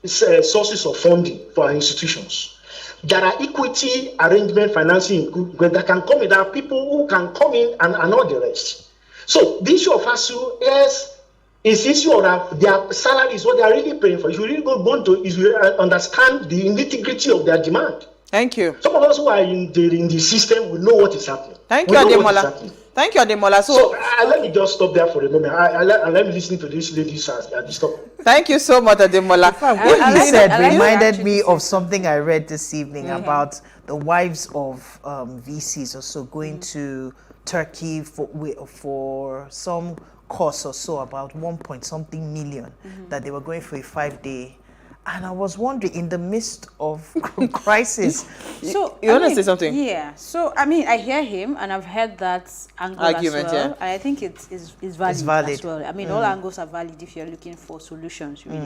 sources of funding for our institutions. There are equity arrangement financing that can come in. There are people who can come in and all the rest. So the issue of ASUU is issue of their salaries, what they are really paying for. If you really go to understand the nitty-gritty of their demand. Thank you. Some of us who are in the system will know what is happening. Thank you, Ademola. Thank you, Ademola. So let me just stop there for a moment. Let me listen to these ladies at this topic. Thank you so much, Ademola. What you said reminded me of something I read this evening about the wives of VCs also going to Turkey for some course or so, about 1-point-something million that they were going for a 5-day. And I was wondering, in the midst of crisis. So you want to say something? Yeah. So I mean, I hear him, and I've heard that angle argument, as well. yeah. And I think it's valid as well. I mean, all angles are valid if you're looking for solutions, really.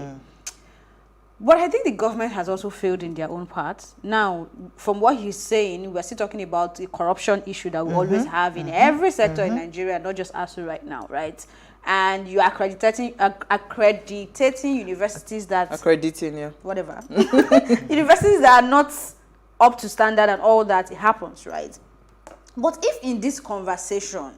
But I think the government has also failed in their own part. Now, from what he's saying, we're still talking about the corruption issue that we always have in every sector in Nigeria, not just ASUU right now, right? And you are accrediting universities that... Accrediting, yeah. Whatever. Universities that are not up to standard and all that, it happens, right? But if in this conversation,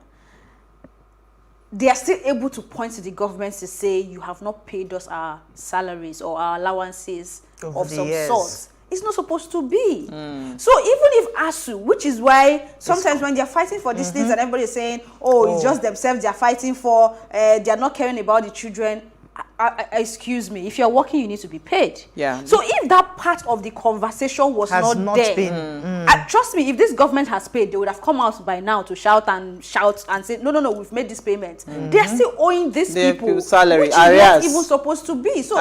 they are still able to point to the government to say, you have not paid us our salaries or our allowances of some sort, it's not supposed to be. So even if ASUU, which is why sometimes when they're fighting for these things and everybody is saying, it's just themselves they're fighting for, they're not caring about the children. Excuse me, if you're working, you need to be paid. Yeah. So if that part of the conversation was not there, trust me, if this government has paid, they would have come out by now to shout and say, no, we've made this payment. They're still owing these people salary, which is not even supposed to be. So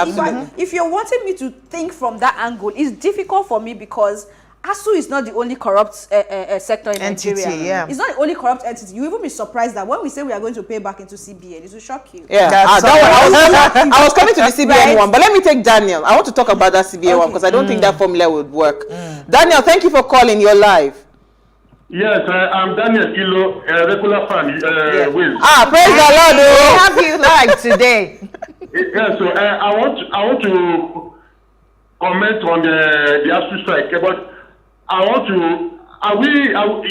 if you're wanting me to think from that angle, it's difficult for me because ASUU is not the only corrupt sector in Nigeria. It's not the only corrupt entity. You even be surprised that when we say we are going to pay back into CBN, it will shock you. Yeah, I was coming to the CBN one, but let me take Daniel. I want to talk about that CBN one because I don't think that formula would work. Daniel, thank you for calling. You're live. Yes, I'm Daniel Ilo, a regular fan. Will. Praise the Lord. We have you live today. Yeah, so I want to comment on the ASUU strike, but I want to,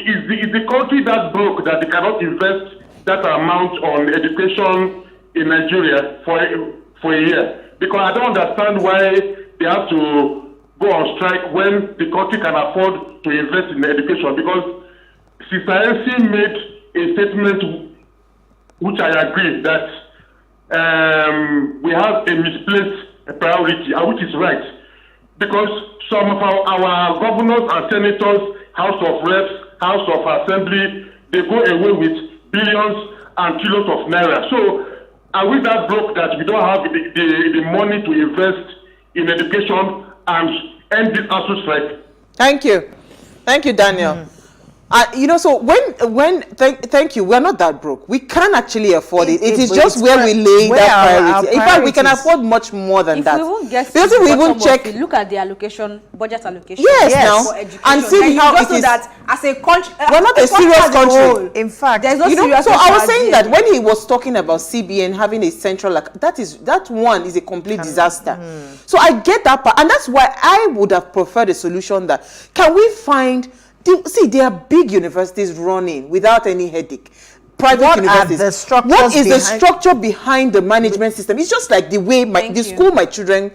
is the country that broke that they cannot invest that amount on education in Nigeria for a year? Because I don't understand why they have to go on strike when the country can afford to invest in education. Because Sister Elsie made a statement which I agree that we have a misplaced priority, which is right. Because some of our governors and senators, House of Reps, House of Assembly, they go away with billions and trillions of naira. So are we that broke that we don't have the money to invest in education and end this ASUU strike? Thank you, Daniel. So thank you. We're not that broke. We can actually afford it. It is just where we lay that priority. In fact, we can afford much more than that. If we won't get because we even check, look at the budget allocation. Yes, for education, and see how it is. That as a country, we're not a serious country. In fact, there's no serious. So I was saying that when he was talking about CBN having a central, that one is a complete disaster. So I get that part, and that's why I would have preferred a solution that can we find. See, there are big universities running without any headache. Private universities. What is the structure behind the management system? It's just like the way the school my children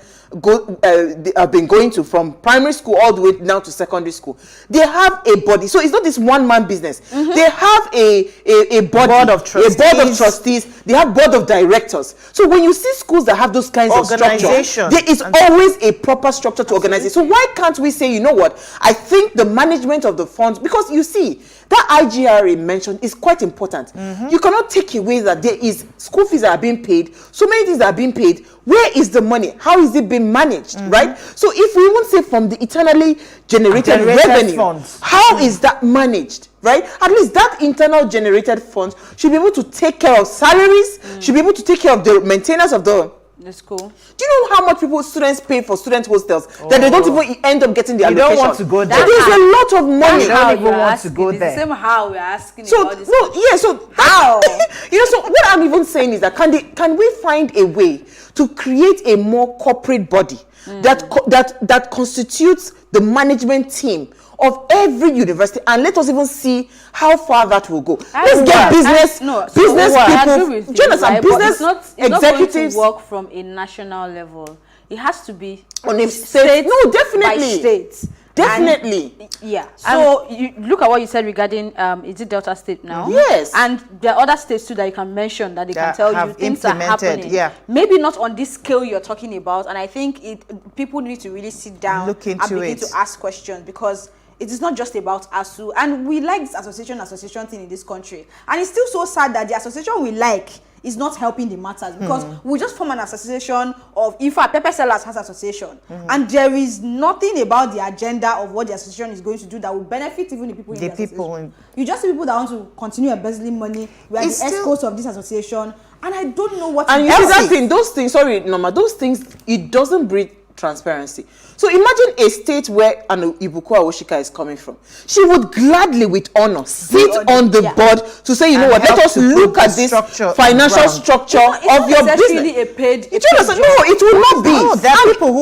have been going to from primary school all the way now to secondary school. They have a body, so it's not this one-man business. They have a board of trustees. They have board of directors. So when you see schools that have those kinds of structure, there is always a proper structure to organize it. So why can't we say, you know what? I think the management of the funds, because you see that IGRA mentioned is quite important. You cannot take away that there is school fees that are being paid, so many things that are being paid. Where is the money? How is it being managed, right? So if we won't say from the eternally generated revenue, funds, how is that managed, right? At least that internal generated funds should be able to take care of salaries, should be able to take care of the maintenance of the school. Do you know how much students pay for student hostels that they don't even end up getting the allocation? You don't want to go there. So there's a lot of money. You don't even want to go there. It's the same how we're asking about this. So how? So what I'm even saying is that can we find a way to create a more corporate body that constitutes the management team of every university, and let us even see how far that will go. Let's get business people. Do you understand? Business it's executives not going to work from a national level. It has to be on a state. No, definitely. By state. Definitely. And, yeah. So you look at what you said regarding is it Delta State now? Yes. And there are other states too that you can mention that they can tell you things are happening. Yeah. Maybe not on this scale you're talking about. And I think people need to really sit down and begin to ask questions, because it is not just about ASUU. And we like this association thing in this country. And it's still so sad that the association we like is not helping the matters, because we just form an association of, in fact, Pepper Sellers has association, and there is nothing about the agenda of what the association is going to do that will benefit even the people in the association. You just see people that want to continue embezzling money. We are the escorts of this association, and I don't know what. And you see that thing, those things. Sorry, Norma, those things. It doesn't breed transparency. So imagine a state where an Ibuku Awoshika is coming from. She would gladly, with honor, sit on the board to say, you know what, let us look at this financial structure of your business. Really a paid No, it will not be. No, there are people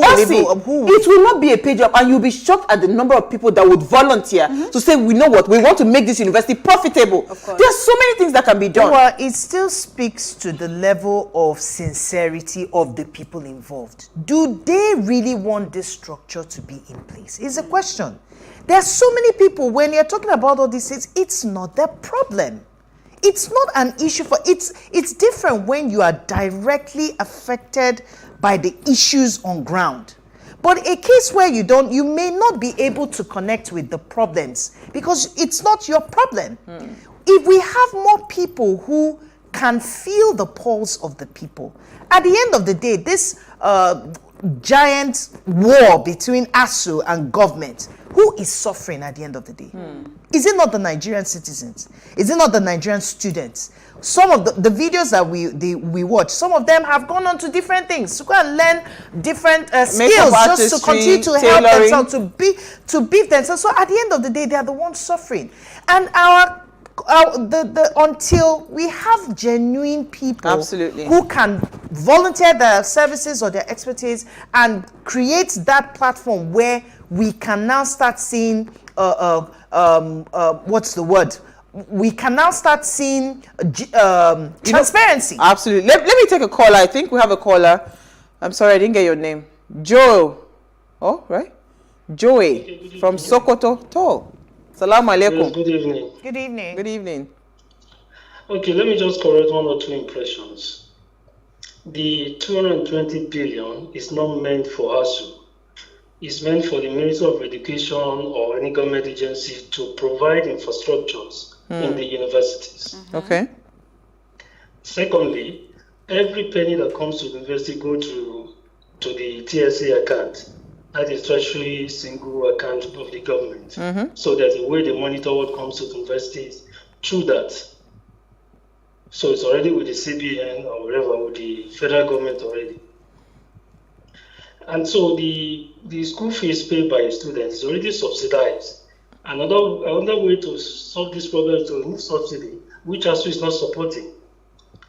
who it will not be a paid job, and you'll be shocked at the number of people that would volunteer to say, we know what, we want to make this university profitable. There are so many things that can be done. Well, it still speaks to the level of sincerity of the people involved. Do they really want this structure to be in place? Is a question. There are so many people, when you're talking about all these things, it's not their problem. It's not an issue for it's different when you are directly affected by the issues on ground. But a case where you may not be able to connect with the problems because it's not your problem. If we have more people who can feel the pulse of the people, at the end of the day, this giant war between ASUU and government, who is suffering at the end of the day? Is it not the Nigerian citizens? Is it not the Nigerian students? Some of the videos that we watch, some of them have gone on to different things to go and learn different skills just to continue to help themselves, to beef themselves. So at the end of the day, they are the ones suffering. And until we have genuine people who can volunteer their services or their expertise and create that platform where we can now start seeing what's the word? We can now start seeing transparency. Absolutely. Let me take a caller. I think we have a caller. I'm sorry, I didn't get your name. Joe. Oh, right? Joey from Sokoto. Tall. Salaam alaikum. Yes, good evening. Good evening. Good evening. Okay, let me just correct one or two impressions. The 220 billion is not meant for ASUU. It's meant for the Ministry of Education or any government agency to provide infrastructures in the universities. Okay. Secondly, every penny that comes to the university goes to the TSA account. That is Treasury single account of the government. So there's a way they monitor what comes to the universities through that. So it's already with the CBN or whatever, with the federal government already. And so the school fees paid by students is already subsidized. Another way to solve this problem is to remove subsidy, which ASUU is not supporting.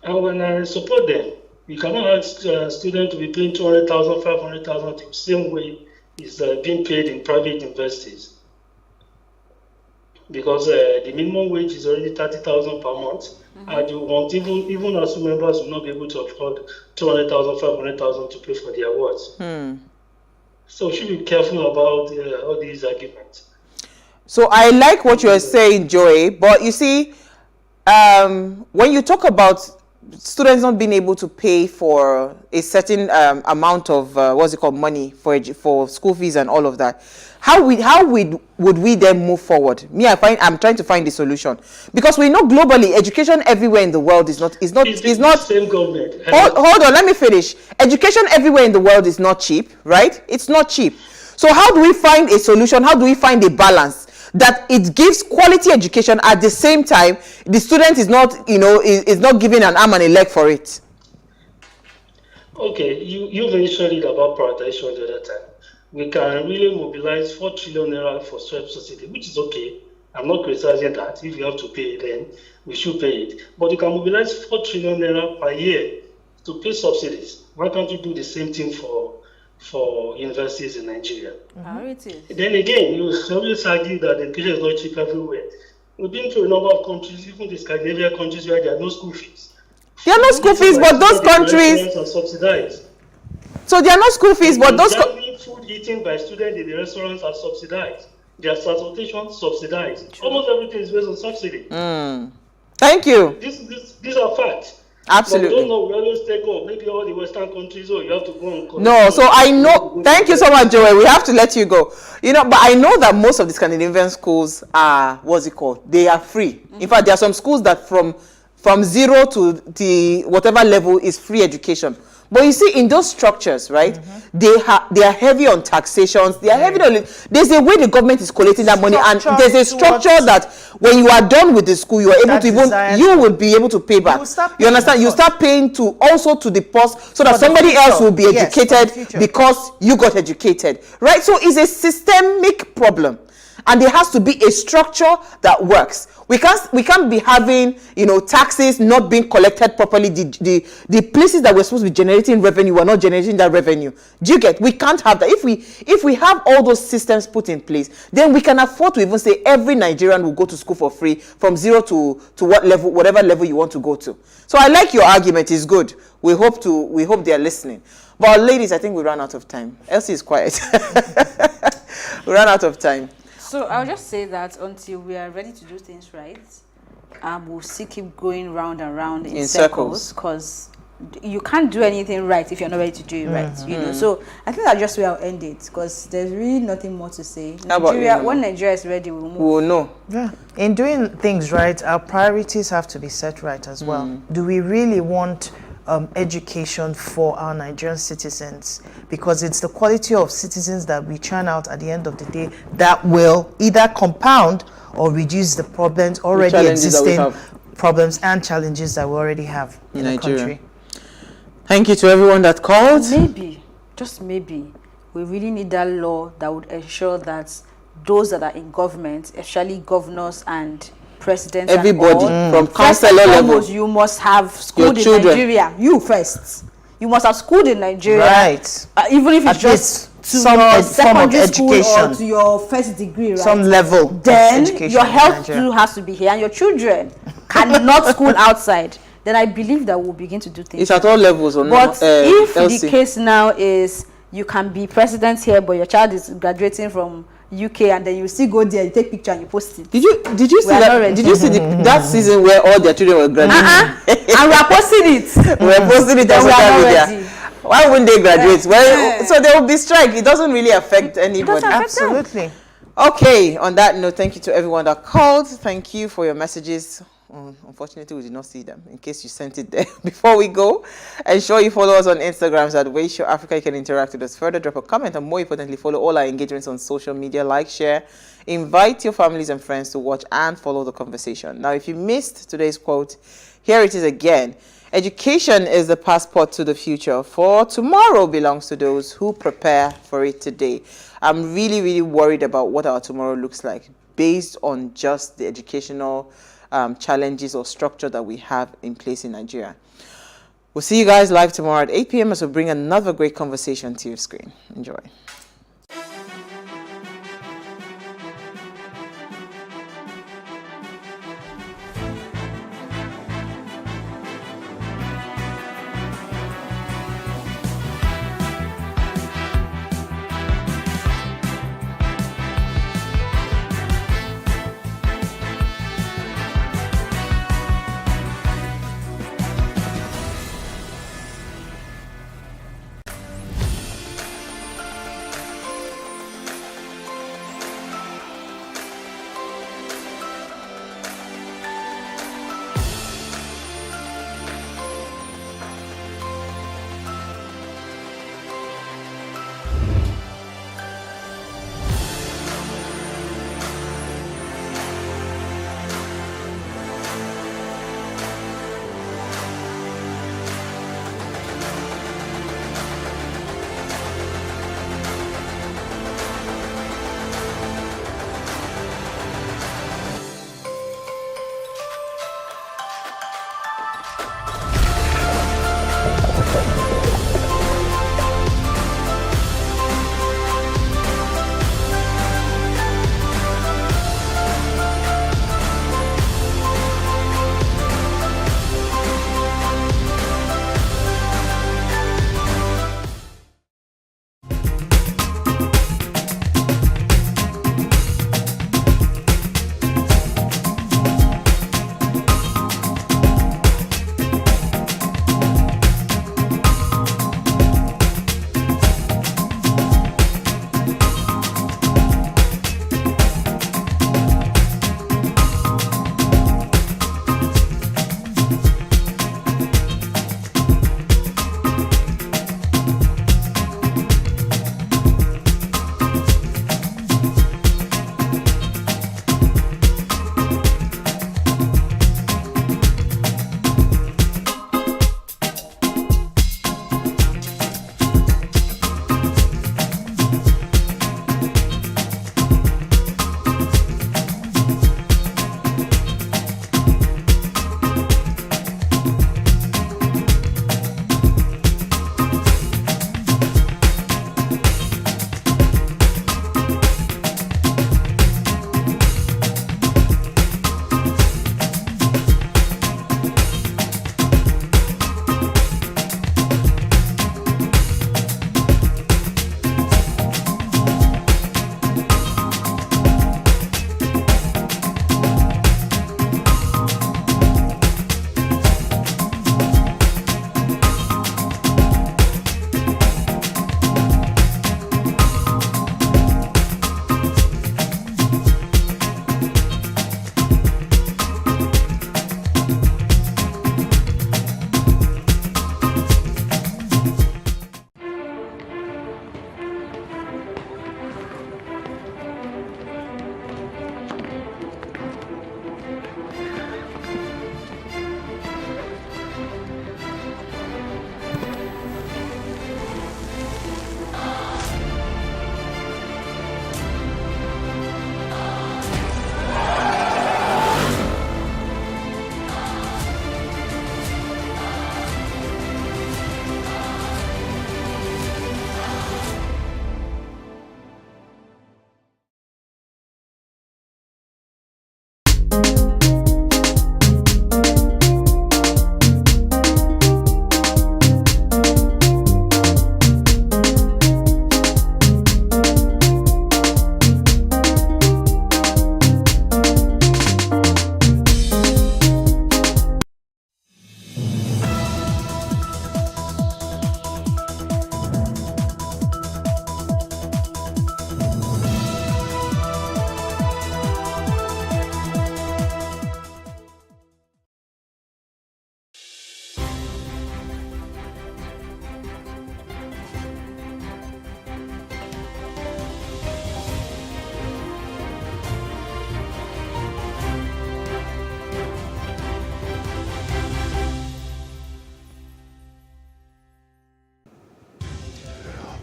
And when I support them, we cannot ask students to be paying 200,000, 500,000 the same way it's being paid in private universities. Because the minimum wage is already 30,000 per month. And you want even ASUU members will not be able to afford 200,000, 500,000 to pay for the awards. So we should be careful about all these arguments. So I like what you are saying, Joey, but you see, when you talk about students not being able to pay for a certain amount of money for school fees and all of that, how would we then move forward? I'm trying to find the solution, because we know globally education everywhere in the world is not same government. Hold on, let me finish. Education everywhere in the world is not cheap, right? It's not cheap. So how do we find a solution? How do we find a balance that it gives quality education at the same time the student is not, is not given an arm and a leg for it? Okay, you mentioned it about prioritization the other time. We can really mobilize 4 trillion naira for subsidy, which is okay. I'm not criticizing that. If you have to pay it, then we should pay it. But you can mobilize 4 trillion naira per year to pay subsidies. Why can't you do the same thing for for universities in Nigeria. Priorities. Then again, you always argue that education is not cheap everywhere. We've been to a number of countries, even the Scandinavian countries, where there are no school fees. There are no school fees, but those countries. Restaurants are subsidized. So there are no school fees, but those. Food eaten by students in the restaurants are subsidized. Their transportation subsidized. Almost everything is based on subsidy. Thank you. These are facts. Absolutely. But we don't know. We always take maybe all the Western countries. You have to go and. No, so I know. Thank you so much, Joel. We have to let you go. But I know that most of the Scandinavian schools are They are free. In fact, there are some schools that from 0 to the whatever level is free education. But you see, in those structures, right, they are heavy on taxations. They are heavy on. There's a way the government is collecting that money, and there's a structure that when you are done with the school, you are able to you will be able to pay back. You understand? You start paying to the post, so that somebody else will be educated because you got educated, right? So it's a systemic problem. And there has to be a structure that works. We can't be having, taxes not being collected properly. The places that we're supposed to be generating revenue are not generating that revenue. Do you get? We can't have that. If we have all those systems put in place, then we can afford to even say every Nigerian will go to school for free from 0 to whatever level you want to go to. So I like your argument. It's good. We hope they are listening. But ladies, I think we ran out of time. Elsie is quiet. We ran out of time. So I'll just say that until we are ready to do things right, we'll still keep going round and round in circles, because you can't do anything right if you're not ready to do it right. So I think that's just where I'll end it, because there's really nothing more to say. When Nigeria is ready, we'll move. We'll know. Yeah. In doing things right, our priorities have to be set right as well. Do we really want education for our Nigerian citizens? Because it's the quality of citizens that we churn out at the end of the day that will either compound or reduce the problems already existing, problems and challenges that we already have in Nigeria. The country. Thank you to everyone that called. Maybe, just maybe, we really need that law that would ensure that those that are in government, especially governors and presidents, everybody from councillor level, you must have schooled in Nigeria. You first, you must have schooled in Nigeria, right? Even if it's just to your secondary school or to your first degree, right? Some level. Then your health too has to be here, and your children cannot school outside. Then I believe that we'll begin to do things. It's at all levels, or but if the case now is you can be president here, but your child is graduating from UK, and then you still go there, you take picture and you post it. Did you see that? Did you see that season where all their children were graduating? And we are posting it. We are posting it on social media. Why wouldn't they graduate? Well, so there will be strike. It doesn't really affect anybody. Absolutely. Okay. On that note, thank you to everyone that called. Thank you for your messages. Unfortunately, we did not see them. In case you sent it there. Before we go, ensure you follow us on Instagram at Wayshow Africa. You can interact with us further, drop a comment, and more importantly, follow all our engagements on social media. Like, share, invite your families and friends to watch and follow the conversation. Now, if you missed today's quote, here it is again. Education is the passport to the future, for tomorrow belongs to those who prepare for it today. I'm really, really worried about what our tomorrow looks like based on just the educational challenges or structure that we have in place in Nigeria. We'll see you guys live tomorrow at 8 p.m. as we bring another great conversation to your screen. Enjoy.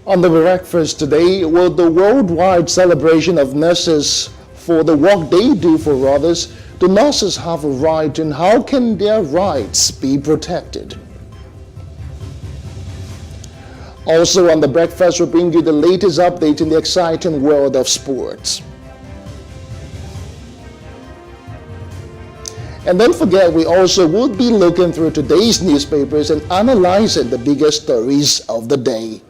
On the breakfast today, will the worldwide celebration of nurses for the work they do for others, do nurses have a right, and how can their rights be protected? Also on the breakfast, we'll bring you the latest update in the exciting world of sports. And don't forget, we also will be looking through today's newspapers and analyzing the biggest stories of the day.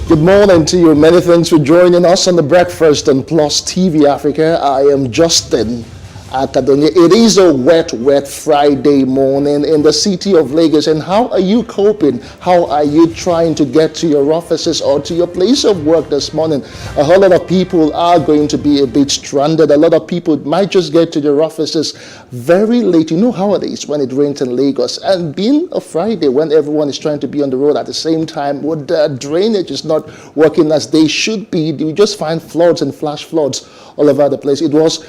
Good morning to you. Many thanks for joining us on the breakfast on Plus TV Africa. I am Justin Akadonia. It is a wet Friday morning in the city of Lagos. And how are you coping? How are you trying to get to your offices or to your place of work this morning? A whole lot of people are going to be a bit stranded. A lot of people might just get to their offices very late. You know how it is when it rains in Lagos. And being a Friday when everyone is trying to be on the road at the same time, when the drainage is not working as they should be, you just find floods and flash floods all over the place. It was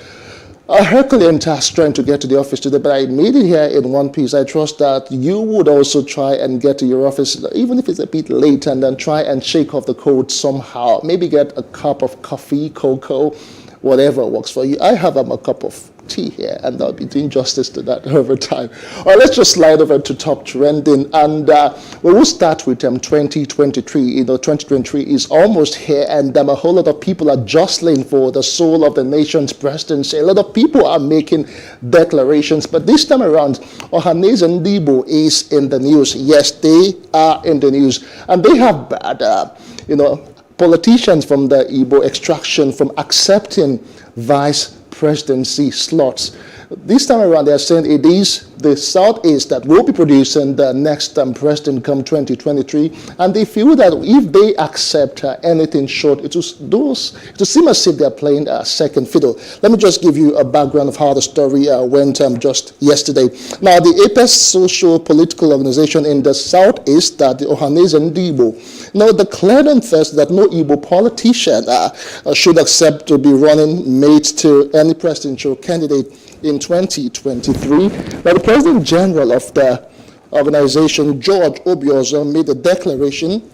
a Herculean task trying to get to the office today, but I made it here in one piece. I trust that you would also try and get to your office, even if it's a bit late, and then try and shake off the cold somehow. Maybe get a cup of coffee, cocoa, whatever works for you. I have a cup of tea here, and I'll be doing justice to that over time. All right, let's just slide over to top trending, and we will start with 2023. You know, 2023 is almost here, and a whole lot of people are jostling for the soul of the nation's presidency. A lot of people are making declarations, but this time around, Ohanaeze Ndigbo is in the news. Yes, they are in the news, and they have bad, politicians from the Igbo extraction from accepting vice presidency slots. This time around, they are saying it is the Southeast that will be producing the next president come 2023, and they feel that if they accept anything short, it will seem as if they're playing second fiddle. Let me just give you a background of how the story went just yesterday. Now, the apex social political organization in the Southeast, the Ohanaeze Ndigbo, declared on Thursday that no Igbo politician should accept to be running mate to any presidential candidate in 2023. Now, the President General of the organization, George Obiozor, made a declaration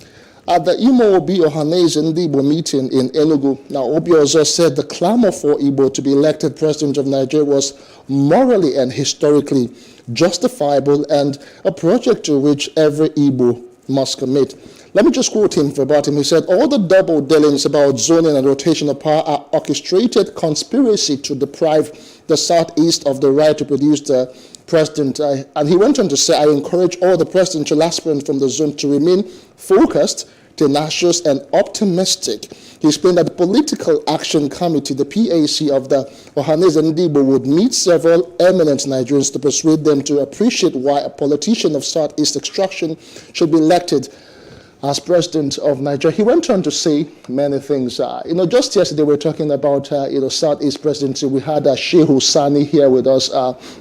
at the Imo Obi Ohanaeze Ndigbo meeting in Enugu. Now, Obiozor said the clamor for Igbo to be elected president of Nigeria was morally and historically justifiable and a project to which every Igbo must commit. Let me just quote him verbatim. He said, all the double dealings about zoning and rotation of power are orchestrated conspiracy to deprive the Southeast of the right to produce the president. And he went on to say, I encourage all the presidential aspirants from the zone to remain focused, tenacious, and optimistic. He explained that the Political Action Committee, the PAC of the Ohanaeze Ndigbo, would meet several eminent Nigerians to persuade them to appreciate why a politician of Southeast extraction should be elected as president of Nigeria. He went on to say many things. Just yesterday we were talking about Southeast presidency. We had Shehu Sani here with us.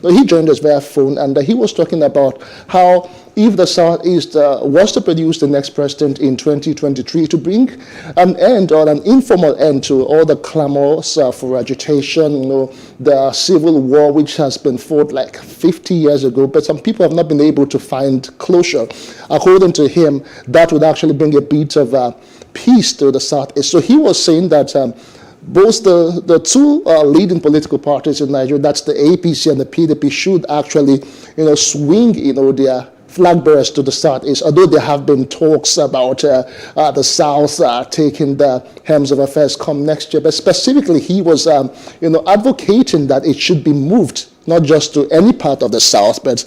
He joined us via phone, and he was talking about how if the Southeast was to produce the next president in 2023 to bring an end or an informal end to all the clamors for agitation, the civil war which has been fought like 50 years ago, but some people have not been able to find closure. According to him, that would actually bring a bit of peace to the Southeast. So he was saying that both the two leading political parties in Nigeria, that's the APC and the PDP, should actually, swing, their flag bearers to the southeast, although there have been talks about the south taking the helms of affairs come next year. But specifically, he was, advocating that it should be moved, not just to any part of the south, but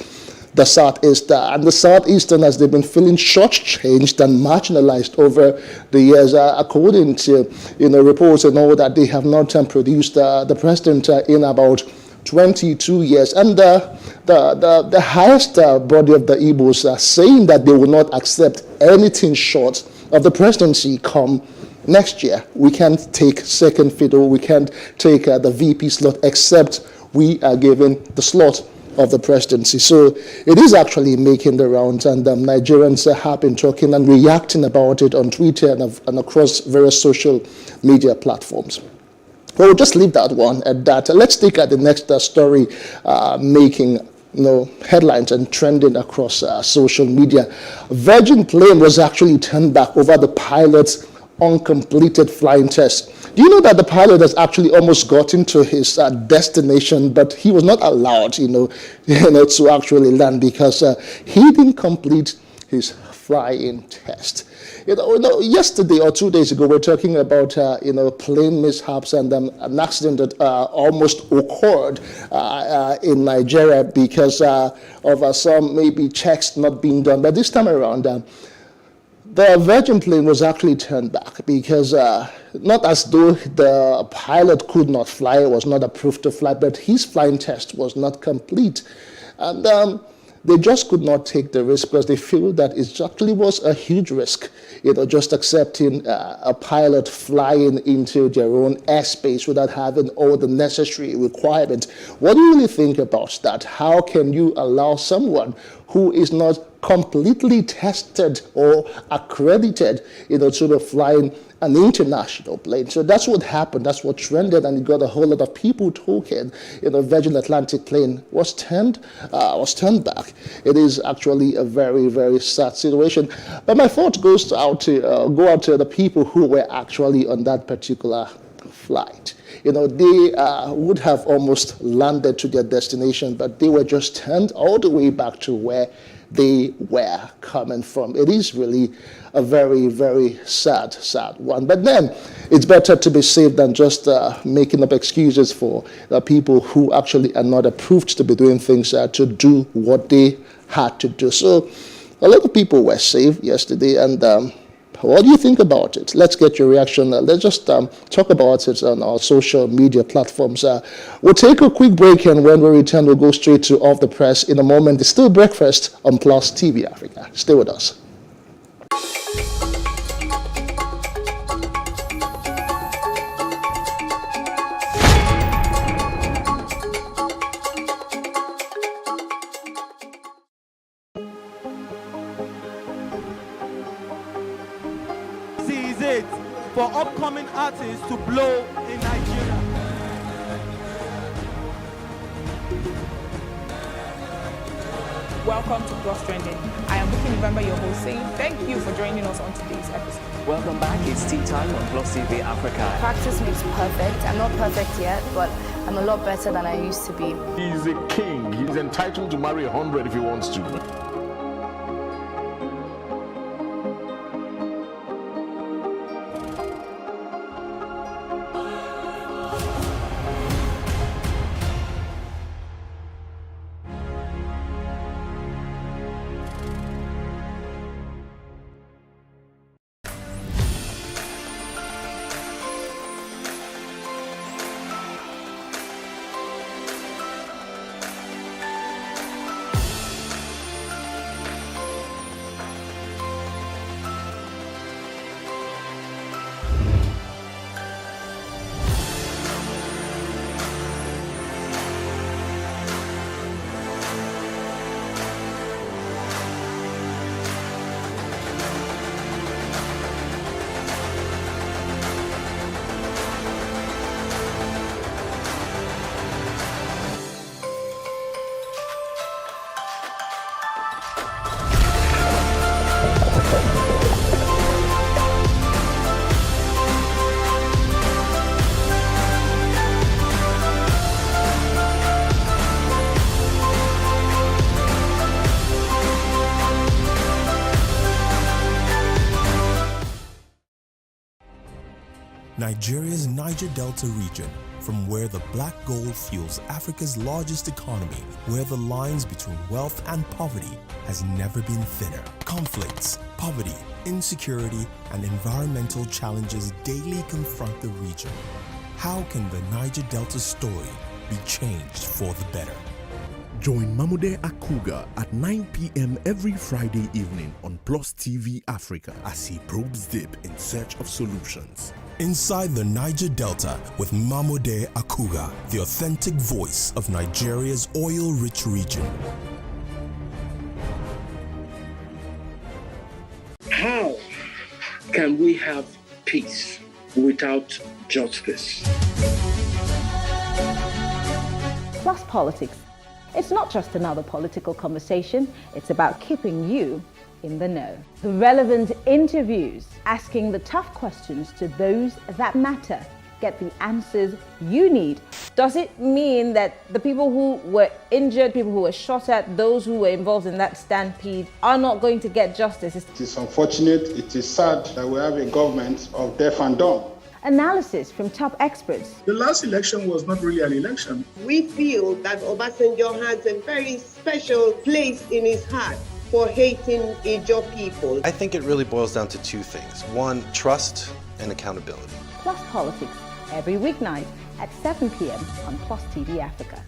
the southeast. And the southeasterners, they've been feeling shortchanged and marginalized over the years, according to, reports and all that. They have not produced the president in about 22 years. And the highest body of the Igbos are saying that they will not accept anything short of the presidency come next year. We can't take second fiddle. We can't take the VP slot, except we are given the slot of the presidency. So it is actually making the rounds, and Nigerians have been talking and reacting about it on Twitter and across various social media platforms. Well, we'll just leave that one at that. Let's take at the next story making headlines and trending across social media. Virgin plane was actually turned back over the pilot's uncompleted flying test. Do you know that the pilot has actually almost gotten to his destination, but he was not allowed, to actually land because he didn't complete his flying test. Yesterday or 2 days ago, we were talking about plane mishaps and an accident that almost occurred in Nigeria because of some maybe checks not being done. But this time around, the Virgin plane was actually turned back because not as though the pilot could not fly, was not approved to fly, but his flying test was not complete. And they just could not take the risk because they feel that it actually was a huge risk, just accepting a pilot flying into their own airspace without having all the necessary requirements. What do you really think about that? How can you allow someone who is not completely tested or accredited, to be flying an international plane? So that's what happened. That's what trended, and it got a whole lot of people talking. Virgin Atlantic plane was turned back. It is actually a very, very sad situation. But my thought goes out to the people who were actually on that particular flight. They would have almost landed to their destination, but they were just turned all the way back to where they were coming from. It is really a very, very sad one. But then it's better to be safe than just making up excuses for the people who actually are not approved to be doing things to do what they had to do. So a lot of people were safe yesterday, and what do you think about it? Let's get your reaction. Let's just talk about it on our social media platforms. We'll take a quick break, and when we return, we'll go straight to Off the Press in a moment. It's still breakfast on Plus TV Africa. Stay with us. For upcoming artists to blow in Nigeria. Welcome to Plus Trending. I am Buki November, your host, saying thank you for joining us on today's episode. Welcome back. It's tea time on Plus TV Africa. Practice makes perfect. I'm not perfect yet, but I'm a lot better than I used to be. He's a king. He's entitled to marry 100 if he wants to. Nigeria's Niger Delta region, from where the black gold fuels Africa's largest economy, where the lines between wealth and poverty has never been thinner. Conflicts, poverty, insecurity, and environmental challenges daily confront the region. How can the Niger Delta story be changed for the better? Join Mamude Akuga at 9 p.m. every Friday evening on Plus TV Africa as he probes deep in search of solutions. Inside the Niger Delta with Mamude Akuga, the authentic voice of Nigeria's oil-rich region. How can we have peace without justice? Plus Politics. It's not just another political conversation, it's about keeping you in the know. Relevant interviews, asking the tough questions to those that matter. Get the answers you need. Does it mean that the people who were injured, people who were shot at, those who were involved in that stampede are not going to get justice? It is unfortunate, it is sad that we have a government of deaf and dumb. Analysis from top experts. The last election was not really an election. We feel that Obasanjo has a very special place in his heart for hating Ijaw people. I think it really boils down to two things. One, trust and accountability. Plus Politics, every weeknight at 7 p.m. on Plus TV Africa.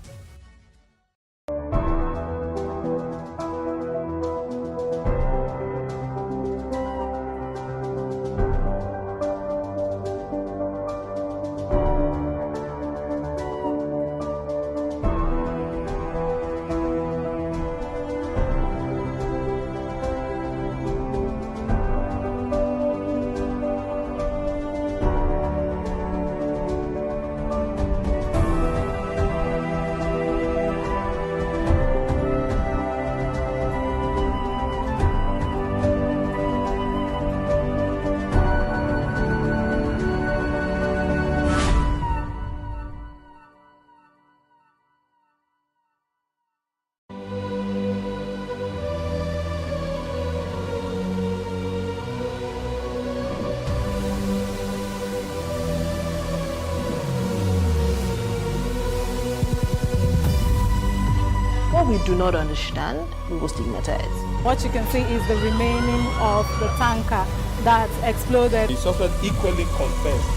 What we do not understand, we will stigmatize. What you can see is the remaining of the tanker that exploded. The suspect equally confessed.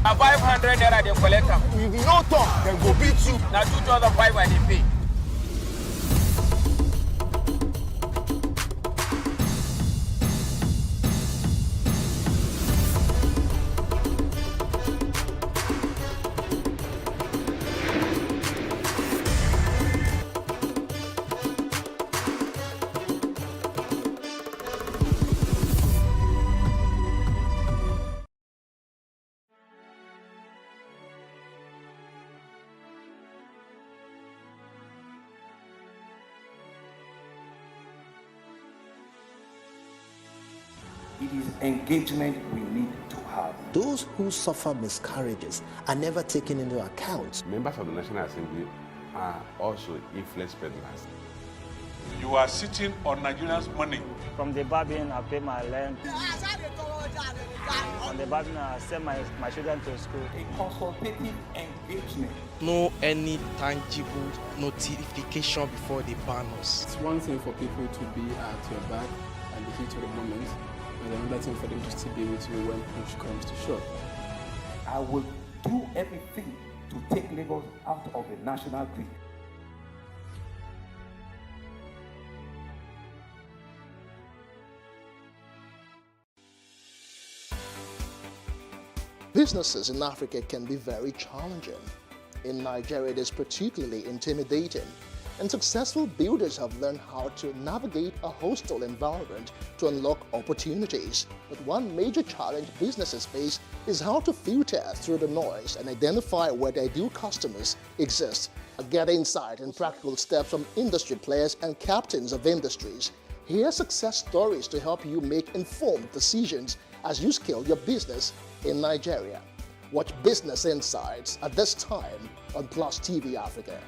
A 500 naira they collect them. If you no talk, they go beat you. Now 2,500 they pay. It is engagement we need to have. Those who suffer miscarriages are never taken into account. Members of the National Assembly are also influence peddlers. You are sitting on Nigerians' money. From the Babin, I pay my rent. On the Babin, I send my children to school. A consultative engagement. No any tangible notification before they ban us. It's one thing for people to be at your back and the heat of the moment, and another thing for them to still be with you when push comes to shove. I will do everything to take Lagos out of the national grid. Businesses in Africa can be very challenging. In Nigeria, it is particularly intimidating, and successful builders have learned how to navigate a hostile environment to unlock opportunities. But one major challenge businesses face is how to filter through the noise and identify where their ideal customers exist. Get insight and practical steps from industry players and captains of industries. Hear success stories to help you make informed decisions as you scale your business in Nigeria. Watch Business Insights at this time on Plus TV Africa.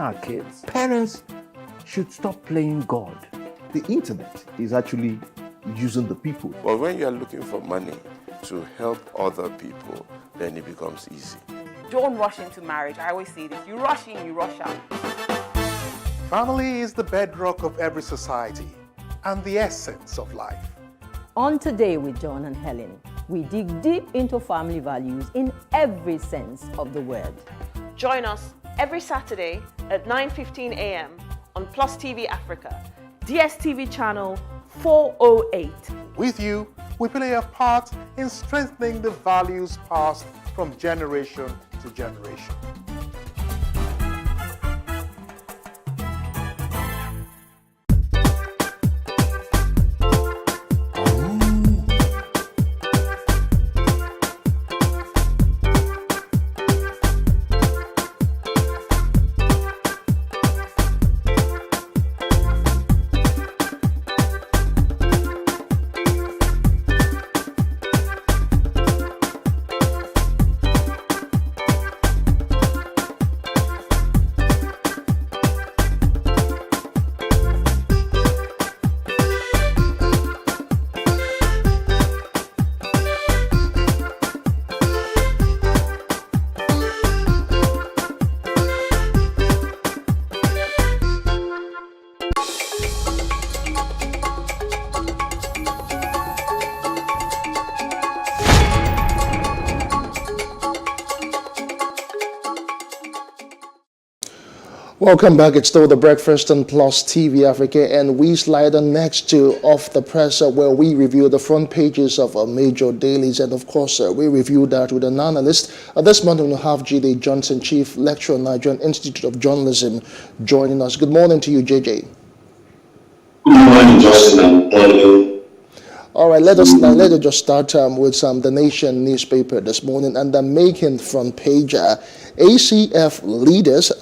our kids. Parents should stop playing God. The internet is actually using the people. But when you are looking for money to help other people, then it becomes easy. Don't rush into marriage. I always say this. You rush in, you rush out. Family is the bedrock of every society and the essence of life. On Today with John and Helen, we dig deep into family values in every sense of the word. Join us every Saturday at 9:15 a.m. on Plus TV Africa, DSTV channel 408. With you, we play a part in strengthening the values passed from generation to generation. Welcome back. It's still the Breakfast on Plus TV Africa, and we slide on next to Off the Presser, where we review the front pages of our major dailies, and of course we review that with an analyst. This morning we have J.D. Johnson, Chief Lecturer, Nigerian Institute of Journalism, joining us. Good morning to you, JJ. Good morning, Justin, and Paulo. All right, let us just start with The Nation newspaper this morning, and the making front page. ACF leaders,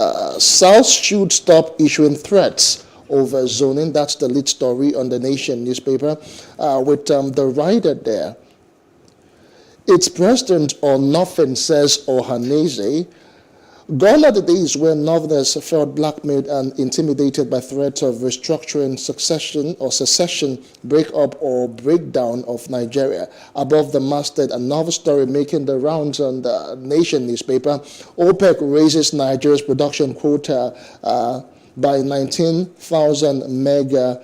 South should stop issuing threats over zoning. That's the lead story on The Nation newspaper, with the writer there. It's president or nothing, says Ohaneze. Gone are the days when Northerners felt blackmailed and intimidated by threats of restructuring, secession, breakup or breakdown of Nigeria. Above the masthead, another story making the rounds on The Nation newspaper. OPEC raises Nigeria's production quota by 19,000 mega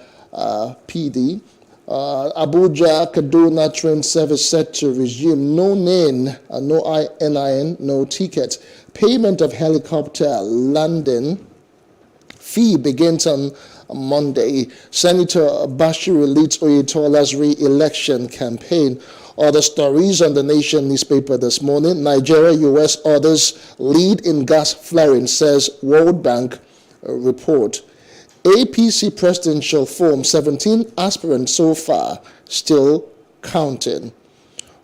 PD. Abuja Kaduna train service set to resume. No name, no NIN, no ticket. Payment of helicopter landing fee begins on Monday. Senator Bashiru leads Oyetola's re-election campaign. Other stories on The Nation newspaper this morning. Nigeria, US orders lead in gas flaring, says World Bank report. APC presidential form, 17 aspirants so far, still counting.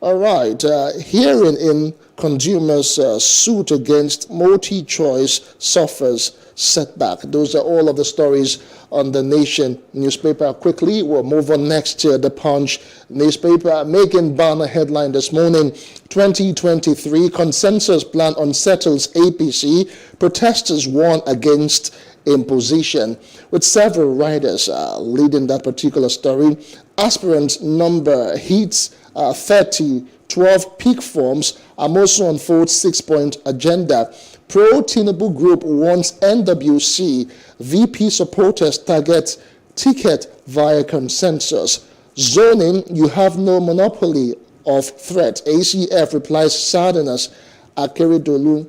All right, hearing in consumers' suit against multi-choice suffers setback. Those are all of the stories on The Nation newspaper. Quickly, we'll move on next to The Punch newspaper, making banner headline this morning. 2023 consensus plan unsettles APC. Protesters warn against imposition, with several riders leading that particular story. Aspirant number hits 30, 12 peak forms. Amosu unfolds 6-point agenda. Pro-Tinubu group wants NWC. VP supporters target ticket via consensus. Zoning, you have no monopoly of threat. ACF replies sadness. Akeredolu.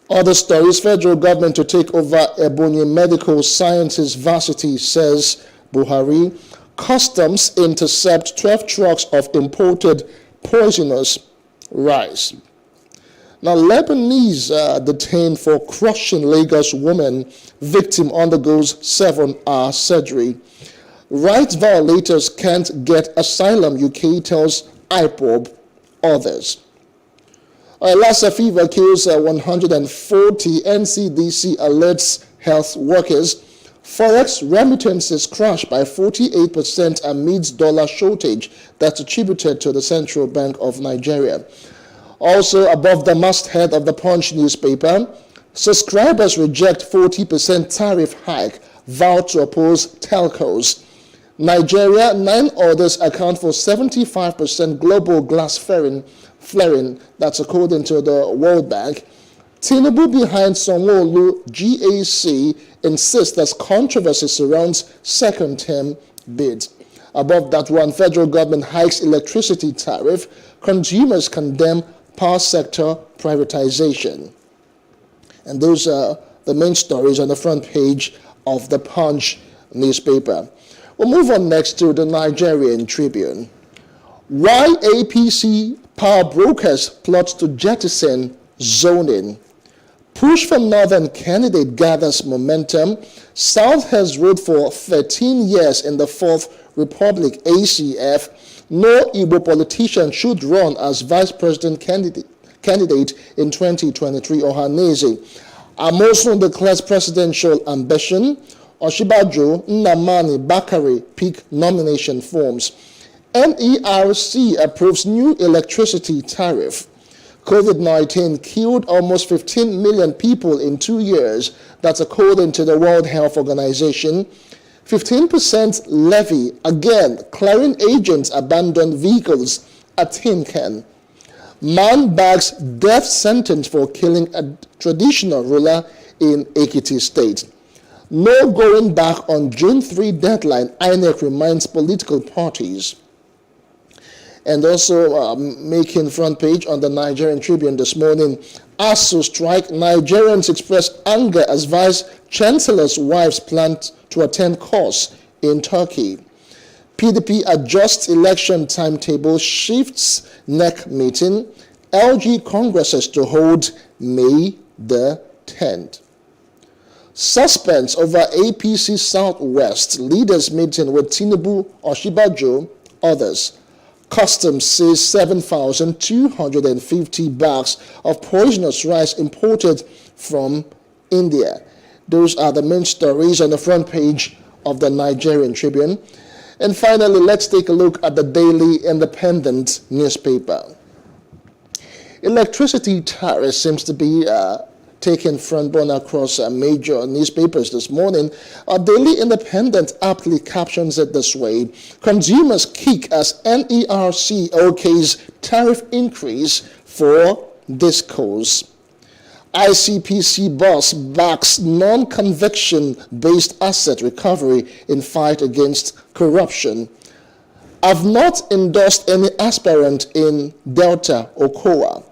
Other stories, federal government to take over Ebonyi Medical Sciences Varsity, says Buhari. Customs intercept 12 trucks of imported poisonous rice. Now, Lebanese detained for crushing Lagos woman. Victim undergoes 7-hour surgery. Rights violators can't get asylum, UK tells IPOB others. Lassa fever kills 140. NCDC alerts health workers. Forex remittances crashed by 48% amidst dollar shortage. That's attributed to the Central Bank of Nigeria. Also above the masthead of the Punch newspaper, Subscribers reject 40% tariff hike, vow to oppose telcos. Nigeria, 9 others account for 75% global glass flaring. That's according to the World Bank. Tinubu behind Sanwo-Olu GAC insists that controversy surrounds second term bid. Above that one, federal government hikes electricity tariff. Consumers condemn power sector privatization. And those are the main stories on the front page of the Punch newspaper. We'll move on next to the Nigerian Tribune. Why APC power brokers plot to jettison zoning. Push for Northern candidate gathers momentum. South has ruled for 13 years in the Fourth Republic ACF. No Igbo politician should run as vice president candidate in 2023. Ohanaeze. Amosun declares presidential ambition. Oshibajo, Nnamani Bakare pick nomination forms. NERC approves new electricity tariff. COVID-19 killed almost 15 million people in 2 years. That's according to the World Health Organization. 15% levy. Again, clearing agents abandon vehicles at Tinkan. Man bags death sentence for killing a traditional ruler in Ekiti State. No going back on June 3 deadline, INEC reminds political parties. And also making front page on the Nigerian Tribune this morning, ASU strike, Nigerians express anger as Vice Chancellor's wives plan to attend course in Turkey. PDP adjusts election timetable, shifts NEC meeting. LG congresses to hold May the 10th. Suspense over APC Southwest leaders meeting with Tinubu, Oshibajo, others. Customs seized 7,250 bags of poisonous rice imported from India. Those are the main stories on the front page of the Nigerian Tribune. And finally, let's take a look at the Daily Independent newspaper. Electricity tariff seems to be taking front burner across major newspapers this morning. Our Daily Independent aptly captions it this way: consumers kick as NERC OK's tariff increase for discos. ICPC boss backs non-conviction based asset recovery in fight against corruption. I've not endorsed any aspirant in Delta or COA.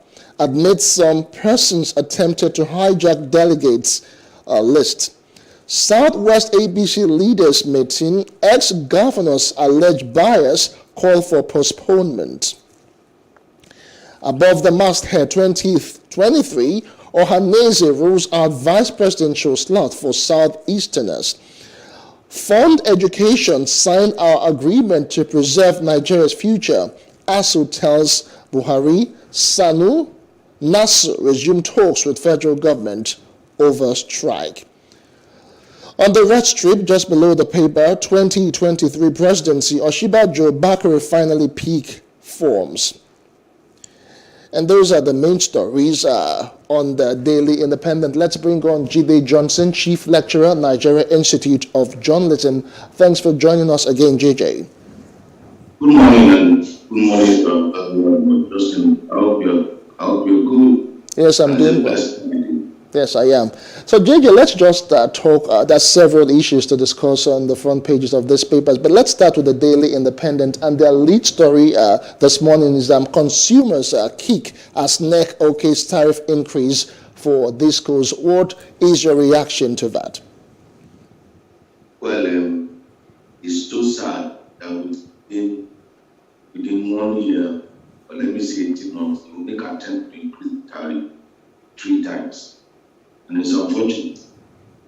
Admits some persons attempted to hijack delegates' list. Southwest ABC leaders meeting, ex-governors allege bias call for postponement. Above the masthead 2023, Ohanaeze rules out vice presidential slot for Southeasterners. Fund Education signed our agreement to preserve Nigeria's future. ASU tells Buhari. Sanu Nasu resume talks with federal government over strike. On the red strip just below the paper, 2023 presidency, Oshibajo Bakare finally peak forms. And those are the main stories on the Daily Independent. Let's bring on Jide Johnson, Chief Lecturer, Nigeria Institute of Journalism. Thanks for joining us again, JJ. Good morning, and good morning, Justin. I hope you're good. Yes, I'm doing well. Yes, I am. So, JJ, let's just talk. There's several issues to discuss on the front pages of these papers, but let's start with the Daily Independent. And their lead story this morning is consumers kick as NEC OK's tariff increase for discos. What is your reaction to that? Well, it's so sad that within 1 year, or let me say 18 months, they will make an attempt to increase the tariff 3 times. And it's unfortunate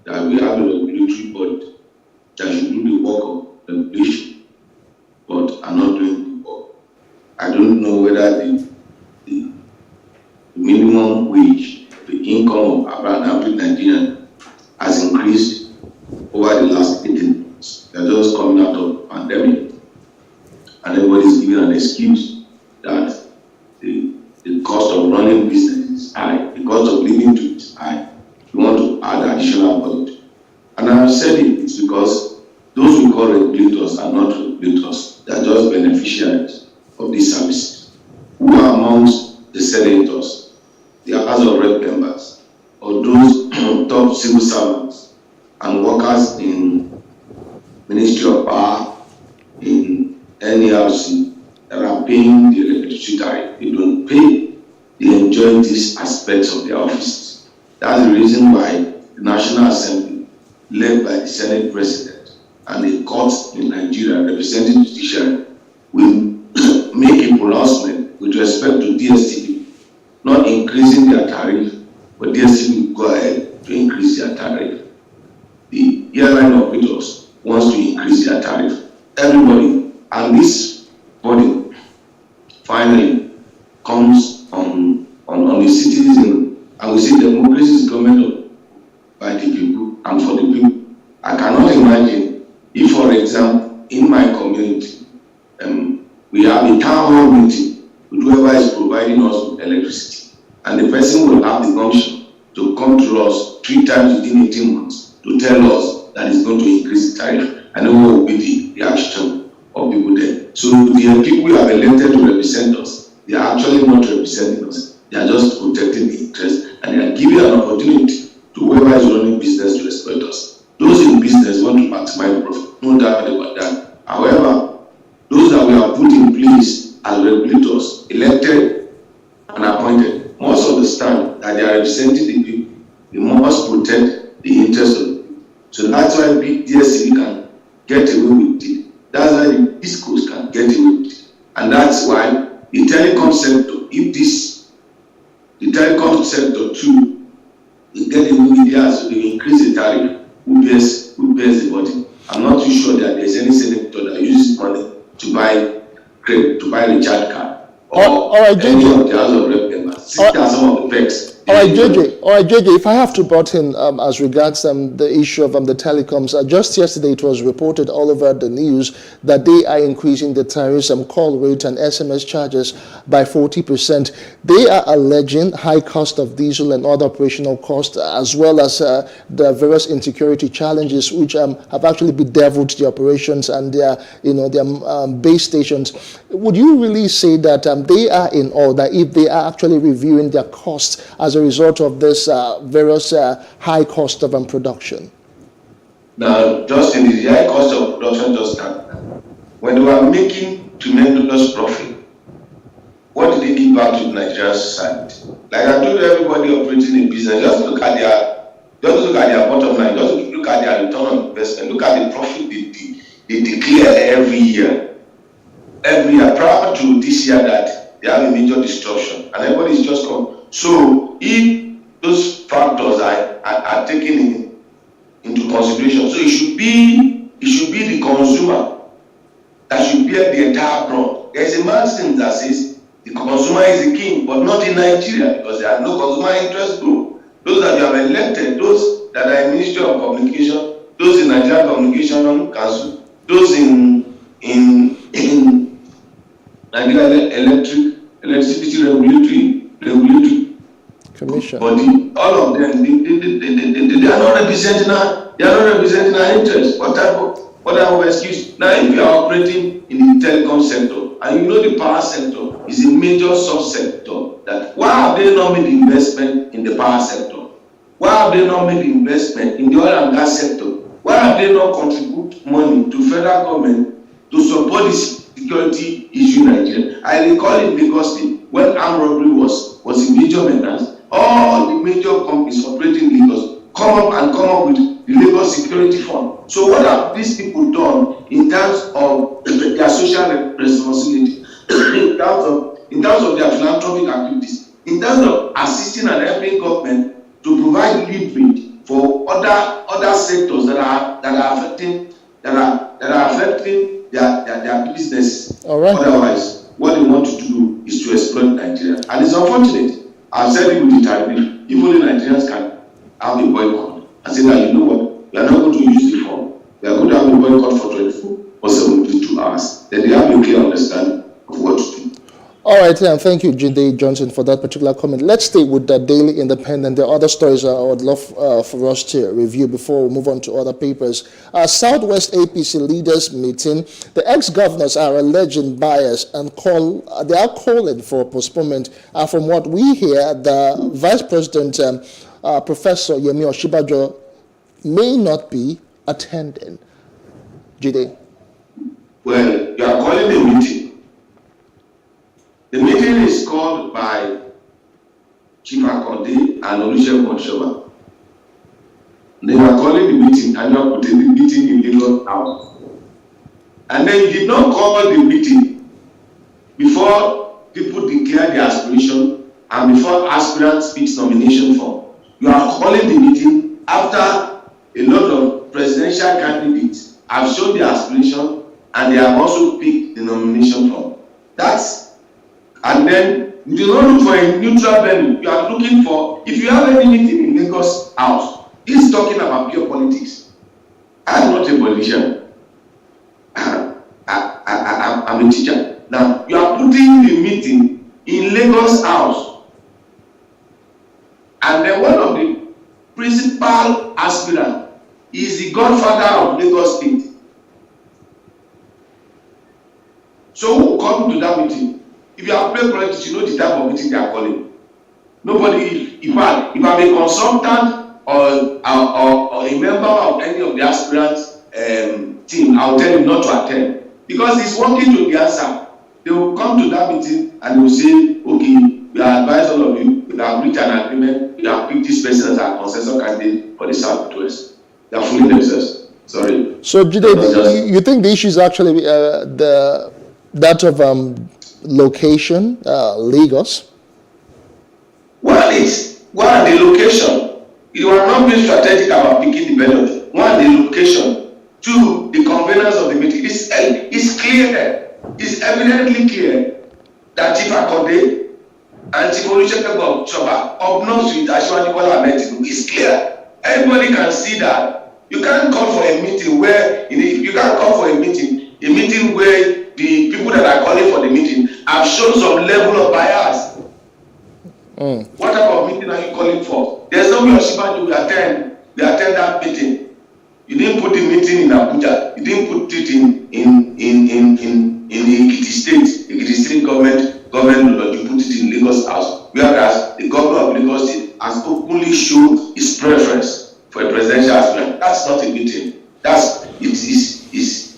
that we have a regulatory body that should do the work of regulation, but are not doing the work. I don't know whether the minimum wage, the income of average Nigerian has increased over the last 18 months. They're just coming out of the pandemic, and everybody's giving an excuse that the cost of running business is high, the cost of living is high. I'm saying it's because those we call regulators are not regulators. They are just beneficiaries of these services. Who are amongst the senators, the House of Rep members, or those top civil servants and workers in Ministry of Power, in NERC, that are paying the electricity tariff? They don't pay. They enjoy these aspects of their offices. That's the reason why the National Assembly, led by the Senate President and the courts in Nigeria representing the judiciary, will make a pronouncement with respect to DSTV, not increasing their tariff, but DSTV will go ahead to increase their tariff. The airline operators wants to increase their tariff. Everybody, and this body finally comes on the citizen, and we see democracy is government by the people and for the people. I cannot imagine if, for example, in my community, we have a town hall meeting with whoever is providing us with electricity, and the person will have the function to come to us 3 times within 18 months to tell us that it's going to increase the tariff. I know what will be the reaction of people there. So the people who have elected to represent us, they are actually not representing us. They are just protecting the interest, and they are giving an opportunity to whoever is running business to exploit us. Those in business want to maximize profit, no doubt about that. However, those that we have put in place as regulators, elected and appointed, must understand that they are representing the people. They must protect the interest of the people. So that's why DSTV can get away with it. That's why the discos can get away with it. And that's why the telecom sector, the telecom sector too, they get away with it, so they increase the tariff. Who bears the body? I'm not too sure that there's any senator that uses money to buy recharge card or any of the House of Rep members. These are some of the perks. All right, JJ, if I have to butt in as regards the issue of the telecoms, just yesterday it was reported all over the news that they are increasing the tariffs and call rate and SMS charges by 40%. They are alleging high cost of diesel and other operational costs, as well as the various insecurity challenges which have actually bedeviled the operations and their base stations. Would you really say that they are in order if they are actually reviewing their costs as a result of this various high cost of production? Now, just in the high cost of production, just when they were making tremendous profit, what did they give back to the Nigerian society? Like I told everybody operating in business, just look at their bottom line, just look at their return on investment, look at the profit they declare every year. Prior to this year that they have a major disruption, and everybody is just come. So if those factors are taken into consideration, so it should be the consumer that should bear the entire brunt. There is a maxim that says the consumer is the king, but not in Nigeria, because there are no consumer interest group. Those that you have elected, those that are in Ministry of Communication, those in Nigerian Communication Council, those in Nigeria Electricity Regulatory Commission. Body, all of them, they are not representing our interest. What type of excuse? Now, if you are operating in the telecom sector, and you know the power sector is a major subsector, that why have they not made investment in the power sector? Why have they not made investment in the oil and gas sector? Why have they not contributed money to federal government to support the security issue in Nigeria? I recall in Lagos State, when armed robbery was a major menace, all the major companies operating in Lagos come up with the Lagos Security Fund. So what have these people done in terms of their social responsibility, in terms of their philanthropic activities, in terms of assisting and helping government to provide leverage for other sectors that are affecting their business? All right. Otherwise, what they want to do is to exploit Nigeria, and it's unfortunate. I've said it with the tariff. If only Nigerians can have a boycott and say that, you know what, we are not going to use the form. We are going to have a boycott for 24 or 72 hours. Then they have a clear understanding of what to do. All right, and thank you, Jide Johnson, for that particular comment. Let's stay with the Daily Independent. There are other stories I would love for us to review before we move on to other papers. Southwest APC leaders meeting. The ex-governors are alleging bias and they are calling for postponement. From what we hear, the Vice President, Professor Yemi Osinbajo, may not be attending. Jide. Well, you are calling the meeting. The meeting is called by Chief Akande and Olusegun Osunbonso. They were calling the meeting and you are putting the meeting in Lagos House. And then you did not call the meeting before people declare their aspiration and before aspirants speak nomination form. You are calling the meeting after a lot of presidential candidates have shown their aspiration and they have also picked the nomination form. And then you do not look for a neutral venue. You are looking for, if you have any meeting in Lagos House, this is talking about pure politics. I'm not a politician. I'm a teacher. Now, you are putting the meeting in Lagos House. And then one of the principal aspirants is the godfather of Lagos State. So who will come to that meeting? If you are playing politics, you know the type of meeting they are calling. Nobody, if I'm a consultant or a member of any of the aspirants team, I'll tell him not to attend. Because it's working to the answer. They will come to that meeting and they will say, okay, we are advised all of you, we have reached an agreement, we have picked this person as our consensus candidate for the Southwest. They are fooling themselves. Sorry. So, Jide, you think the issue is actually that of location, Lagos? The location. You are not being strategic about picking the venue. One, the location. Two, the convenience of the meeting. It's clear. It's evidently clear that Chief Akande and Chief Olusegun Osunbonso obnoxious with Asiwaju Bola Ahmed Tinubu. It's clear. Everybody can see that. You can't call for a meeting where the people that are calling for the meeting have shown some level of bias. What type of meeting are you calling for? There's no way Osinbajo will attend that meeting. You didn't put the meeting in Abuja. You didn't put it in Ekiti State government. You put it in Lagos House. Whereas the governor of Lagos State has openly shown his preference for a presidential aspirant. That's not a meeting.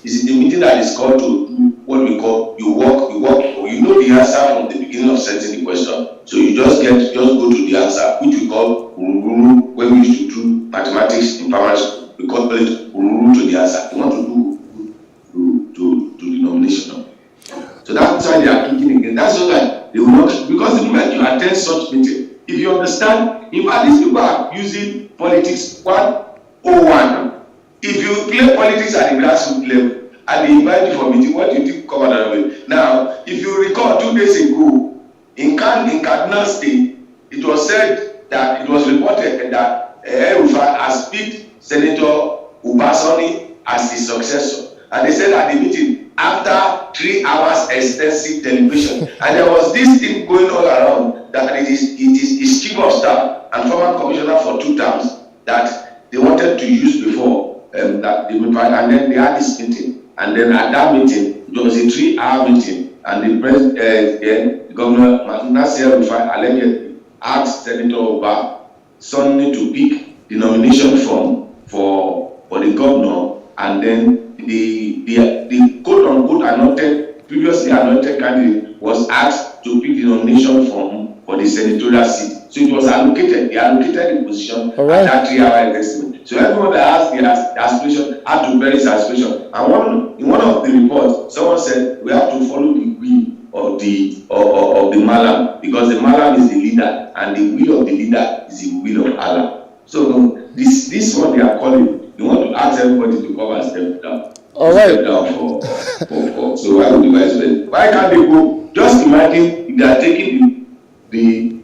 It's a meeting that is called to do what we call you walk, or you know the answer from the beginning of setting the question. So you just go to the answer, which we call ururu. When we used to do mathematics in primary school, we call it ururu to the answer. You want to do the nomination. So that's why they are thinking again. That's why they will not, because the moment you attend such meeting, if you understand, in fact, these people are using politics 101. If you play politics at the grassroots level and they invite you for a meeting, what do you think come out of it? Now, if you recall 2 days ago, in Kaduna State, it was said that it was reported that El-Rufai has picked Senator Ubasani as his successor. And they said at the meeting, after 3 hours extensive deliberation, and there was this thing going all around that it is his chief of staff and former commissioner for 2 terms that they wanted to use before. That they replied, and then they had this meeting, and then at that meeting it was a 3-hour meeting, and the president, the governor Nasir Rufai allegedly asked Senator Ubasani to pick the nomination form for the governor, and then the quote unquote previously anointed candidate was asked to pick the nomination form for the senatorial seat. So it was allocated. They allocated the position at that 3-hour investment. So everyone that has the aspiration had to bury his aspiration. And in one of the reports, someone said we have to follow the will of the Malam, because the Malam is the leader, and the will of the leader is the will of Allah. So this one they are calling. They want to ask everybody to come and step down. Step down for so why would the vice president? Why can't they go? Just imagine if they are taking the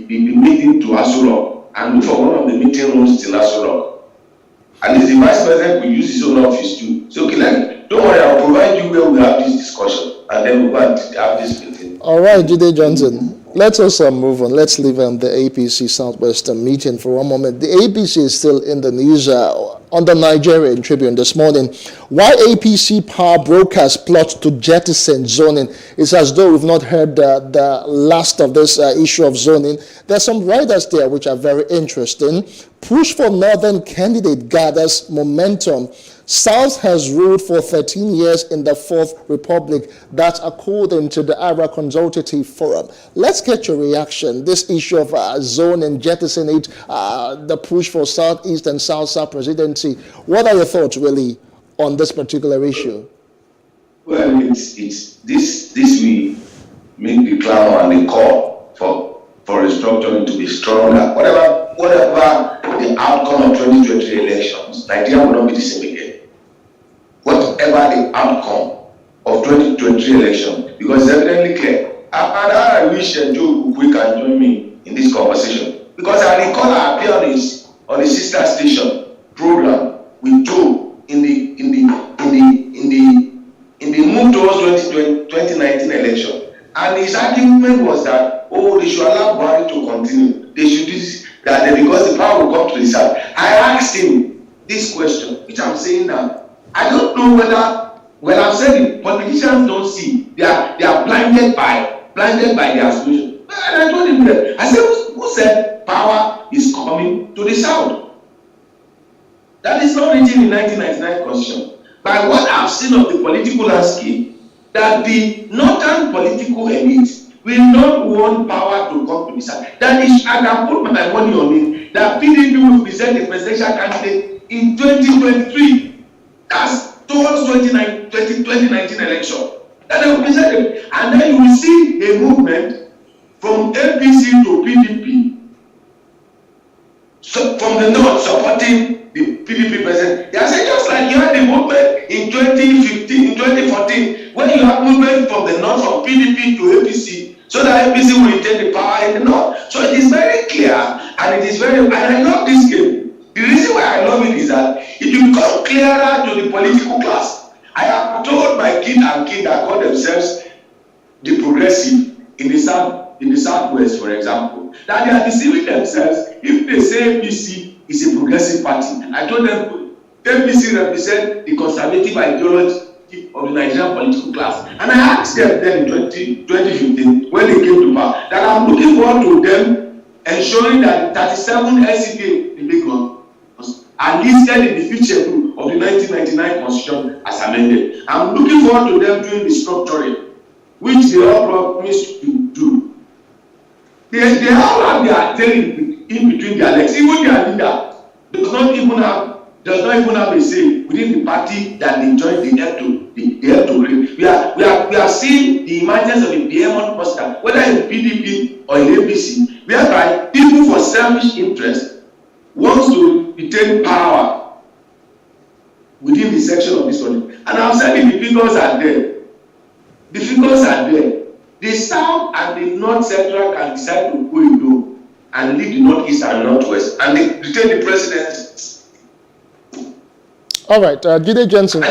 meeting to Aso Rock and look for one of the meeting rooms in Aso Rock. And the vice president will use his own office too. So, okay, don't worry, I'll provide you where we have this discussion, and then we'll go and have this meeting. All right, Jide Johnson. Let's also move on. Let's leave the APC Southwestern meeting for one moment. The APC is still in the news on the Nigerian Tribune this morning. Why APC power brokers plot to jettison zoning? It's as though we've not heard the last of this issue of zoning. There's some riders there which are very interesting. Push for Northern candidate gathers momentum. South has ruled for 13 years in the Fourth Republic. That's according to the Ira Consultative Forum. Let's get your reaction. This issue of zone and jettison it, the push for Southeast and South-South presidency. What are your thoughts really on this particular issue? Well, it's this will make the clamor and the call for restructuring to be stronger. Whatever the outcome of 2020 elections, Nigeria will not be the same again. Whatever the outcome of 2020 election, because it's evidently clear. And I wish Joe Kukwe can join me in this conversation, because I recall I appeared on the sister station program with Joe in the move towards 2019 election, and his argument was that they should allow Buhari to continue. They should do this, because the power will come to the south. I asked him this question, which I'm saying now. I don't know whether, well, I've said it, politicians don't see. They are blinded by their solution. And I told him that. I said, who said power is coming to the south? That is not written in 1999 Constitution. By what I've seen of the political landscape, that the northern political elite will not want power to come to the south. That is, I can put my money on it, that PDP will present a presidential candidate in 2023. That's towards 2019 election. And they will present it. And then you will see a movement from APC to PDP. So from the north supporting the PDP president. They are saying just like you had the movement in 2015, in 2014, when you have movement from the north from PDP to APC, so that APC will retain the power in the north. So it is very clear, and it is very, and I love this game. The reason why I love it is that it will become clearer to the political class. I have told my kid that call themselves the progressive in the southwest, for example, that they are deceiving themselves if they say APC is a progressive party. I told them APC represents the conservative ideology of the Nigerian political class. And I asked them then in 2015, when they came to power, that I'm looking forward to them ensuring that 37 LCK in Lagos are listed in the feature group of the 1999 Constitution as amended. I'm looking forward to them doing the structuring, which they all promised to do. They all have their tail in between their legs. Even their leader does not even have a say within the party that they joined the help to create. We are seeing the emergence of a behemoth poster, whether in PDP or in APC, whereby people for selfish interest wants to retain power within the section of this country. And I'm saying the figures are there. The figures are there. The South and the North Central can decide to go alone and leave the Northeast and Northwest, and they retain the presidency. All right, Jide Johnson.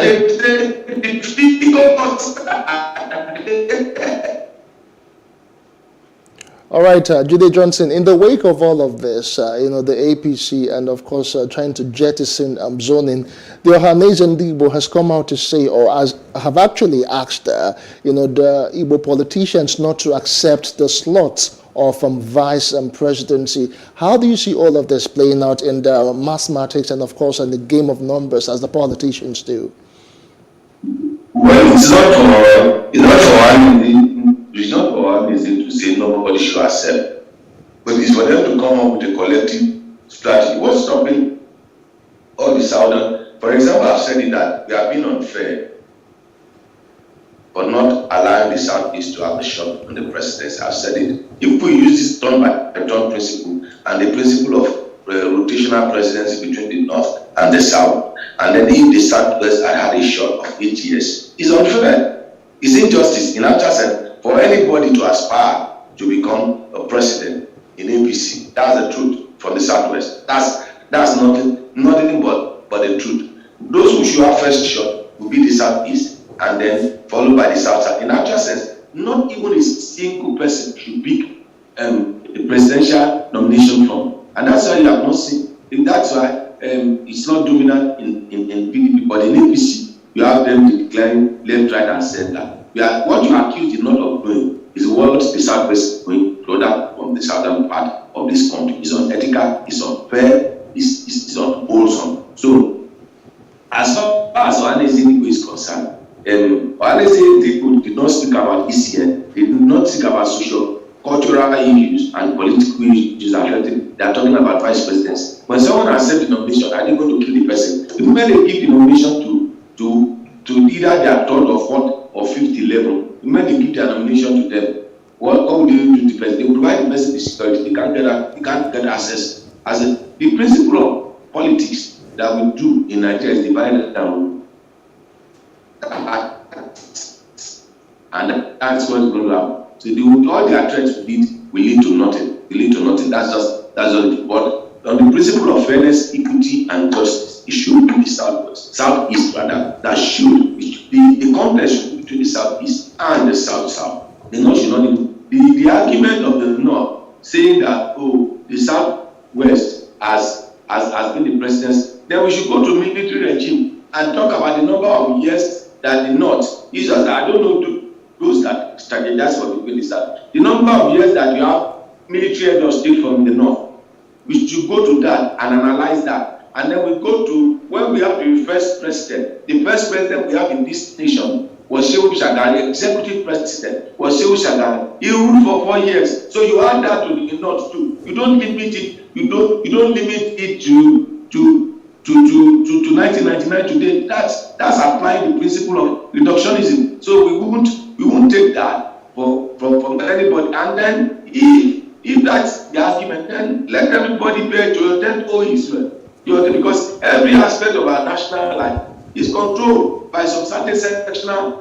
All right, Jide Johnson, in the wake of all of this, the APC and, of course, trying to jettison zoning, the Ohanaeze Ndigbo has come out to say, or have actually asked, the Igbo politicians not to accept the slots of vice presidency. How do you see all of this playing out in the mathematics and, of course, in the game of numbers as the politicians do? Well, it's not for one reason to say nobody should accept, but it's for them to come up with a collective strategy. What's stopping all the southern? For example, I've said it that we have been unfair for not allowing the Southeast to have a shot on the presidency. I've said it. If we use this turn by turn principle and the principle of rotational presidency between the North and the South, and then if the Southwest had a shot of 8 years, it's unfair. It's injustice in actual sense for anybody to aspire to become a president in APC. That's the truth for the Southwest. That's nothing but the truth. Those who should have first shot will be the Southeast, and then followed by the South. In actual sense, not even a single person should pick the presidential nomination from. And that's why you have not seen, and that's why it's not dominant in PDP, but in APC, you have them declaring left, right, and center. What you are accused is not of doing is what the Southwest is going to other from the southern part of this country. It's unethical, it's unfair, it's unwholesome. So, as far as Ohanaeze Ndigbo is concerned, Ohanaeze Ndigbo did not speak about ECN, they did not speak about social, cultural issues and political issues affecting. They are talking about vice presidents. When someone accepts the nomination, are they going to kill the person? When they give the nomination to either their third or fourth or fifth level, when they give their nomination to them, what will they do to the person? They will provide the person with security. They can't get access. The principle of politics that we do in Nigeria is divided down. And that's what is going to happen. So all their threats will lead to nothing. They lead to nothing. That's just it. But on the principle of fairness, equity, and justice, it should be the southeast rather. The contest should be between the southeast and the south. The north should not even. The argument of the north saying that the southwest has been the president's, then we should go to military regime and talk about the number of years that the north. It's just that I don't know those that strategize for the south. The number of years that you have military head of state from the north. We should go to that and analyze that. And then we go to when we have the first president. The first president we have in this nation was Shehu Shagari. Executive president was Shehu Shagari. He ruled for 4 years. So you add that to the north too. You don't limit it. You don't limit it to 1999 today. That's applying the principle of reductionism. So we won't take that from anybody. And then if that's the argument, then let everybody bear to attend all Israel. Because every aspect of our national life is controlled by some certain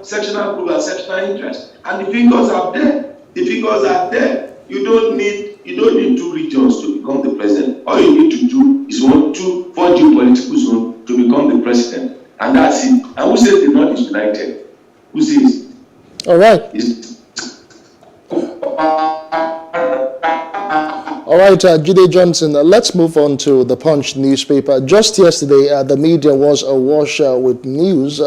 sectional group and sectional interest. And the figures are there. You don't need 2 regions to become the president. All you need to do is 4 geopolitical zones to become the president. And that's it. And who says the North is united? Who says? All right. All right, Jide Johnson, let's move on to the Punch newspaper. Just yesterday, the media was awash with news.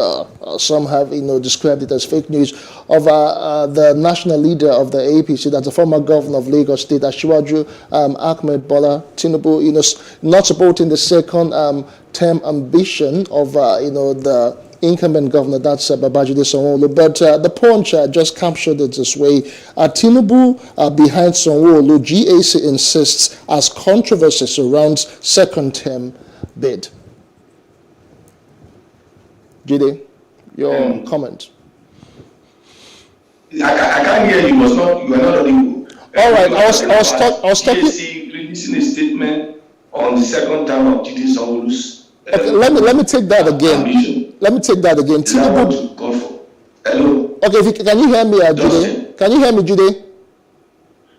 Some have, described it as fake news of the national leader of the APC, that's the former governor of Lagos State, Asiwaju Ahmed Bola Tinubu, not supporting the second term ambition of, the incumbent governor, that's Babajide Sanwo-Olu. But the Punch just captured it this way. Tinubu behind Sanwo-Olu, GAC insists as controversy surrounds second term bid. Jide, your comment. I can't hear you. You are not audible. All right, I was talking. GAC releasing a statement on the second term of Jide Sanwo-Olu's. Okay, let me take that again. Ambition. Let me take that again. Tinubu. Hello. Okay, can you hear me, Jide? Can you hear me, Jide?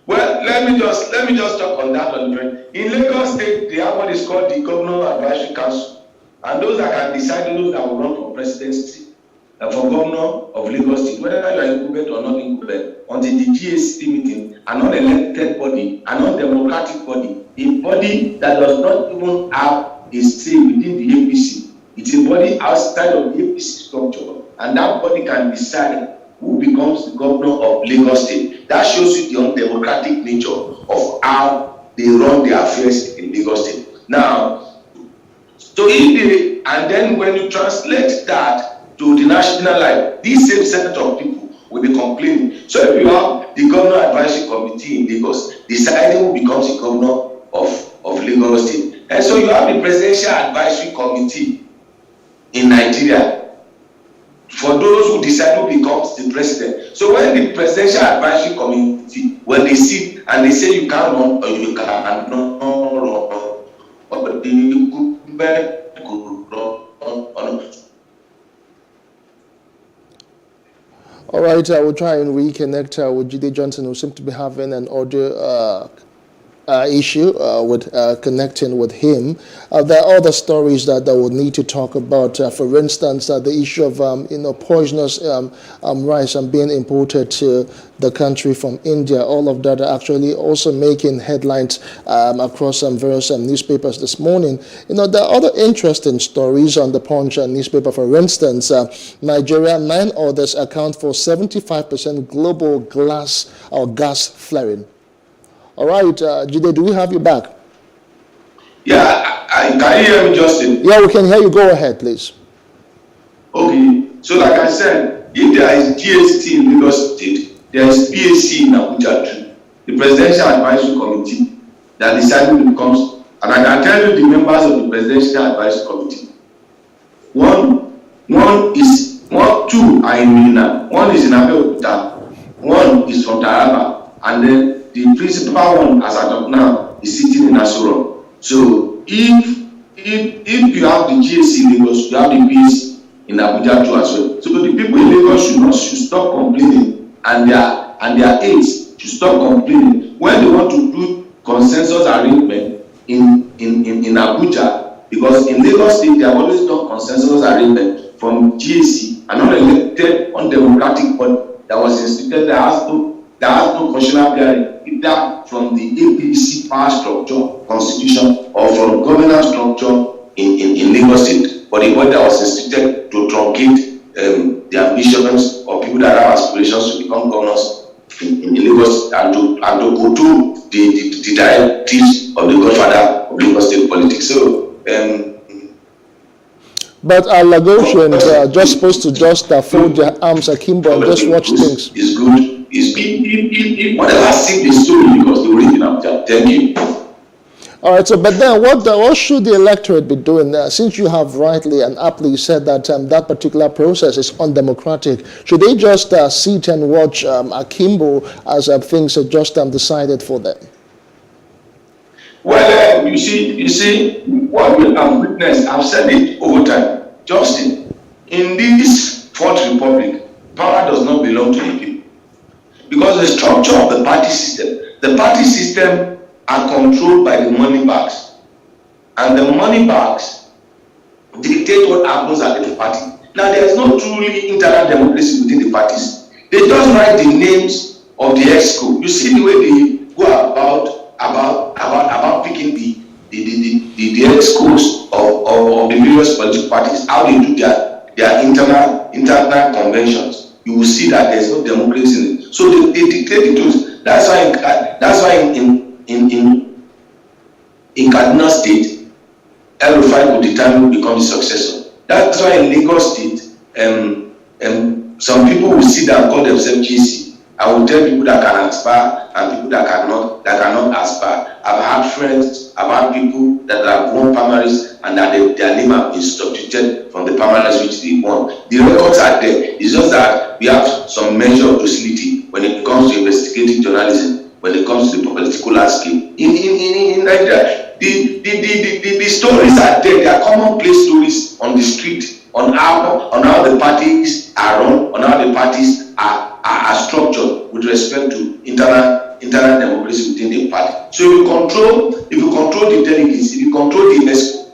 Well, let me just talk on that one. In Lagos State, they have what is called the Governor Advisory Council, and those that can decide those that will run for presidency, for governor of Lagos State, whether you are incumbent or not incumbent, until the GAC meeting, an unelected body, an undemocratic body, a body that does not even have a say within the APC. It's a body outside of the APC structure, and that body can decide who becomes the governor of Lagos State. That shows you the undemocratic nature of how they run their affairs in Lagos State. Now, and then when you translate that to the national life, this same set of people will be complaining. So if you have the Governor Advisory Committee in Lagos deciding who becomes the governor of Lagos State, and so you have the Presidential Advisory Committee in Nigeria for those who decide who becomes the president. So when the Presidential Advisory Committee, when they sit and they say you can't run or you cannot run, but the incumbent could run. All right, I will try and reconnect with Jide Johnson, who seems to be having an audio issue with connecting with him. There are other stories that we'll need to talk about. For instance, the issue of poisonous rice being imported to the country from India. All of that are actually also making headlines across various newspapers this morning. There are other interesting stories on the Punch newspaper. For instance, Nigeria and 9 others account for 75% global gas flaring. All right, Jide, do we have you back? Yeah, can you hear me, Justin? Yeah, we can hear you. Go ahead, please. Okay, so like I said, if there is GST in Lagos State, there is PAC in Abuja too. The Presidential Advisory Committee that decided when it comes, and I can tell you the members of the Presidential Advisory Committee. Two are in Minna, one is in Abeokuta, one is from Taraba, and then the principal one, as of now, is sitting in Asuro. So if you have the GSC in Lagos, you have the PAC in Abuja too as well. So the people in Lagos should stop complaining, and their aides should stop complaining when they want to do consensus arrangement in Abuja, because in Lagos State they have always done consensus arrangement from GSC, an unelected, undemocratic body that was instituted that has no constitutional bearing, either from the APC power structure, constitution, or from governance structure in Lagos State, but the body that was instituted to truncate the ambitions of people that have aspirations to become governors in Lagos and to go through the directives of the godfather of Lagos State politics. So, but our Lagosians are just supposed to just fold their arms akimbo and just watch things. It's good. It's whatever sing the story because the original. Thank you. All right. So, but then, what should the electorate be doing? Since you have rightly and aptly said that that particular process is undemocratic, should they just sit and watch akimbo as things are just decided for them? Well, you see, what we have witnessed, I've said it over time, Justin, in this Fourth Republic, power does not belong to the people. Because the structure of the party system are controlled by the money bags. And the money bags dictate what happens at the party. Now, there is no truly internal democracy within the parties. They just write the names of the exco. You see the way they go about picking the excos of the various political parties, how they do their internal conventions. You will see that there is no democracy in it. So they dictate the truth. That's why in Kaduna State, El-Rufai will determine who becomes the successor. That's why in Lagos State, some people will sit down and call themselves GC. I will tell people that can aspire and people that cannot aspire. I've had friends, I've had people that have won primaries and that their name have been substituted from the primaries which they won. The records are there. It's just that we have some measure of docility when it comes to investigative journalism, when it comes to the political landscape. In Nigeria, the stories are there. They are commonplace stories on the street, on how the parties are run, on how the parties are structured with respect to internal democracy within the party. So if you control the delegates, if you control the ESCO,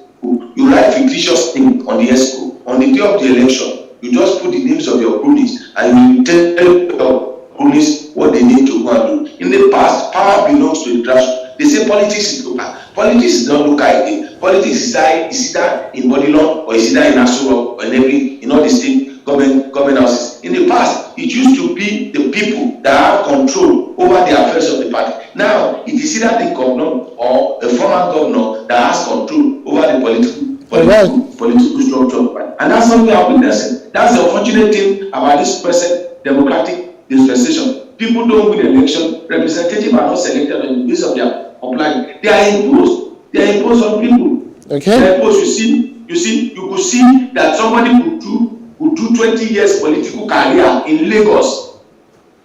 you write fictitious things on the ESCO. On the day of the election, you just put the names of your cronies and you tell your cronies what they need to go and do. In the past, power belongs to the grassroots. They say politics is local. Politics is not local again. Politics is either in Bodilon or is either in Asuro or in all the state government houses. In the past, it used to be the people that have control over the affairs of the party. Now, it is either the governor or a former governor that has control over the political structure of the party. And that's something I'm witnessing. That's the unfortunate thing about this present democratic dispensation. People don't win election. Representatives are not selected on the basis of their compliance. They are imposed. They are imposed on people. Okay. They are imposed. You could see that somebody could do 20 years political career in Lagos.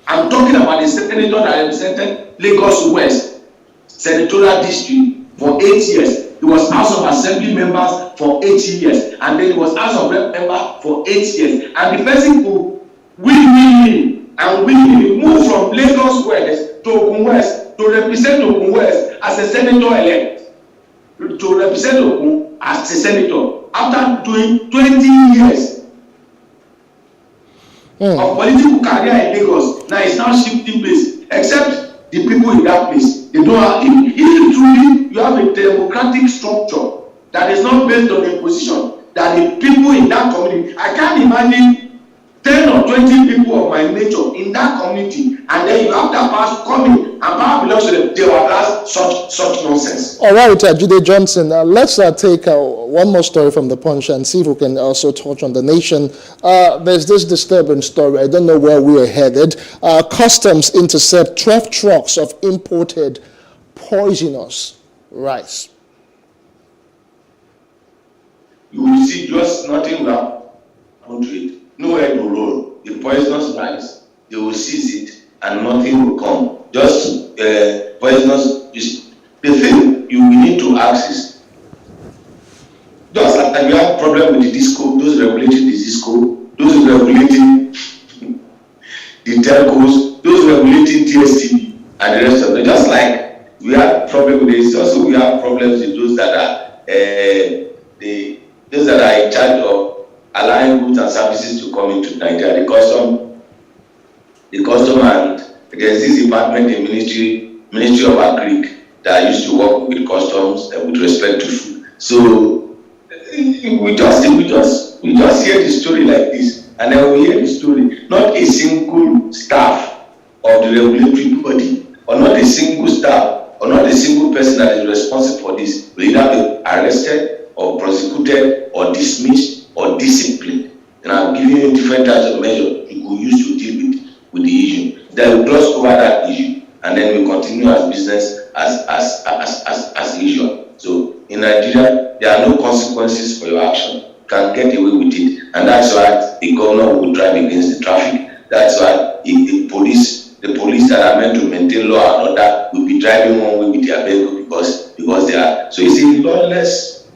I'm talking about the senator that represented Lagos West Senatorial District for 8 years. He was House of Assembly members for 8 years. And then he was House of Rep member for 8 years. And the person who will win and will move from Lagos West to Ogun West to represent Ogun West as a senator-elect, to represent Ogun as a senator after doing 20 years of political career in Lagos. Now it's now shifting place, except the people in that place. They don't have, if truly you have a democratic structure that is not based on imposition, that the people in that community, I can't imagine 10 or 20 people of my nature in that community, and then you have that person coming and power belongs to them. They will ask such nonsense. All right, Jide Johnson, let's take one more story from the Punch and see if we can also touch on the nation. There's this disturbing story. I don't know where we are headed. Customs intercept 12 trucks of imported poisonous rice. You will see just nothing will happen to it. Nowhere to roll. The poisonous rice, they will seize it and nothing will come. Just poisonous. The thing you need to ask is, just like you have problem with the disco, those regulating the disco, those regulating the telcos, those regulating DSTV and the rest of them. Just like we have problem with this, also we have problems with those that are those that are in charge of allowing goods and services to come into Nigeria. The custom, and there's this department in Ministry of Agric that used to work with customs with respect to food. So we just hear the story like this, and then we hear the story. Not a single staff of the regulatory body, or not a single staff, or not a single person that is responsible for this will either be arrested or prosecuted or dismissed or disciplined. And I'm giving you different types of measures you could use to deal with the issue. Then we gloss over that issue, and then we continue as business as usual. So in Nigeria, there are no consequences for your action. You can get away with it, and that's why the governor will drive against the traffic. That's why the police that are meant to maintain law and order will be driving one way with their vehicle because they are. So it's a lawless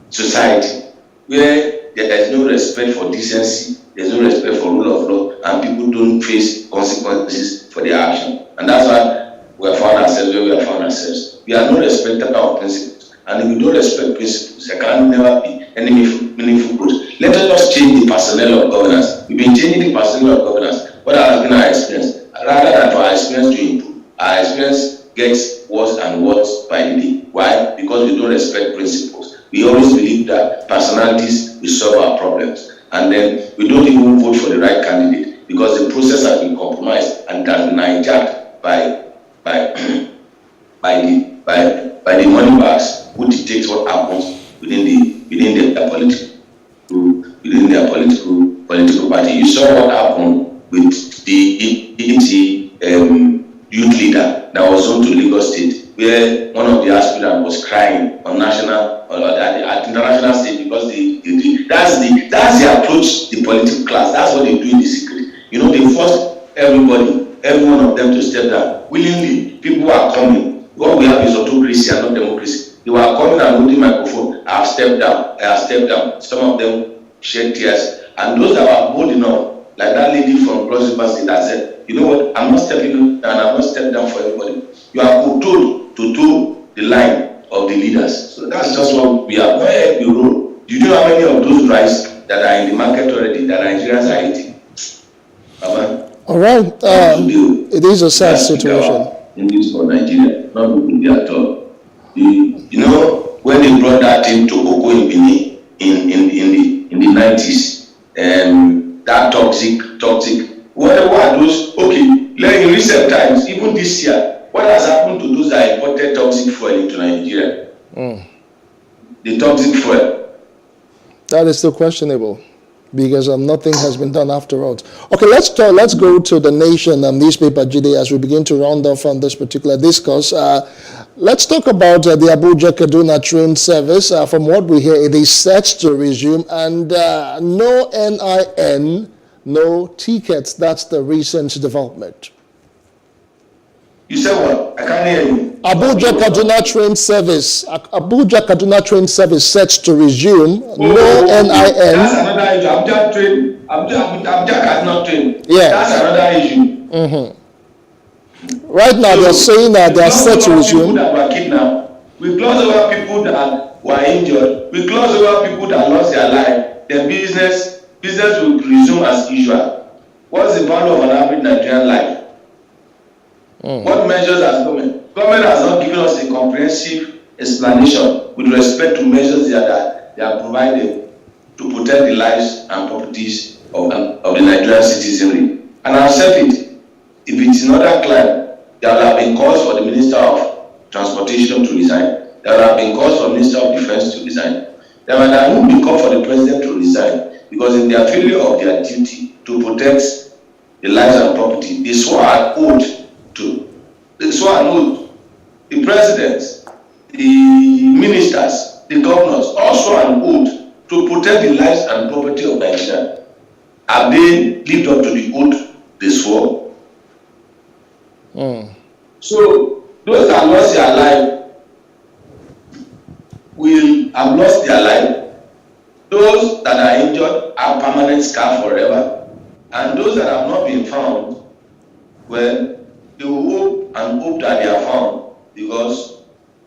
society where there is no respect for decency, there is no respect for rule of law, and people don't face consequences for their action. And that's why we have found ourselves where we have found ourselves. We are no respecter of principles, and if we don't respect principles, there can never be any meaningful growth. Let us just change the personnel of governance. We've been changing the personnel of governance. What has been our experience? Rather than for our experience to improve, our experience gets worse and worse by the day. Why? Because we don't respect principles. We always believe that personalities will solve our problems, and then we don't even vote for the right candidate because the process has been compromised and has been hijacked by the money bags who dictates what happens within their political party. You saw what happened with the youth leader that was on to Lagos State, where one of the aspirants was crying on at international stage because that's the approach the political class. That's what they do in the secret. You know, they force every one of them to step down willingly. People are coming. What we have is autocracy and not democracy. They were coming and holding microphone. I have stepped down. Some of them shed tears, and those that were bold enough, like that lady from Cross River State, that said, you know what, I'm not stepping down, I'm not stepping down for anybody. You are told to toe the line of the leaders. So that's just what we are. Where we roll. Do you know how many of those rice that are in the market already that Nigerians are eating? All right. It is a sad situation. In this for Nigeria, not India at all. You know, when they brought that thing to Boko in Benin in the 90s, that toxic. What are those? Okay, like in recent times, even this year, what has happened to those that imported toxic fuel into Nigeria? The toxic fuel. That is still questionable, because nothing has been done after all. Okay, let's go to the Nation and newspaper, Jide, as we begin to round off on this particular discourse. Let's talk about the Abuja-Kaduna train service. From what we hear, it is set to resume, and no NIN, no tickets. That's the recent development. You said what? I can't hear you. Abuja-Kaduna train service. Abuja-Kaduna train service set to resume. No NIN. That's another issue. Abuja-Kaduna train. Yeah. That's another issue. Right now, they're saying that they are set to resume. People that were kidnapped. We gloss over people that were injured. We gloss over people that lost their life. Their business will resume as usual. What's the value of an average Nigerian life? What measures has government? Government has not given us a comprehensive explanation with respect to measures that they are provided to protect the lives and properties of the Nigerian citizenry. And I've said it. If it's another client, there will have been calls for the Minister of Transportation to resign. There will have been calls for the Minister of Defense to resign. There will have been call for the President to resign because in their failure of their duty to protect the lives and property, they swore an oath to. They swore an oath. The President, the ministers, the governors all swore an oath to protect the lives and property of Nigeria. Have they lived up to the oath they swore? So those that lost their life will have lost their life. Those that are injured have permanent scar forever. And those that have not been found, well, they will hope that they are found, because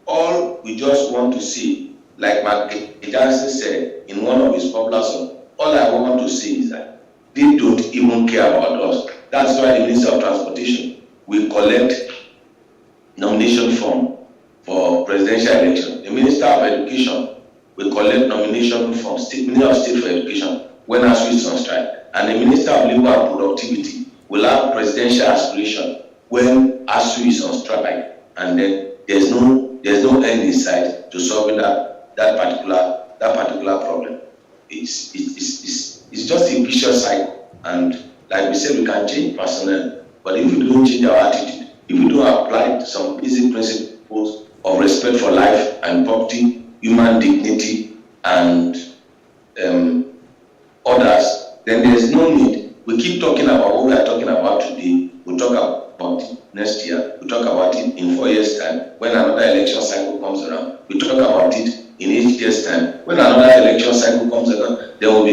all we just want to see, like Mark Johnson said in one of his popular songs, all I want to see is that they don't even care about us. That's why the Minister of Transportation will collect nomination form for presidential election. The Minister of Education will collect nomination form, Minister of State for Education, when ASUU is on strike. And the Minister of Labor and Productivity will have presidential aspiration when ASUU is on strike. And then there's no end in sight to solving that particular problem. It's just a vicious cycle. And like we said, we can change personnel. But if we don't change our attitude, if we don't apply some basic principles of respect for life and property, human dignity, and others, then there's no need. We keep talking about what we are talking about today. We'll talk about it next year. We'll talk about it in 4 years' time. When another election cycle comes around, we'll talk about it in 8 years' time. When another election cycle comes around, then we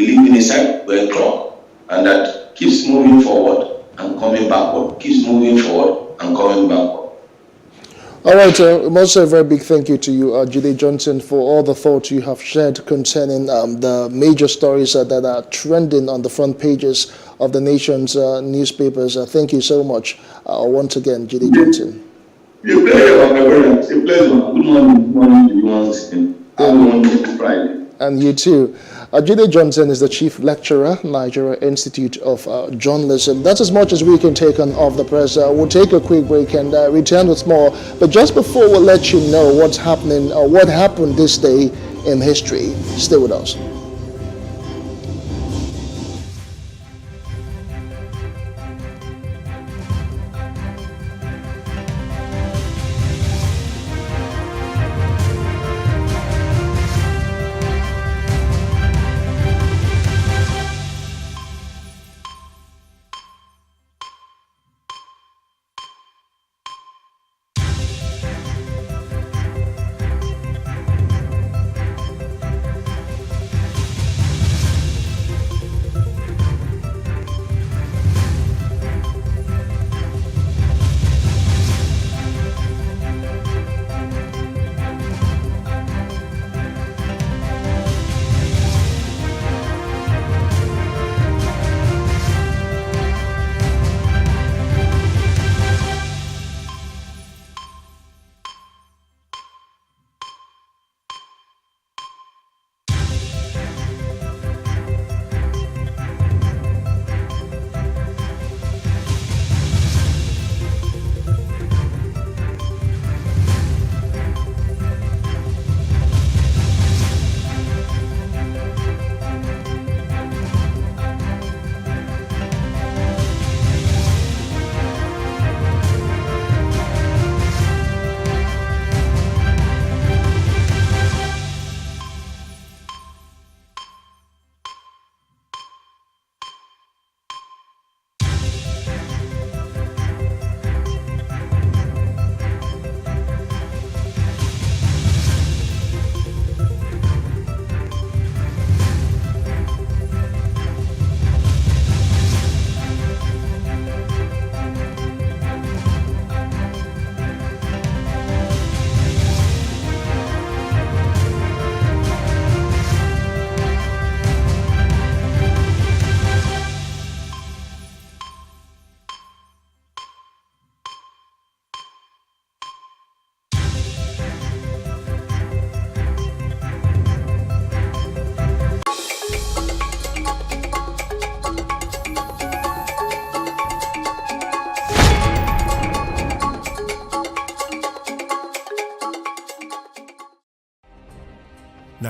live in a cycle, we're a clock, and that keeps moving forward and coming backward, keeps moving forward and coming backward. All right, I must say a very big thank you to you, Jide Johnson, for all the thoughts you have shared concerning the major stories that are trending on the front pages of the nation's newspapers. Thank you so much once again, Jide Johnson. It's a pleasure, my brother. It's a pleasure. Good morning to you once again. Happy Friday. And you too. Jide Johnson is the Chief Lecturer, Nigeria Institute of Journalism. That's as much as we can take on Off the Press. We'll take a quick break and return with more. But just before we let you know what's happening, what happened this day in history, stay with us.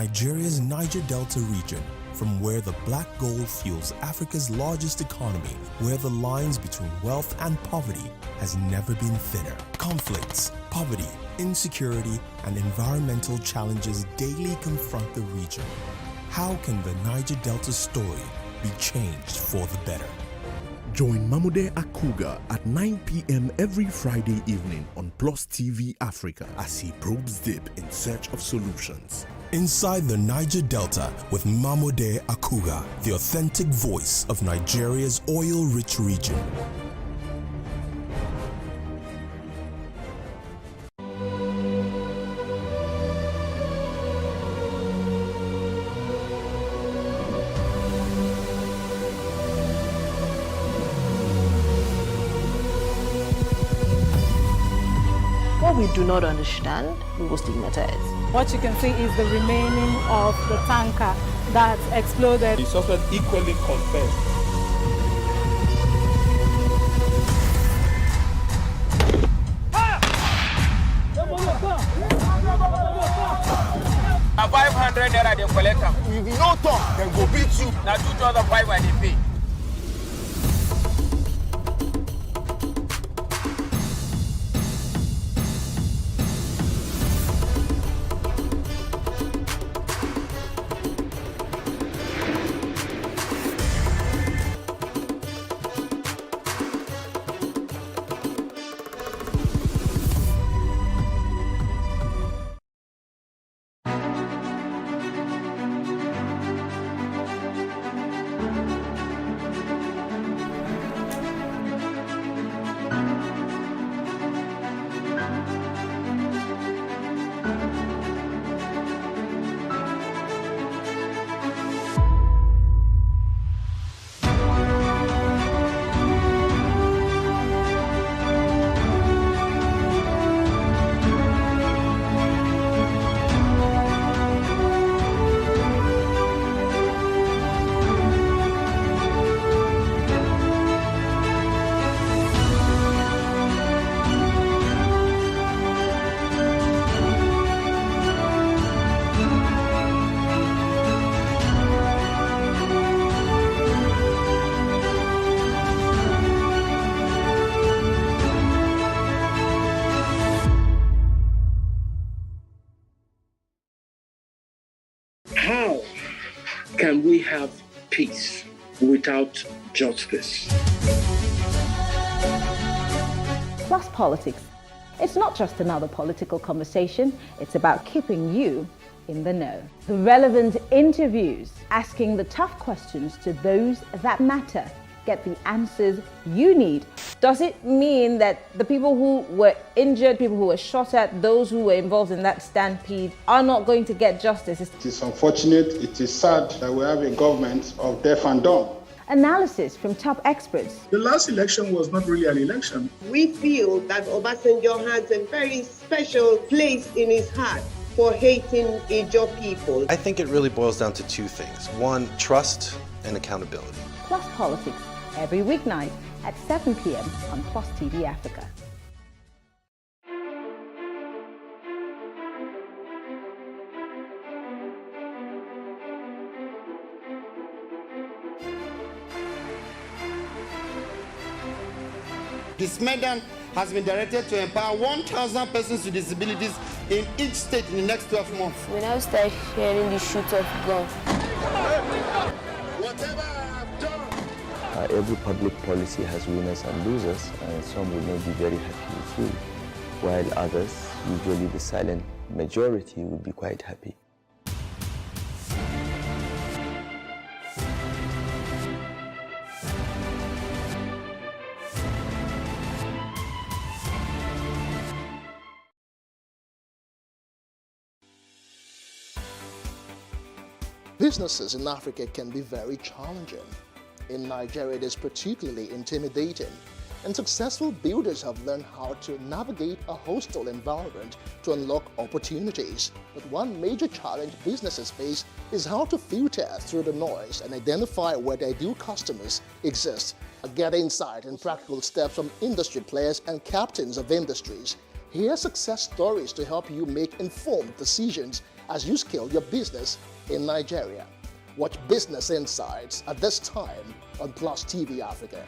Nigeria's Niger Delta region, from where the black gold fuels Africa's largest economy, where the lines between wealth and poverty has never been thinner. Conflicts, poverty, insecurity, and environmental challenges daily confront the region. How can the Niger Delta story be changed for the better? Join Mamude Akuga at 9 p.m. every Friday evening on Plus TV Africa as he probes deep in search of solutions. Inside the Niger Delta with Mamude Akuga, the authentic voice of Nigeria's oil-rich region. What we do not understand, we will stigmatize. What you can see is the remaining of the tanker that exploded. The suspect equally confessed. Na 500 naira they collect am. If you no talk, dem go beat you. Na 2,500 they pay. How can we have peace without justice? Plus Politics. It's not just another political conversation, it's about keeping you in the know. The relevant interviews, asking the tough questions to those that matter. Get the answers you need. Does it mean that the people who were injured, people who were shot at, those who were involved in that stampede are not going to get justice? It is unfortunate, it is sad that we have a government of deaf and dumb. Analysis from top experts. The last election was not really an election. We feel that Obasanjo has a very special place in his heart for hating Ijaw people. I think it really boils down to two things. One, trust and accountability. Plus Politics, every weeknight at 7 p.m. on Plus TV Africa. This Medan has been directed to empower 1,000 persons with disabilities in each state in the next 12 months. When I start hearing the shoot of gun. Whatever I've done. Every public policy has winners and losers, and some will not be very happy with you, while others, usually the silent majority, will be quite happy. Businesses in Africa can be very challenging. In Nigeria, it is particularly intimidating, and successful builders have learned how to navigate a hostile environment to unlock opportunities. But one major challenge businesses face is how to filter through the noise and identify where their ideal customers exist. Get insight and practical steps from industry players and captains of industries. Hear success stories to help you make informed decisions as you scale your business in Nigeria. Watch Business Insights at this time on Plus TV Africa.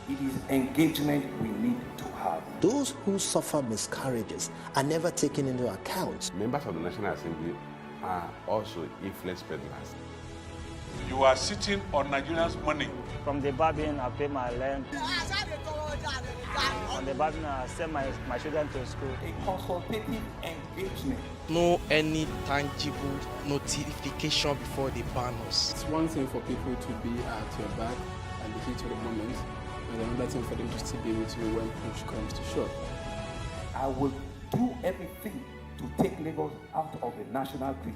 It is engagement we need to have. Those who suffer miscarriages are never taken into account. Members of the National Assembly are also influence peddlers. You are sitting on Nigerians' money. From the Babin, I pay my rent. From the Babin, I send my children to school. A consultative engagement. No any tangible notification before they ban us. It's one thing for people to be at your back and the heat of the moment, and another thing for them to still be with you when push comes to shove. I will do everything to take Lagos out of the national grid.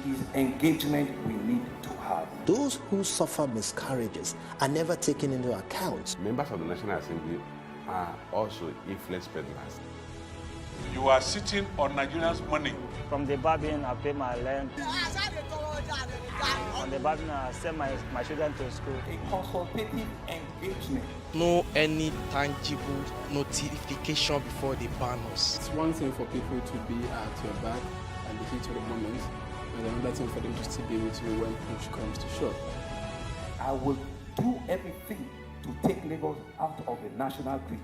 It is engagement we need to have. Those who suffer miscarriages are never taken into account. Members of the National Assembly are also influence peddlers. You are sitting on Nigerians' money. From the barbing, I pay my rent. From the barbing, I send my children to school. A consultative engagement. No any tangible notification before they ban us. It's one thing for people to be at your back and the heat of the moment, and another thing for them to still be with you when push comes to shove. I will do everything to take Lagos out of the national grid.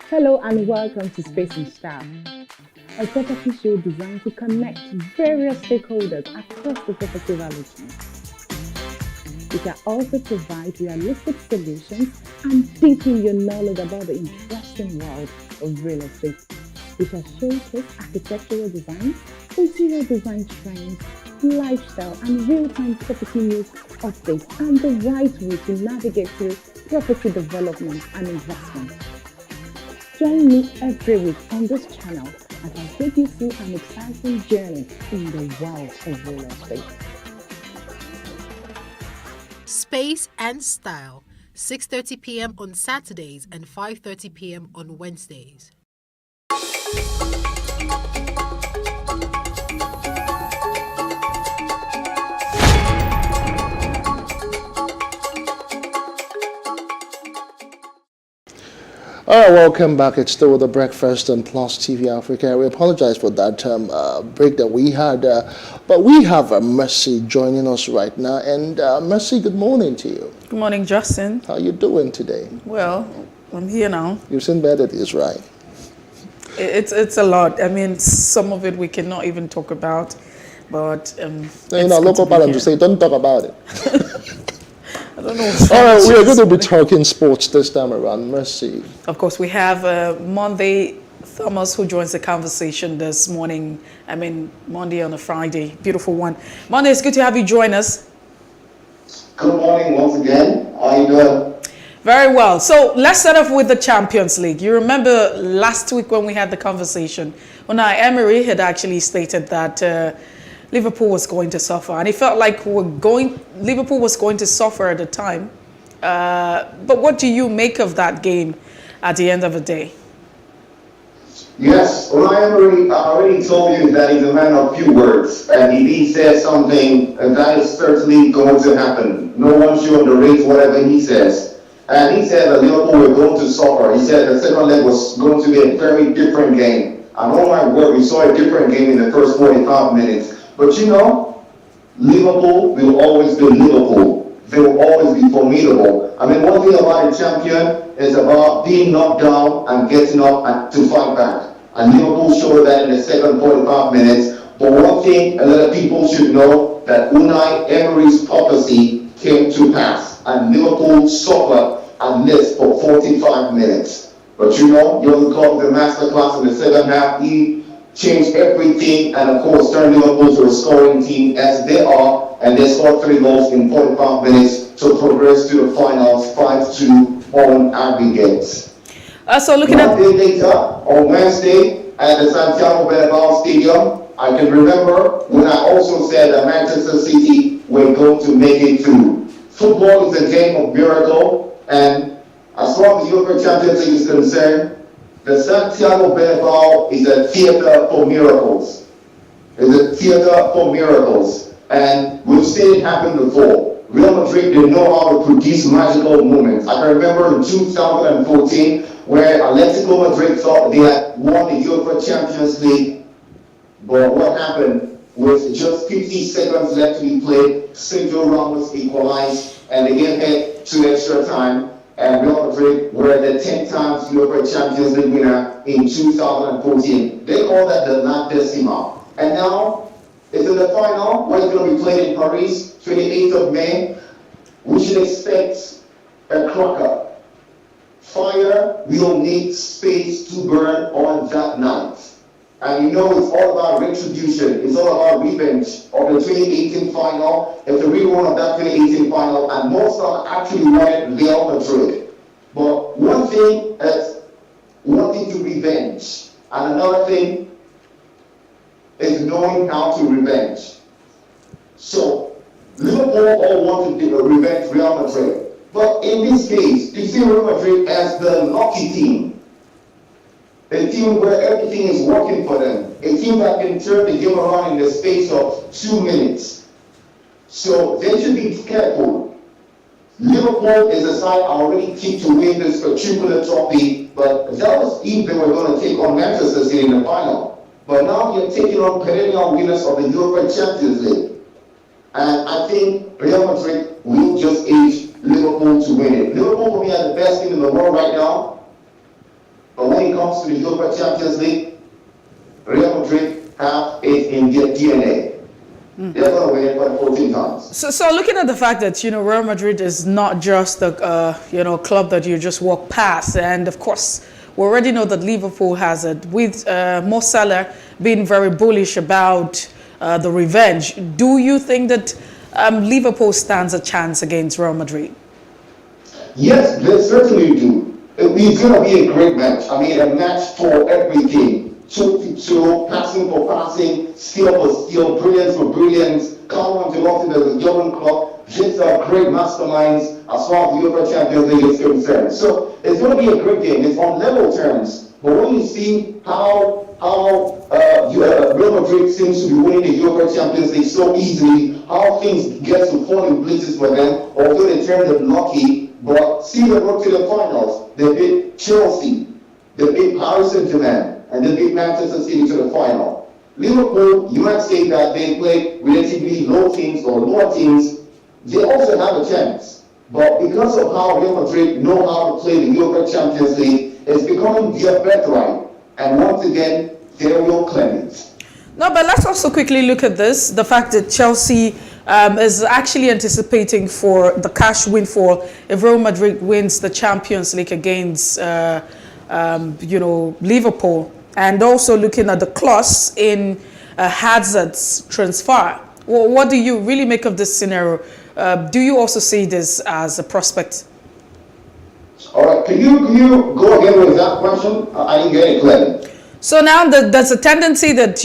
Hello and welcome to Space and Style, a property show designed to connect various stakeholders across the property value chain. We can also provide realistic solutions and deepen your knowledge about the interesting world of real estate. We shall showcase architectural design, interior design trends, lifestyle and real-time property news updates, and the right way to navigate through property development and investment. Join me every week on this channel as I take you through an exciting journey in the world of real estate. Space and Style, 6:30 p.m. on Saturdays and 5:30 p.m. on Wednesdays. All right, welcome back. It's still the Breakfast on Plus TV Africa. We apologize for that break that we had, but we have Mercy joining us right now. And Mercy, good morning to you. Good morning, Justin. How you doing today? Well, I'm here now. You've seen better days, right? It's a lot. I mean, some of it we cannot even talk about, but local parents to say, don't talk about it. I don't know. All right, we are going to be talking sports this time around. Mercy. Of course, we have Monday Thomas who joins the conversation this morning. I mean, Monday on a Friday. Beautiful one. Monday, it's good to have you join us. Good morning once again. How are you doing? Very well. So let's start off with the Champions League. You remember last week when we had the conversation, Unai Emery had actually stated that Liverpool was going to suffer, and it felt like Liverpool was going to suffer at the time. But what do you make of that game at the end of the day? Yes, Unai Emery already told you that he's a man of few words, and if he says something, that is certainly going to happen. No one should underrate whatever he says. And he said that Liverpool were going to suffer. He said the second leg was going to be a very different game. And oh my word, we saw a different game in the first 45 minutes. But you know, Liverpool will always be Liverpool. They will always be formidable. I mean, one thing about a champion is about being knocked down and getting up and to fight back. And Liverpool showed that in the second 45 minutes. But one thing a lot of people should know, that Unai Emery's prophecy came to pass. And Liverpool suffered at least for 45 minutes. But you know, Jurgen Klopp, the masterclass in the second half, he changed everything and of course turned Liverpool to a scoring team as they are, and they scored 3 goals in 45 minutes to progress to the finals 5-2 on aggregates. So looking at... One day later, on Wednesday at the Santiago Bernabeu Stadium, I can remember when I also said that Manchester City were going to make it through. Football is a game of miracle, and as far as the European Champions League is concerned, the Santiago Bernabeu is a theater for miracles. It's a theater for miracles. And we've seen it happen before. Real Madrid, they know how to produce magical moments. I can remember in 2014 where Atletico Madrid thought they had won the European Champions League. But what happened was just 50 seconds left to be played. Sergio Ramos equalized and they get head to extra time. And Real Madrid were the 10 times European Champions League winner in 2014. They call that the La Decima. And now, it's in the final, where it's going to be played in Paris, 28th of May. We should expect a cracker. Fire will need space to burn on that night. And you know it's all about retribution. It's all about revenge of the 2018 final. It's a rerun of that 2018 final, and most are actually wearing Real Madrid. But one thing is wanting to revenge, and another thing is knowing how to revenge. So Liverpool all want to revenge Real Madrid. But in this case, you see Real Madrid as the lucky team. A team where everything is working for them. A team that can turn the game around in the space of 2 minutes. So they should be careful. Liverpool is a side already tipped to win this particular trophy, but that was if they were going to take on Manchester City in the final. But now you're taking on perennial winners of the European Champions League. And I think Real Madrid will just edge Liverpool to win it. Liverpool for me are the best team in the world right now. But when it comes to the European Champions League, Real Madrid have it in their DNA. They're going to win it by 14 times. So looking at the fact that, Real Madrid is not just a, club that you just walk past. And of course, we already know that Liverpool has it. With Mo Salah being very bullish about the revenge, do you think that Liverpool stands a chance against Real Madrid? Yes, they certainly do. It's going to be a great match. I mean, a match for everything. Toe-to-toe, passing for passing, skill for skill, brilliance for brilliance. Carlo Ancelotti, the Jurgen Klopp, just great masterminds as far as the European Champions League is concerned. So it's going to be a great game. It's on level terms. But when you see how Real Madrid seems to be winning the European Champions League so easily, how things get to fall in places for them, although they turned them lucky, But see the road to the finals. They beat Chelsea, they beat Paris Saint-Germain, and they beat Manchester City to the final. Liverpool, you might say that they play relatively low teams or lower teams. They also have a chance. But because of how Real Madrid know how to play the Europa Champions League, it's becoming their birthright. And once again, they will claim it. No, but let's also quickly look at this. The fact that Chelsea is actually anticipating for the cash windfall if Real Madrid wins the Champions League against, Liverpool. And also looking at the clause in Hazard's transfer. Well, what do you really make of this scenario? Do you also see this as a prospect? All right, can you go again with that question? I didn't get it clearly. So now there's a tendency that,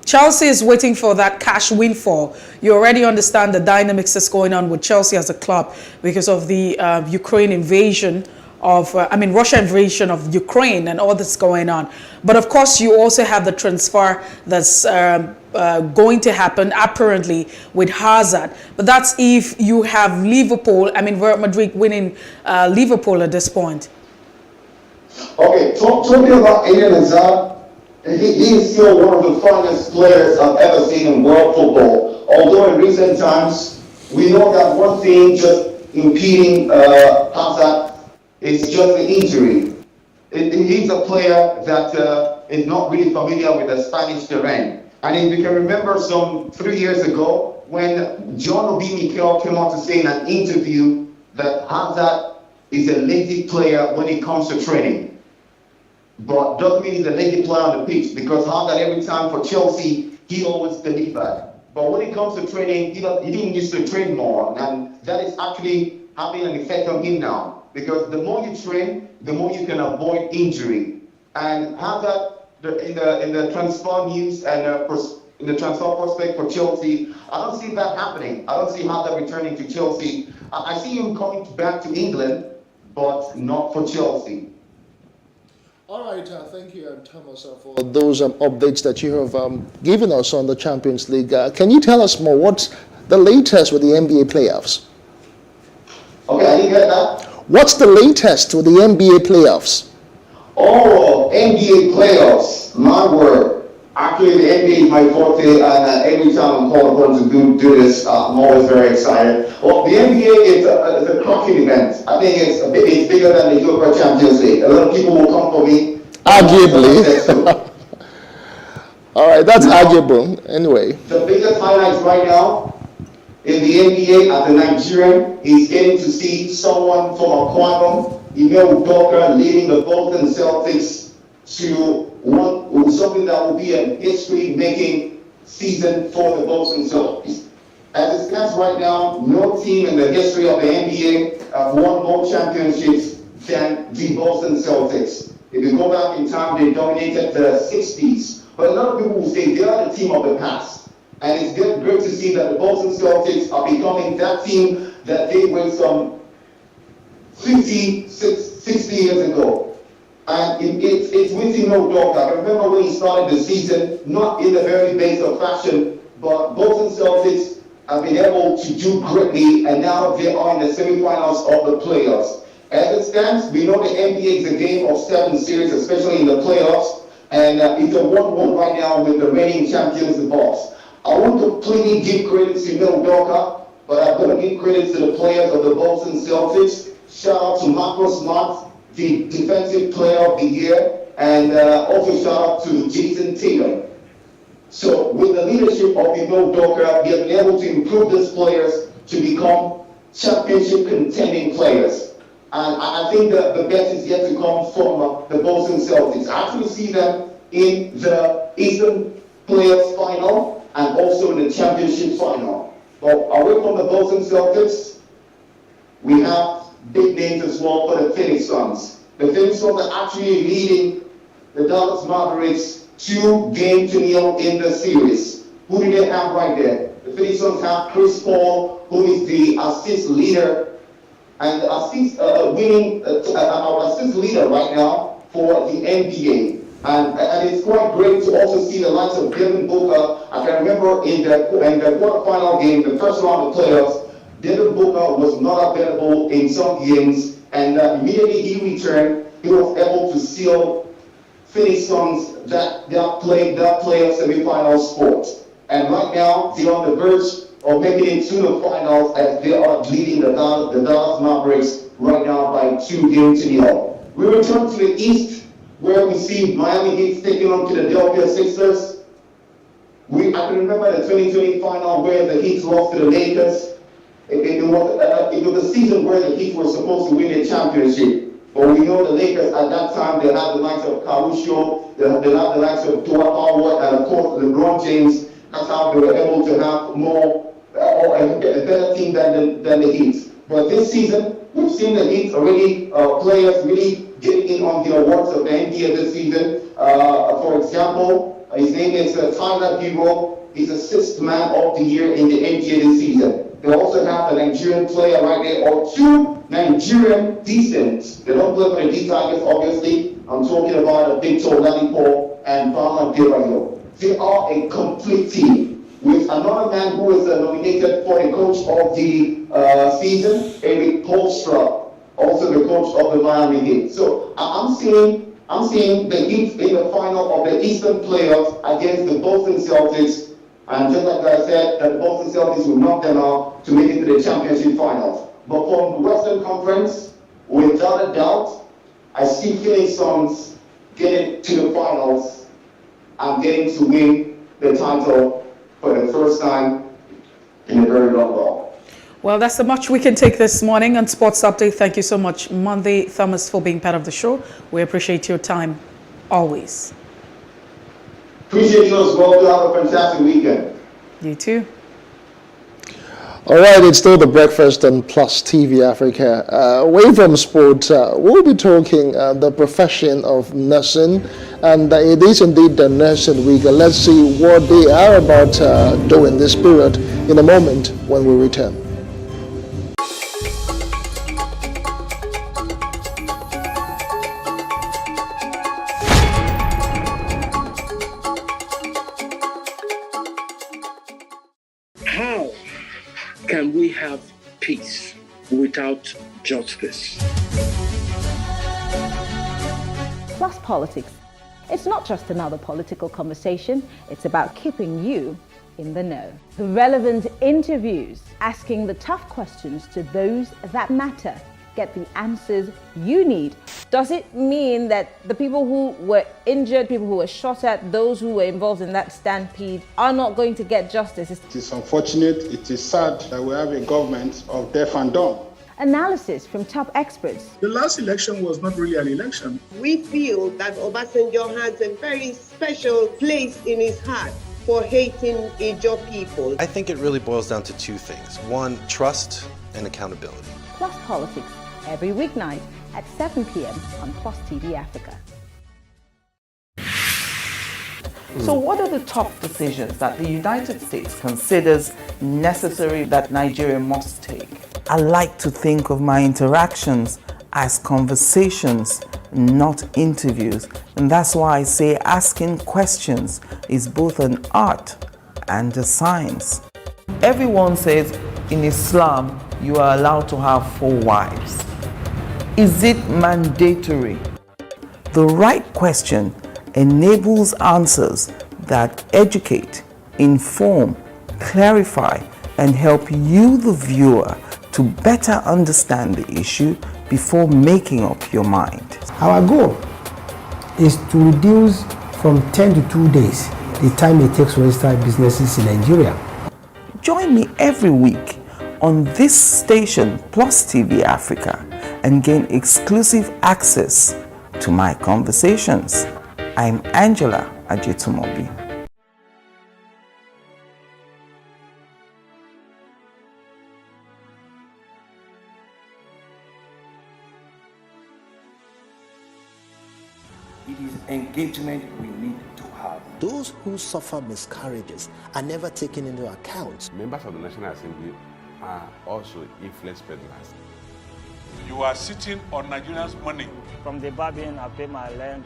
Chelsea is waiting for that cash windfall. You already understand the dynamics that's going on with Chelsea as a club because of the Ukraine invasion of, Russia invasion of Ukraine and all that's going on. But of course, you also have the transfer that's going to happen apparently with Hazard. But that's if you have Liverpool, Real Madrid winning Liverpool at this point. Okay, talking about Eden Hazard, he is still one of the finest players I've ever seen in world football. Although in recent times, we know that one thing just impeding Hazard is just the injury. He's a player that is not really familiar with the Spanish terrain. And if you can remember some 3 years ago, when John Obi Mikel came out to say in an interview that Hazard is a lazy player when it comes to training. But doesn't mean he's a lazy player on the pitch, because Hazard every time for Chelsea, he always delivered. But when it comes to training, he didn't used to train more, and that is actually having an effect on him now. Because the more you train, the more you can avoid injury. And Hazard, in the transfer news and in the transfer prospect for Chelsea, I don't see that happening. I don't see Hazard returning to Chelsea. I see him coming back to England, but not for Chelsea. All right, thank you, Thomas, for those updates that you have given us on the Champions League. Can you tell us more? What's the latest with the NBA playoffs? Okay, I didn't get that. What's the latest with the NBA playoffs? Oh, NBA playoffs, my word. Actually, the NBA is my forte, and every time I'm called upon to do this, I'm always very excited. Well, the NBA is a cracking event. I think it's bigger than the Europa Champions League. A lot of people will come for me. Arguably. All right, that's arguable. Anyway. The biggest highlights right now in the NBA as a Nigerian is getting to see someone from Aquadom, Ime Udoka, leading the Boston Celtics to something that will be a history-making season for the Boston Celtics. As it stands right now, no team in the history of the NBA have won more championships than the Boston Celtics. If you go back in time, they dominated the 60s. But a lot of people will say they are the team of the past. And it's great to see that the Boston Celtics are becoming that team that they were some 50, 60 years ago. And it's with Ime Udoka. I remember when he started the season, not in the very base of fashion, but Boston Celtics have been able to do greatly, and now they are in the semifinals of the playoffs. As it stands, we know the NBA is a game of 7 series, especially in the playoffs, and it's a 1-1 right now with the reigning champions, the Bucks. I want to completely give credit to Ime Udoka, but I'm going to give credit to the players of the Boston Celtics. Shout out to Marcus Smart, the Defensive Player of the Year, and also shout out to Jason Tatum. So with the leadership of Ime Udoka, we have been able to improve these players to become championship contending players. And I think the best is yet to come from the Boston Celtics. I actually see them in the Eastern Players Final and also in the championship final. But away from the Boston Celtics, we have big names as well for the Phoenix Suns. The Phoenix Suns are actually leading the Dallas Mavericks 2-0 in the series. Who do they have right there? The Phoenix Suns have Chris Paul, who is the assist leader and assist leader right now for the NBA. And it's quite great to also see the likes of Devin Booker. I can remember in the quarterfinal game, the first round of playoffs, Devin Booker was not available in some games, and immediately he returned, he was able to seal Phoenix Suns that playoff semifinal spot. And right now, they're on the verge of making it to the finals as they are leading the Dallas Mavericks right now by 2-0. We return to the East, where we see Miami Heat taking on Philadelphia Sixers. I can remember the 2020 final where the Heat lost to the Lakers. It was a season where the Heat were supposed to win the championship. But we know the Lakers at that time, they had the likes of Caruso, they had the likes of Dwight Howard, and of course LeBron James. That's how they were able to have a better team than the Heat. But this season, we've seen the Heat already, players really getting in on the awards of the NBA this season. For example, his name is Tyler Hero. He's the 6th man of the year in the NBA this season. They also have a Nigerian player right there, or 2 Nigerian decent. They don't play for the D Tigers, obviously. I'm talking about Victor Oladipo and Bama Debayo. They are a complete team. With another man who is nominated for the coach of the season, Eric Spoelstra, also the coach of the Miami Heat. So I'm seeing the Heat in the final of the Eastern playoffs against the Boston Celtics. And just like I said, the Boston Celtics will knock them out to make it to the championship finals. But from the Western Conference, without a doubt, I see Phoenix Suns getting to the finals and getting to win the title for the first time in a very long while. Well, that's the much we can take this morning on Sports Update. Thank you so much, Monday Thomas, for being part of the show. We appreciate your time always. Appreciate you as well. To have a fantastic weekend. You too. All right, it's still the breakfast on Plus TV Africa. Away from sport, we'll be talking the profession of nursing, and it is indeed the nursing week. Let's see what they are about during this period in a moment when we return. How can we have peace without justice? Plus Politics. It's not just another political conversation, it's about keeping you in the know. The relevant interviews, asking the tough questions to those that matter. Get the answers you need. Does it mean that the people who were injured, people who were shot at, those who were involved in that stampede are not going to get justice? It is unfortunate, it is sad that we have a government of deaf and dumb. Analysis from top experts. The last election was not really an election. We feel that Obasanjo has a very special place in his heart for hating Ijaw people. I think it really boils down to 2 things. 1, trust and accountability. Plus Politics, every weeknight at 7 p.m. on Plus TV Africa. So what are the top decisions that the United States considers necessary that Nigeria must take? I like to think of my interactions as conversations, not interviews. And that's why I say asking questions is both an art and a science. Everyone says in Islam, you are allowed to have 4 wives. Is it mandatory? The right question enables answers that educate, inform, clarify, and help you, the viewer, to better understand the issue before making up your mind. Our goal is to reduce from 10 to 2 days the time it takes to register businesses in Nigeria. Join me every week on this station, Plus TV Africa, and gain exclusive access to my conversations. I'm Angela Ajetumobi. It is engagement we need to have. Those who suffer miscarriages are never taken into account. Members of the National Assembly are also influence peddlers. You are sitting on Nigerians' money. From the barbing, I pay my rent.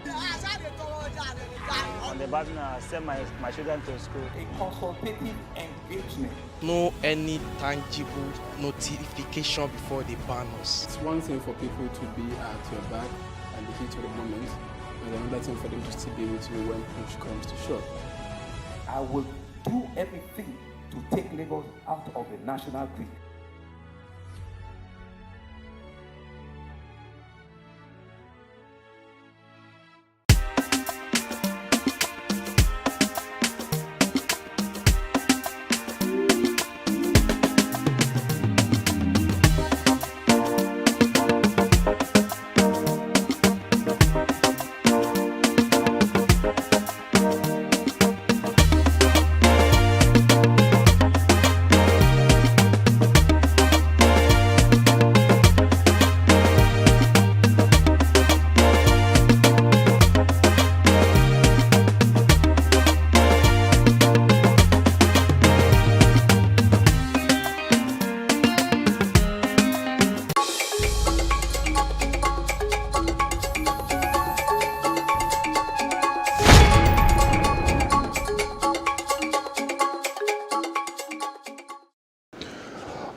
On the back, I send my children to school. A consultative engagement. No any tangible notification before they ban us. It's one thing for people to be at your back and the heat of the moment, and another thing for them to still be with you when push comes to shove. I will do everything to take Lagos out of the national grid.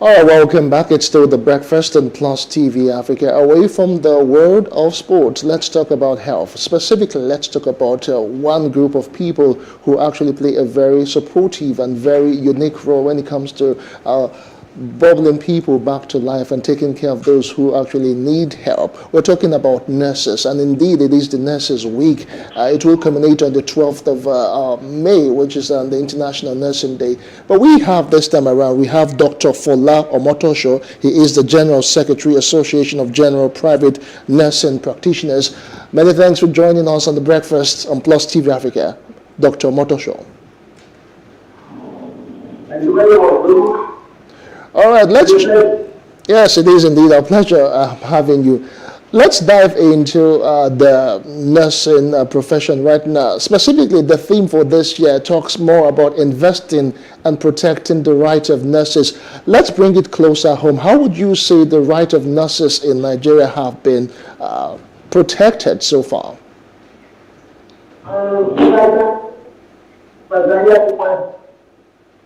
All right, welcome back. It's still the Breakfast and Plus TV Africa. Away from the world of sports, let's talk about health. Specifically, let's talk about one group of people who actually play a very supportive and very unique role when it comes to bubbling people back to life and taking care of those who actually need help. We're talking about nurses, and indeed it is the Nurses Week. It will culminate on the 12th of May, which is the International Nursing Day. But we have this time around, we have Dr. Fola Omotosho. He is the General Secretary, Association of General Private Nursing Practitioners. Many thanks for joining us on the Breakfast on Plus TV Africa, Dr. Omotosho. Thank you very much. All right, yes, it is indeed a pleasure having you. Let's dive into the nursing profession right now. Specifically, the theme for this year talks more about investing and protecting the right of nurses. Let's bring it closer home. How would you say the right of nurses in Nigeria have been protected so far?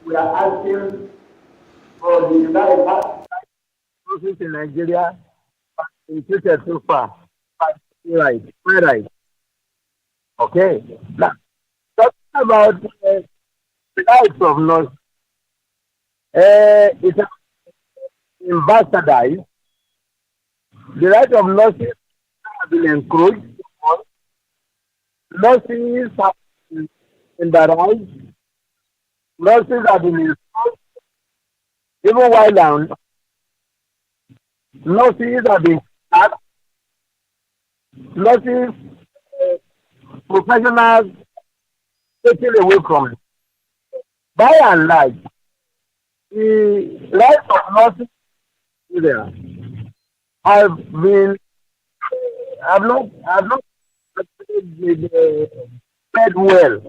We are asking for the United States in Nigeria instituted so far. Right. Okay. Now, talking about the rights of nurses, it's been bastardized. The right of nurses have been encouraged. Nurses have been embarrassed. Nurses have been installed. Even while down, nurses have been cut. Nurses, professionals taken away from it. By and large, the rights of nurses have not fed well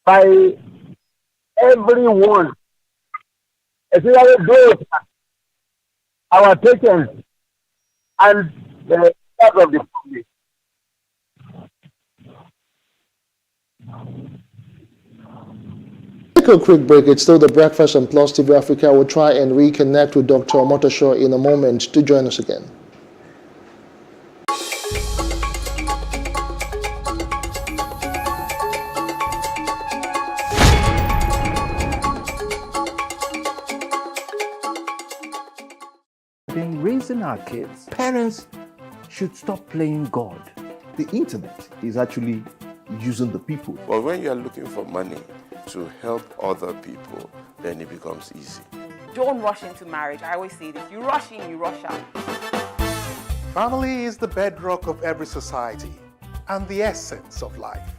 by everyone, especially those our patients and the rest of the public. Take a quick break. It's still the Breakfast on Plus TV Africa. We'll try and reconnect with Dr. Omotosho in a moment to join us again. In raising our kids, parents should stop playing God. The internet is actually using the people. But when you are looking for money to help other people, then it becomes easy. Don't rush into marriage. I always say this. You rush in, you rush out. Family is the bedrock of every society and the essence of life.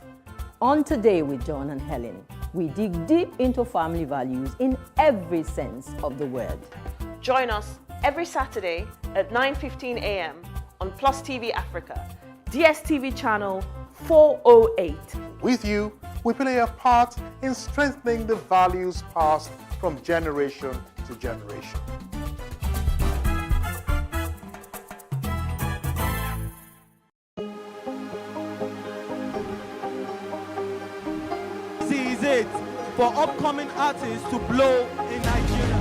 On Today with John and Helen, we dig deep into family values in every sense of the word. Join us every Saturday at 9:15 a.m. on Plus TV Africa, DSTV channel 408. With you, we play a part in strengthening the values passed from generation to generation. advocate for upcoming artists to blow in Nigeria.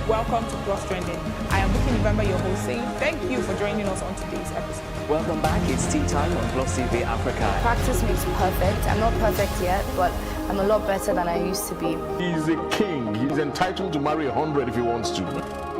Welcome to Plus Trending. I am Bookie November, your host, saying thank you for joining us on today's episode. Welcome back. It's tea time on Plus TV Africa. Practice makes perfect. I'm not perfect yet, but I'm a lot better than I used to be. He's a king. He's entitled to marry 100 if he wants to.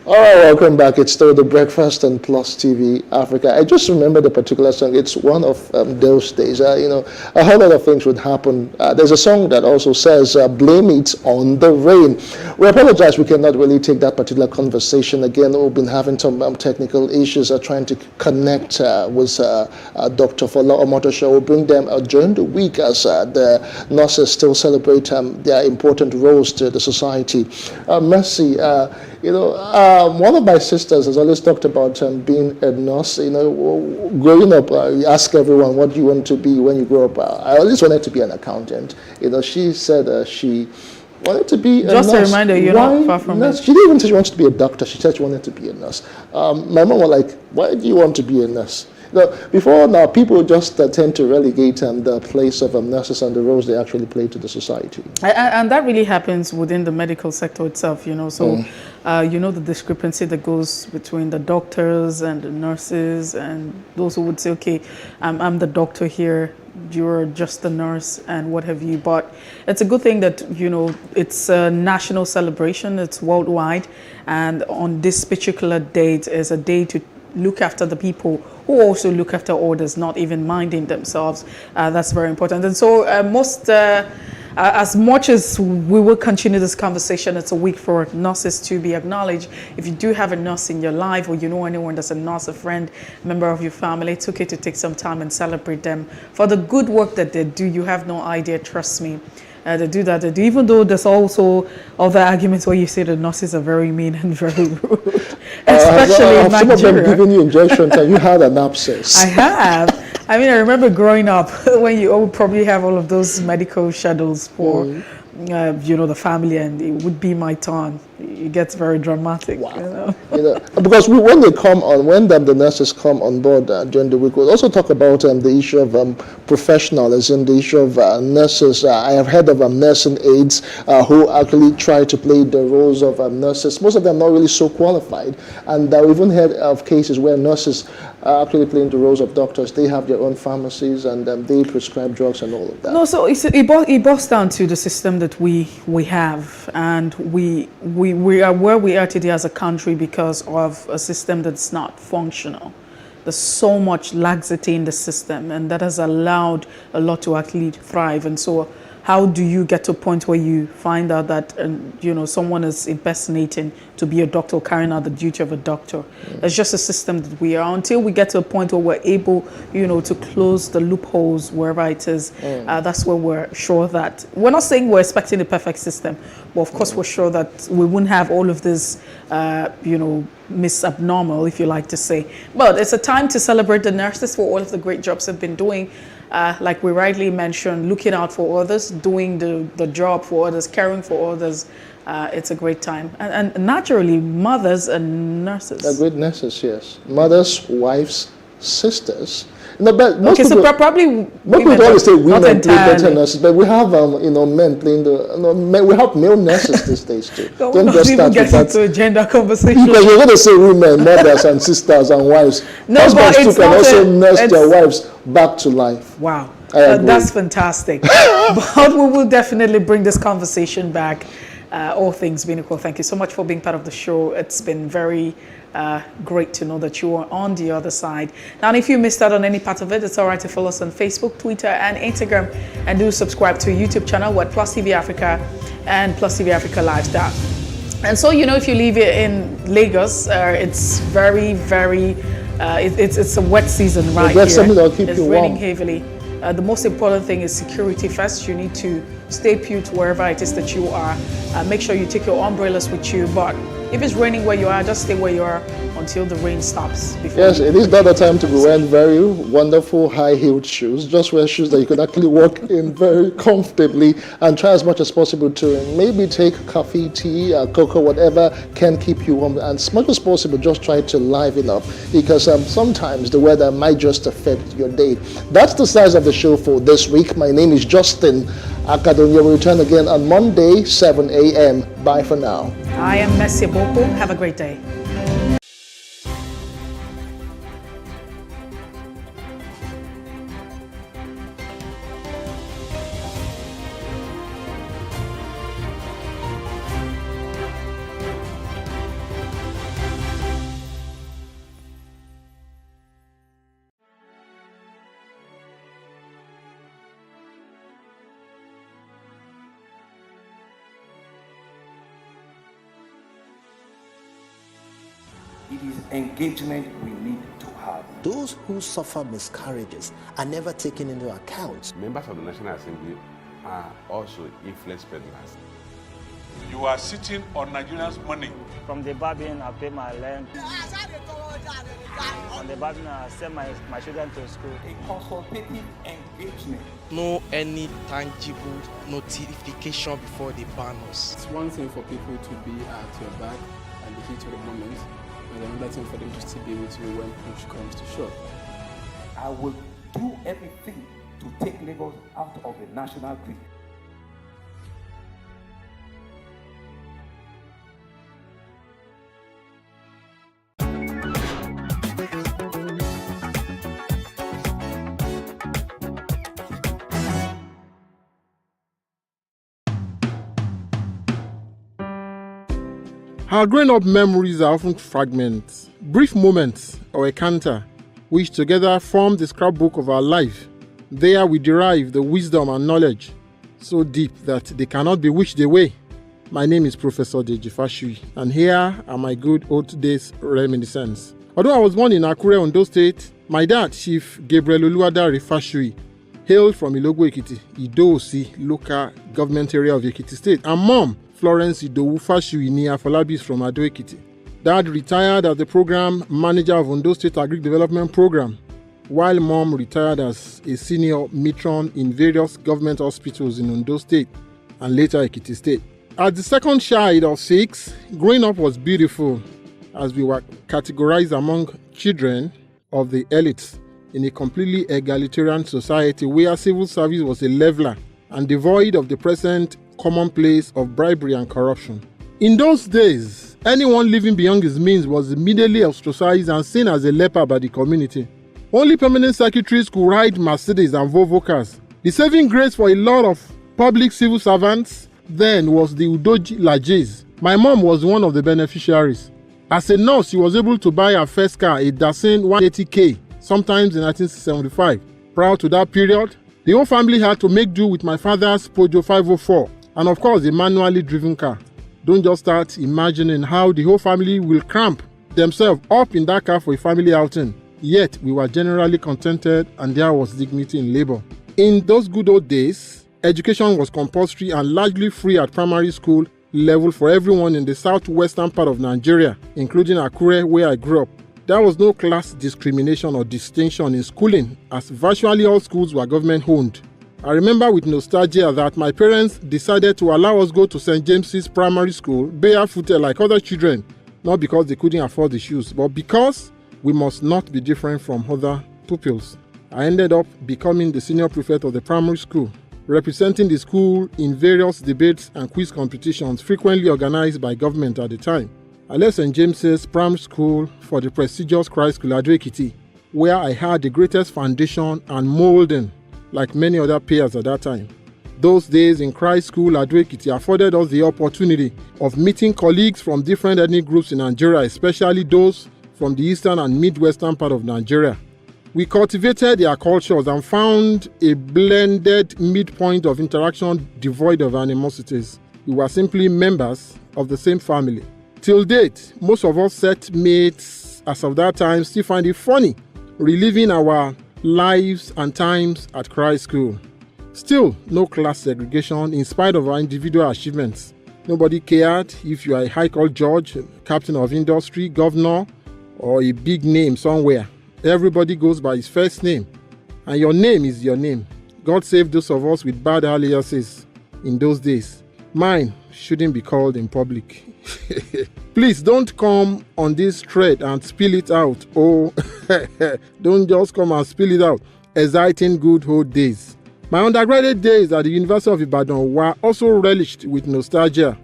All right, welcome back. It's still The Breakfast on Plus TV Africa. I just remember the particular song. It's one of those days. You know, a whole lot of things would happen. There's a song that also says, blame it on the rain. We apologize, we cannot really take that particular conversation again. We've been having some technical issues trying to connect with Dr. Fola Omotosho. We'll bring them during the week as the nurses still celebrate their important roles to the society. Mercy, you know, one of my sisters has always talked about being a nurse. You know, growing up, you ask everyone, what do you want to be when you grow up? I always wanted to be an accountant. You know, she said she wanted to be a nurse. Just a reminder, you're not far from it. She didn't even say she wanted to be a doctor. She said she wanted to be a nurse. My mom was like, why do you want to be a nurse? Before now, people just tend to relegate the place of nurses and the roles they actually play to the society. And that really happens within the medical sector itself, you know. So, you know, the discrepancy that goes between the doctors and the nurses and those who would say, okay, I'm the doctor here, you're just the nurse and what have you. But it's a good thing that, you know, it's a national celebration, it's worldwide. And on this particular date is a day to look after the people who also look after others, not even minding themselves. That's very important. And so as much as we will continue this conversation, it's a week for nurses to be acknowledged. If you do have a nurse in your life, or you know anyone that's a nurse, a friend, member of your family, it's okay to take some time and celebrate them for the good work that they do. You have no idea, trust me. They do that. They do, even though there's also other arguments where you say the nurses are very mean and very rude, especially in Nigeria. Some of them giving you injections and you had an abscess. I have. I mean, I remember growing up when you probably have all of those medical schedules for, you know, the family, and it would be my turn. It gets very dramatic. Wow. You know, because when they come on, when the nurses come on board during the week, we'll also talk about the issue of professionalism, the issue of nurses. I have heard of nursing aides who actually try to play the roles of nurses. Most of them not really so qualified, and I've even heard of cases where nurses are actually playing the roles of doctors. They have their own pharmacies and they prescribe drugs and all of that. No, so it boils down to the system that we have, and we are where we are today as a country because of a system that's not functional. There's so much laxity in the system, and that has allowed a lot to actually thrive. And so how do you get to a point where you find out that you know, someone is impersonating to be a doctor or carrying out the duty of a doctor? It's just a system that we are. Until we get to a point where we're able, you know, to close the loopholes wherever it is, that's where we're sure that, we're not saying we're expecting a perfect system, but of course we're sure that we wouldn't have all of this, you know, abnormal, if you like to say. But it's a time to celebrate the nurses for all of the great jobs they've been doing. like we rightly mentioned, looking out for others, doing the job for others, caring for others. It's a great time. And naturally, mothers and nurses. They're great nurses, yes. Mothers, wives, sisters. No, but most okay, people, so probably most people always say women play better entirely. nurses, but we have men playing we have male nurses these days too. We're Don't not just even start with getting that. to a gender conversation. Because you're going to say women, mothers and sisters and wives. No, Husbands but too it's can not also a- nurse their it's- wives back to life. Wow, I agree. that's fantastic. But we will definitely bring this conversation back. All things being equal, thank you so much for being part of the show. It's been very great to know that you are on the other side. Now, if you missed out on any part of it, it's all right to follow us on Facebook, Twitter, and Instagram, and do subscribe to a YouTube channel with Plus TV Africa and Plus TV Africa Lifestyle. And so, if you live in Lagos, it's very, very, it's a wet season right That's here. something that'll keep It's you raining warm. heavily. The most important thing is security first. You need to stay put wherever it is that you are. Make sure you take your umbrellas with you. But if it's raining where you are, just stay where you are until the rain stops. Yes, it is not the time to be wearing very wonderful high-heeled shoes. Just wear shoes that you can actually walk in very comfortably, and try as much as possible to maybe take coffee, tea, cocoa, whatever can keep you warm. And as much as possible, just try to liven up, because sometimes the weather might just affect your day. That's the size of the show for this week. My name is Justin Akadonia. We'll return again on Monday, 7 a.m. Bye for now. I am Messi Boko. Have a great day. It is engagement we need to have. Those who suffer miscarriages are never taken into account. Members of the National Assembly are also influence peddlers. You are sitting on Nigerians' money. From the barbing, I pay my rent. On the barbing, I send my children to school. A consultative engagement. No any tangible notification before they ban us. It's one thing for people to be at your back and the heat of the moment, and another thing for them to still be with you when push comes to shove. I will do everything to take Lagos out of the national grid. Our growing-up memories are often fragments, brief moments, or a canter, which together form the scrapbook of our life. There we derive the wisdom and knowledge, so deep that they cannot be wished away. My name is Professor Deji Fashui, and here are my good old days reminiscence. Although I was born in Akure, Ondo State, my dad, Chief Gabriel Oluwadare Fashui, hailed from Ilogbo Ekiti, Ido-Osi, local government area of Ekiti State, and mom, Florence Idowu Fashui ni Afolabis from Ado Ekiti. Dad retired as the program manager of Ondo State Agric Development Program, while mom retired as a senior matron in various government hospitals in Ondo State and later Ekiti State. As the second child of 6, growing up was beautiful, as we were categorized among children of the elites in a completely egalitarian society where civil service was a leveler and devoid of the present commonplace of bribery and corruption. In those days, anyone living beyond his means was immediately ostracized and seen as a leper by the community. Only permanent secretaries could ride Mercedes and Volvo cars. The saving grace for a lot of public civil servants then was the Udoji Lajes. My mom was one of the beneficiaries. As a nurse, she was able to buy her first car, a Datsun 180K, sometimes in 1975. Prior to that period, the whole family had to make do with my father's Peugeot 504, and of course a manually driven car. Don't just start imagining how the whole family will cramp themselves up in that car for a family outing. Yet we were generally contented and there was dignity in labor. In those good old days, education was compulsory and largely free at primary school level for everyone in the southwestern part of Nigeria, including Akure where I grew up. There was no class discrimination or distinction in schooling, as virtually all schools were government-owned. I remember with nostalgia that my parents decided to allow us go to St. James's Primary School barefooted like other children, not because they couldn't afford the shoes, but because we must not be different from other pupils. I ended up becoming the senior prefect of the primary school, representing the school in various debates and quiz competitions frequently organized by government at the time. I left St. James's Primary School for the prestigious Christ School Ado-Ekiti, where I had the greatest foundation and molding, like many other peers at that time. Those days in Christ School Ado-Ekiti afforded us the opportunity of meeting colleagues from different ethnic groups in Nigeria, especially those from the eastern and midwestern part of Nigeria. We cultivated their cultures and found a blended midpoint of interaction devoid of animosities. We were simply members of the same family. Till date, most of us set mates as of that time still find it funny reliving our lives and times at Christ School. Still, no class segregation in spite of our individual achievements. Nobody cared if you are a high court judge, captain of industry, governor, or a big name somewhere. Everybody goes by his first name, and your name is your name. God save those of us with bad aliases in those days. Mine shouldn't be called in public. Please don't come on this thread and spill it out. Oh, don't just come and spill it out. Exciting good old days. My undergraduate days at the University of Ibadan were also relished with nostalgia.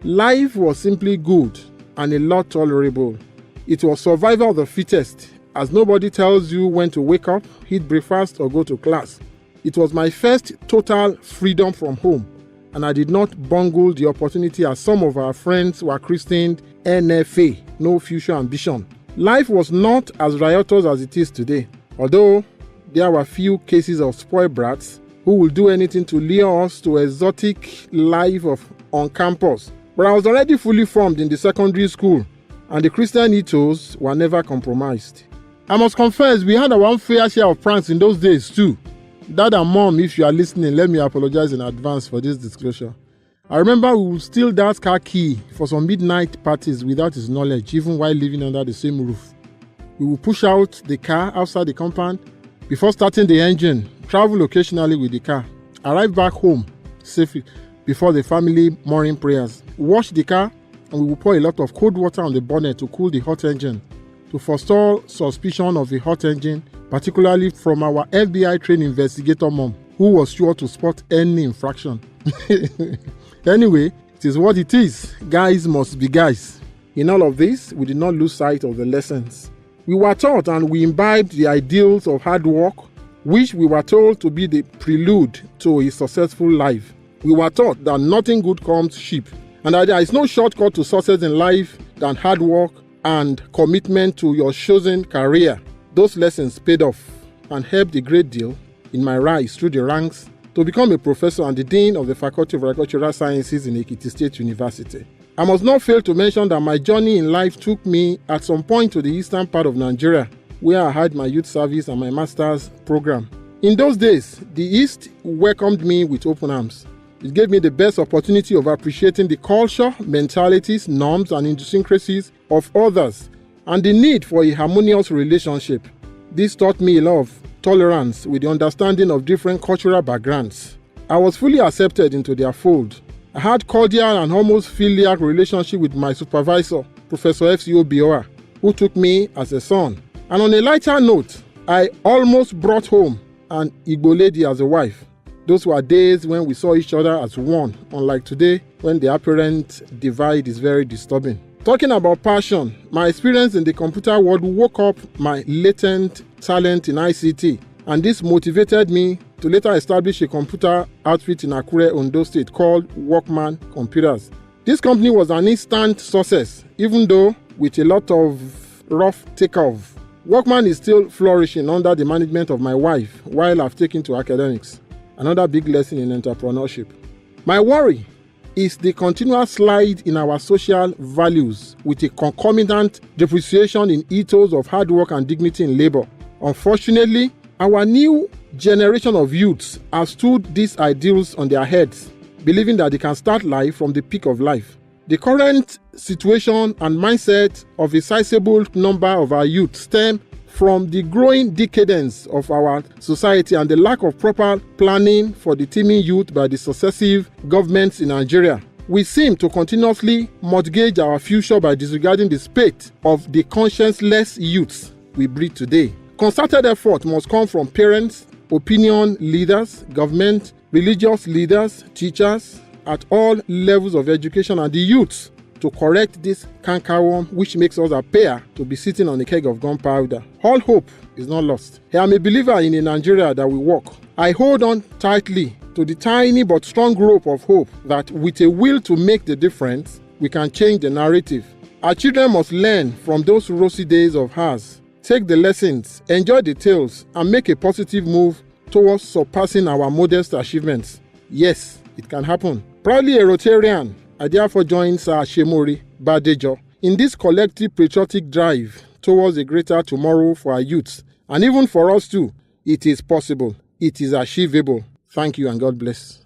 Life was simply good and a lot tolerable. It was survival of the fittest, as nobody tells you when to wake up, eat breakfast, or go to class. It was my first total freedom from home, and I did not bungle the opportunity as some of our friends were christened NFA, no future ambition. Life was not as riotous as it is today, although there were few cases of spoiled brats who will do anything to lure us to exotic life on campus. But I was already fully formed in the secondary school, and the Christian ethos were never compromised. I must confess, we had our own fair share of pranks in those days too. Dad and Mom, if you are listening, let me apologize in advance for this disclosure. I remember we would steal Dad's car key for some midnight parties without his knowledge, even while living under the same roof. We would push out the car outside the compound before starting the engine, travel occasionally with the car, arrive back home safely before the family morning prayers, wash the car, and we would pour a lot of cold water on the bonnet to cool the hot engine, to forestall suspicion of a hot engine, particularly from our FBI trained investigator mom, who was sure to spot any infraction. Anyway, it is what it is. Guys must be guys. In all of this, we did not lose sight of the lessons. We were taught and we imbibed the ideals of hard work, which we were told to be the prelude to a successful life. We were taught that nothing good comes cheap, and that there is no shortcut to success in life than hard work and commitment to your chosen career. Those lessons paid off and helped a great deal in my rise through the ranks to become a professor and the dean of the Faculty of Agricultural Sciences in Ekiti State University. I must not fail to mention that my journey in life took me at some point to the eastern part of Nigeria, where I had my youth service and my master's program. In those days, the East welcomed me with open arms. It gave me the best opportunity of appreciating the culture, mentalities, norms, and idiosyncrasies of others, and the need for a harmonious relationship. This taught me a lot of tolerance with the understanding of different cultural backgrounds. I was fully accepted into their fold. I had cordial and almost filial relationship with my supervisor, Professor F.C.O. Biora, who took me as a son. And on a lighter note, I almost brought home an Igbo lady as a wife. Those were days when we saw each other as one, unlike today when the apparent divide is very disturbing. Talking about passion, my experience in the computer world woke up my latent talent in ICT, and this motivated me to later establish a computer outfit in Akure, Ondo State called Workman Computers. This company was an instant success, even though with a lot of rough takeoff. Workman is still flourishing under the management of my wife while I've taken to academics. Another big lesson in entrepreneurship. My worry is the continual slide in our social values with a concomitant depreciation in ethos of hard work and dignity in labor. Unfortunately, our new generation of youths have stood these ideals on their heads, believing that they can start life from the peak of life. The current situation and mindset of a sizable number of our youth stem from the growing decadence of our society and the lack of proper planning for the teeming youth by the successive governments in Nigeria. We seem to continuously mortgage our future by disregarding the spate of the conscienceless youths we breed today. Concerted effort must come from parents, opinion leaders, government, religious leaders, teachers, at all levels of education and the youths to correct this cankerworm which makes us appear to be sitting on a keg of gunpowder. All hope is not lost. I am a believer in a Nigeria that will work. I hold on tightly to the tiny but strong rope of hope that with a will to make the difference, we can change the narrative. Our children must learn from those rosy days of ours. Take the lessons, enjoy the tales, and make a positive move towards surpassing our modest achievements. Yes, it can happen. Proudly a Rotarian, I therefore join Sir Shemori Badejo in this collective patriotic drive towards a greater tomorrow for our youths. And even for us too, it is possible. It is achievable. Thank you and God bless.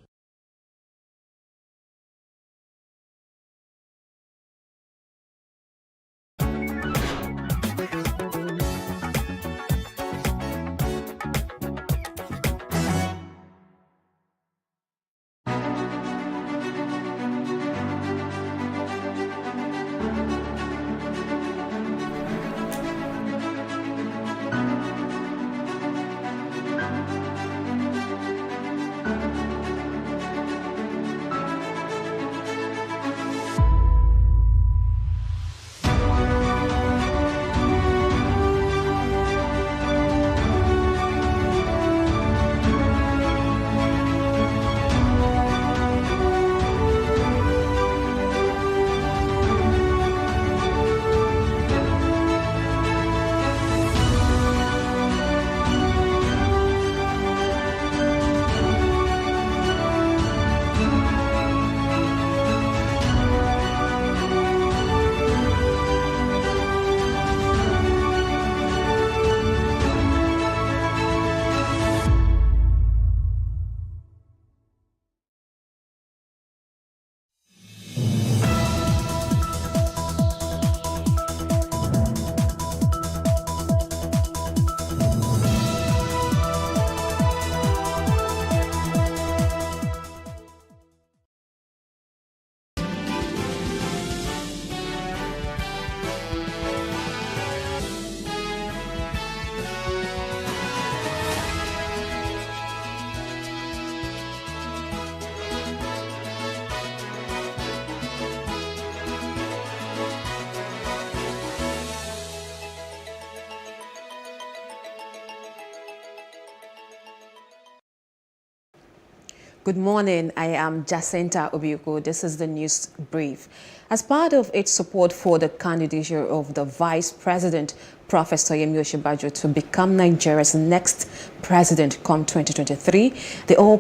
Good morning, I am Jacinta Obiuko. This is the news brief. As part of its support for the candidature of the Vice President, Professor Yemi Osinbajo, to become Nigeria's next president come 2023, the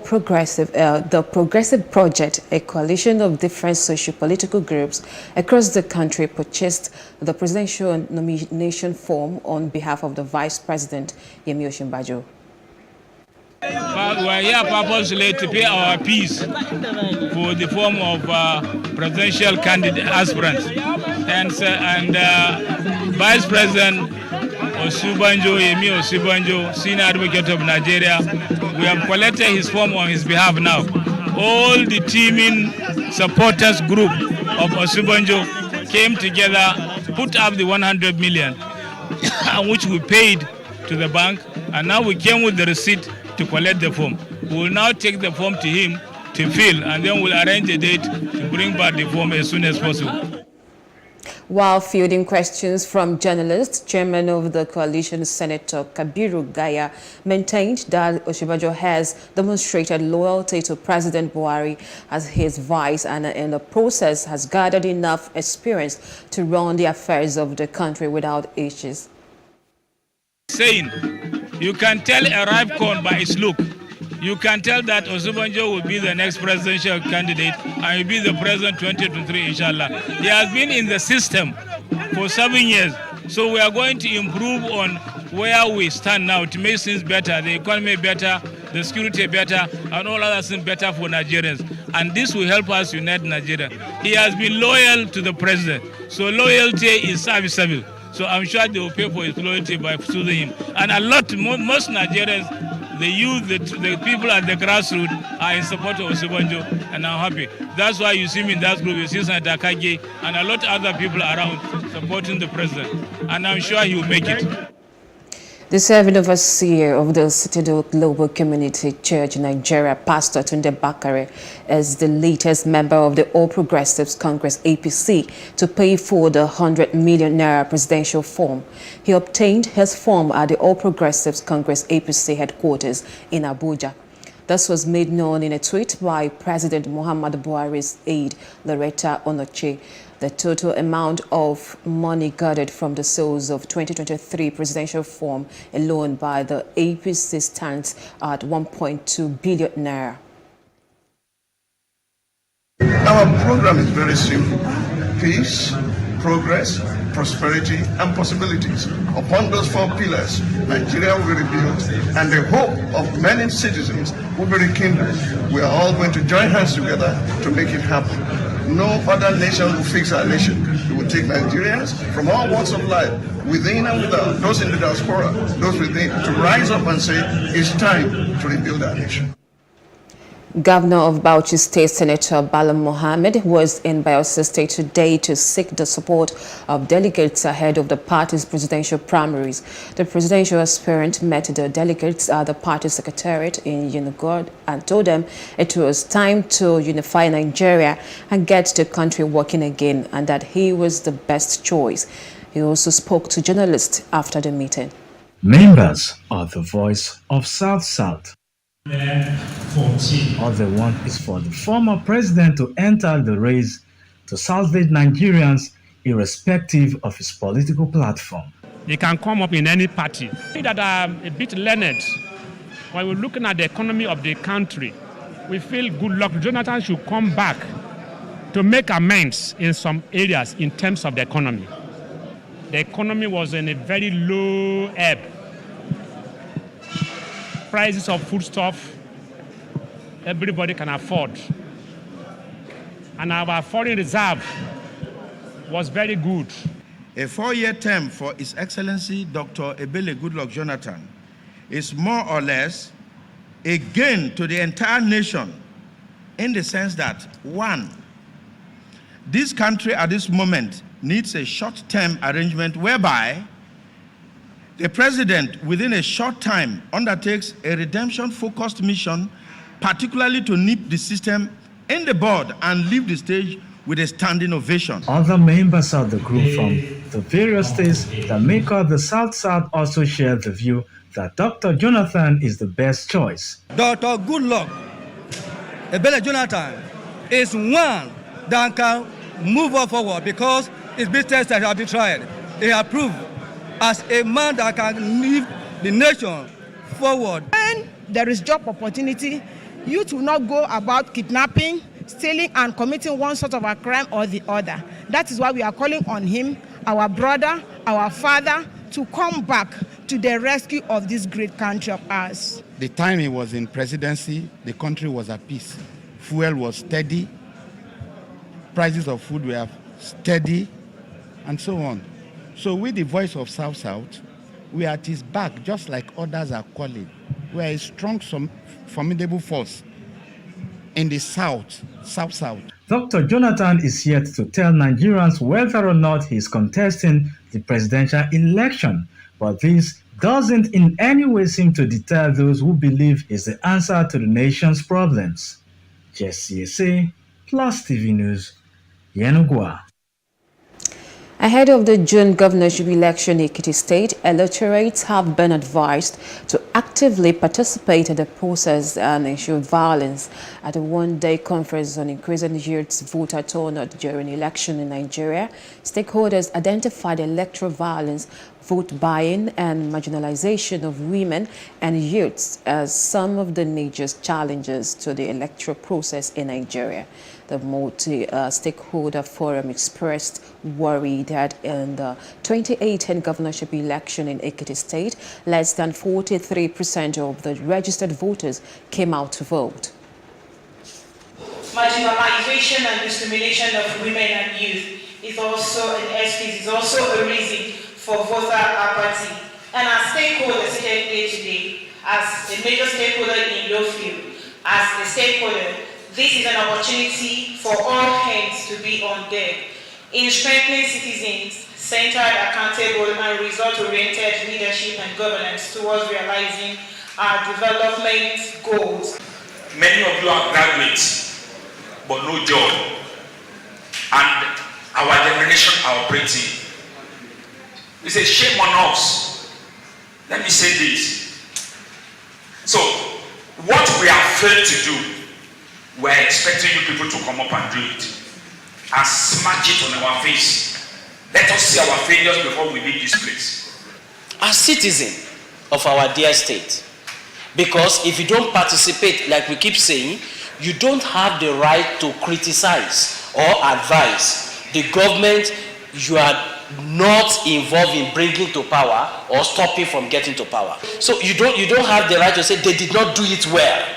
Progressive Project, a coalition of different socio-political groups across the country, purchased the presidential nomination form on behalf of the Vice President, Yemi Osinbajo. We are here purposely to pay our peace for the form of presidential candidate aspirants. And Vice President Osinbajo, Yemi Osinbajo, Senior Advocate of Nigeria, we have collected his form on his behalf now. All the teaming supporters group of Osinbajo came together, put up the 100 million, which we paid to the bank, and now we came with the receipt to collect the form. We will now take the form to him to fill, and then we'll arrange a date to bring back the form as soon as possible. While fielding questions from journalists, Chairman of the coalition, Senator Kabiru Gaya, maintained that Osinbajo has demonstrated loyalty to President Buhari as his vice and in the process has gathered enough experience to run the affairs of the country without issues. Saying, you can tell a ripe corn by its look. You can tell that Osinbajo will be the next presidential candidate and will be the president 2023, inshallah. He has been in the system for 7 years. So we are going to improve on where we stand now to make things better, the economy better, the security better, and all other things better for Nigerians. and this will help us unite Nigeria. He has been loyal to the president, so loyalty is serviceable. So I'm sure they will pay for his loyalty by soothing him. And most Nigerians, the youth, the people at the grassroots are in support of Osinbajo, and I'm happy. That's why you see me in that group. You see Senator Kage and a lot of other people around supporting the president, and I'm sure he will make it. The serving overseer of the Citadel Global Community Church Nigeria, Pastor Tunde Bakare, is the latest member of the All Progressives Congress APC to pay for the 100 million naira presidential form. He obtained his form at the All Progressives Congress APC headquarters in Abuja. This was made known in a tweet by President Muhammadu Buhari's aide, Loretta Onoche. The total amount of money gathered from the sales of 2023 presidential form alone by the APC stands at 1.2 billion naira. Our program is very simple: peace, progress, prosperity, and possibilities. Upon those four pillars, Nigeria will be rebuilt, and the hope of many citizens will be rekindled. We are all going to join hands together to make it happen. No other nation will fix our nation. We will take Nigerians from all walks of life, within and without, those in the diaspora, those within, to rise up and say, it's time to rebuild our nation. Governor of Bauchi State, Senator Bala Mohammed, was in Bayelsa State today to seek the support of delegates ahead of the party's presidential primaries. The presidential aspirant met the delegates at the party secretariat in Unigod and told them it was time to unify Nigeria and get the country working again, and that he was the best choice. He also spoke to journalists after the meeting. Members are the voice of South-South. All they want is for the former president to enter the race to salvage Nigerians irrespective of his political platform. He can come up in any party. That are a bit learned. When we're looking at the economy of the country, we feel Goodluck Jonathan should come back to make amends in some areas in terms of the economy. The economy was in a very low ebb. Prices of foodstuff, everybody can afford. And our foreign reserve was very good. A 4-year term for His Excellency Dr. Ebele Goodluck Jonathan is more or less a gain to the entire nation, in the sense that, one, this country at this moment needs a short-term arrangement whereby the president, within a short time, undertakes a redemption-focused mission, particularly to nip the system in the bud and leave the stage with a standing ovation. Other members of the group from the various states that make up the South-South also share the view that Dr. Jonathan is the best choice. Dr. Goodluck Ebele Jonathan is one that can move us forward because his business that have been tried. He has proved as a man that can lead the nation forward. When there is job opportunity, youth will not go about kidnapping, stealing, and committing one sort of a crime or the other. That is why we are calling on him, our brother, our father, to come back to the rescue of this great country of ours. The time he was in presidency, the country was at peace. Fuel was steady, prices of food were steady, and so on. So with the voice of South-South, we are at his back, just like others are calling. We are a strong, formidable force in the South-South. Dr. Jonathan is yet to tell Nigerians whether or not he is contesting the presidential election, but this doesn't in any way seem to deter those who believe is the answer to the nation's problems. Jesse Ese, Plus TV News, Yenagoa. Ahead of the June governorship election in Ekiti State, electorates have been advised to actively participate in the process and ensure violence. At a one-day conference on increasing youth's voter turnout during election in Nigeria, stakeholders identified electoral violence, vote buying, and marginalization of women and youths as some of the major challenges to the electoral process in Nigeria. The multi-stakeholder forum expressed worry that in the 2018 governorship election in Ekiti State, less than 43% of the registered voters came out to vote. marginalization and discrimination of women and youth is also an excuse, is also a reason for voter apathy. And as stakeholders here today, as a major stakeholder in your field, as a stakeholder, this is an opportunity for all hands to be on deck in strengthening citizens, centered, accountable, and result-oriented leadership and governance towards realizing our development goals. Many of you are graduates, but no job. And our generation are operating. It's a shame on us. Let me say this. So, what we have failed to do, we're expecting you people to come up and do it. And smash it on our face. Let us see our failures before we leave this place. As citizens of our dear state, because if you don't participate, like we keep saying, you don't have the right to criticize or advise the government you are not involved in bringing to power or stopping from getting to power. So you don't have the right to say they did not do it well.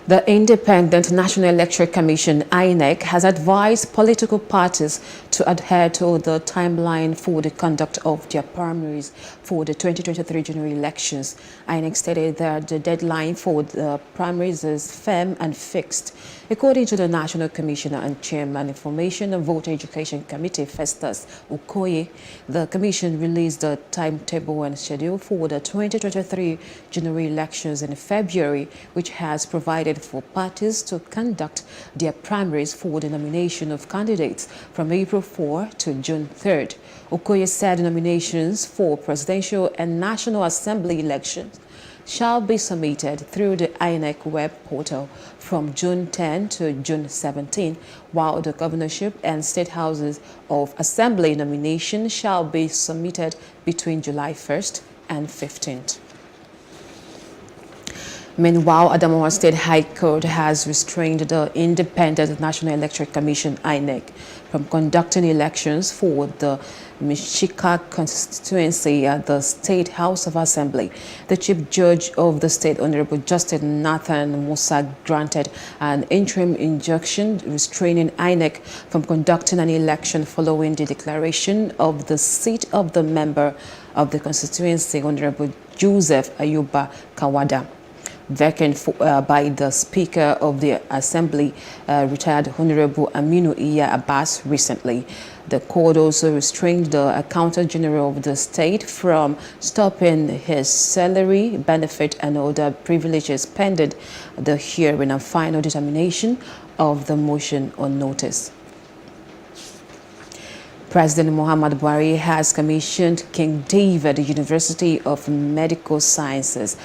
The Independent National Electoral Commission, INEC, has advised political parties to adhere to the timeline for the conduct of their primaries for the 2023 general elections. INEC stated that the deadline for the primaries is firm and fixed. According to the National Commissioner and Chairman Information and Voter Education Committee, Festus Okoye, the Commission released the timetable and schedule for the 2023 general elections in February, which has provided for parties to conduct their primaries for the nomination of candidates from April 4 to June 3rd. Okoye said nominations for presidential and National Assembly elections shall be submitted through the INEC web portal from June 10 to June 17, while the governorship and state houses of assembly nomination shall be submitted between July 1st and 15th. Meanwhile, Adamawa State High Court has restrained the Independent National Electoral Commission, INEC, from conducting elections for the Mishika constituency at the State House of Assembly. The Chief Judge of the State, Honorable Justice Nathan Musa, granted an interim injunction restraining INEC from conducting an election following the declaration of the seat of the member of the constituency, Honorable Joseph Ayuba Kawada, vacant by the Speaker of the Assembly, retired Honorable Aminu Iya Abbas, recently. The court also restrained the Accountant General of the state from stopping his salary, benefit, and other privileges pending the hearing and final determination of the motion on notice. President Muhammad Buhari has commissioned King David University of Medical Sciences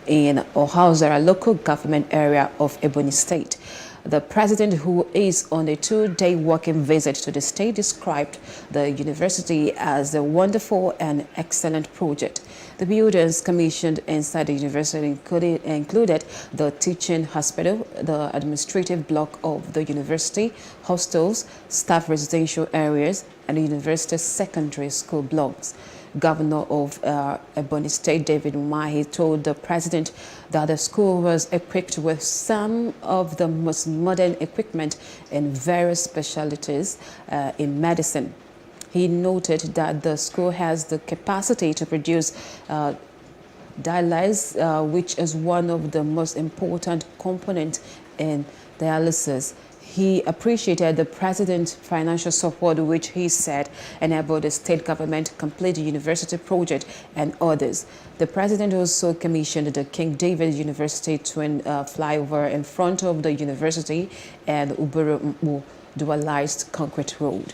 in Ohausara local government area of Ebonyi State. The president, who is on a 2-day working visit to the state, described the university as a wonderful and excellent project. The buildings commissioned inside the university included the teaching hospital, the administrative block of the university, hostels, staff residential areas, and the university secondary school blocks. Governor of Ebonyi State, David Umahi, told the president that the school was equipped with some of the most modern equipment in various specialties in medicine. He noted that the school has the capacity to produce dialysis, which is one of the most important components in dialysis. He appreciated the president's financial support, which he said enabled the state government to complete the university project and others. The president also commissioned the King David University twin flyover in front of the university and Uburu dualized concrete road.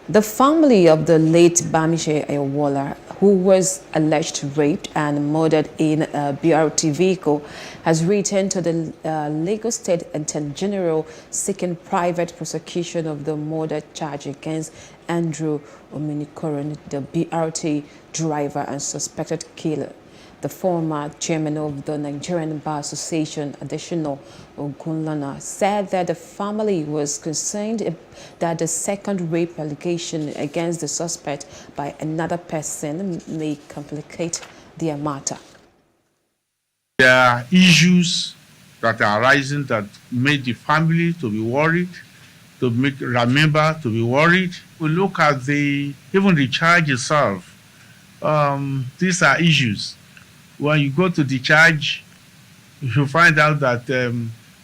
The family of the late Bamishe Ayowola, who was alleged raped and murdered in a BRT vehicle, has written to the Lagos State Attorney General seeking private prosecution of the murder charge against Andrew Ominikoron, the BRT driver and suspected killer. The former chairman of the Nigerian Bar Association, Adesina Ogunlana, said that the family was concerned that the second rape allegation against the suspect by another person may complicate their matter. There are issues that are arising that make the family to be worried, to make remember to be worried. We look at even the charge itself. These are issues. When you go to the charge, you find out that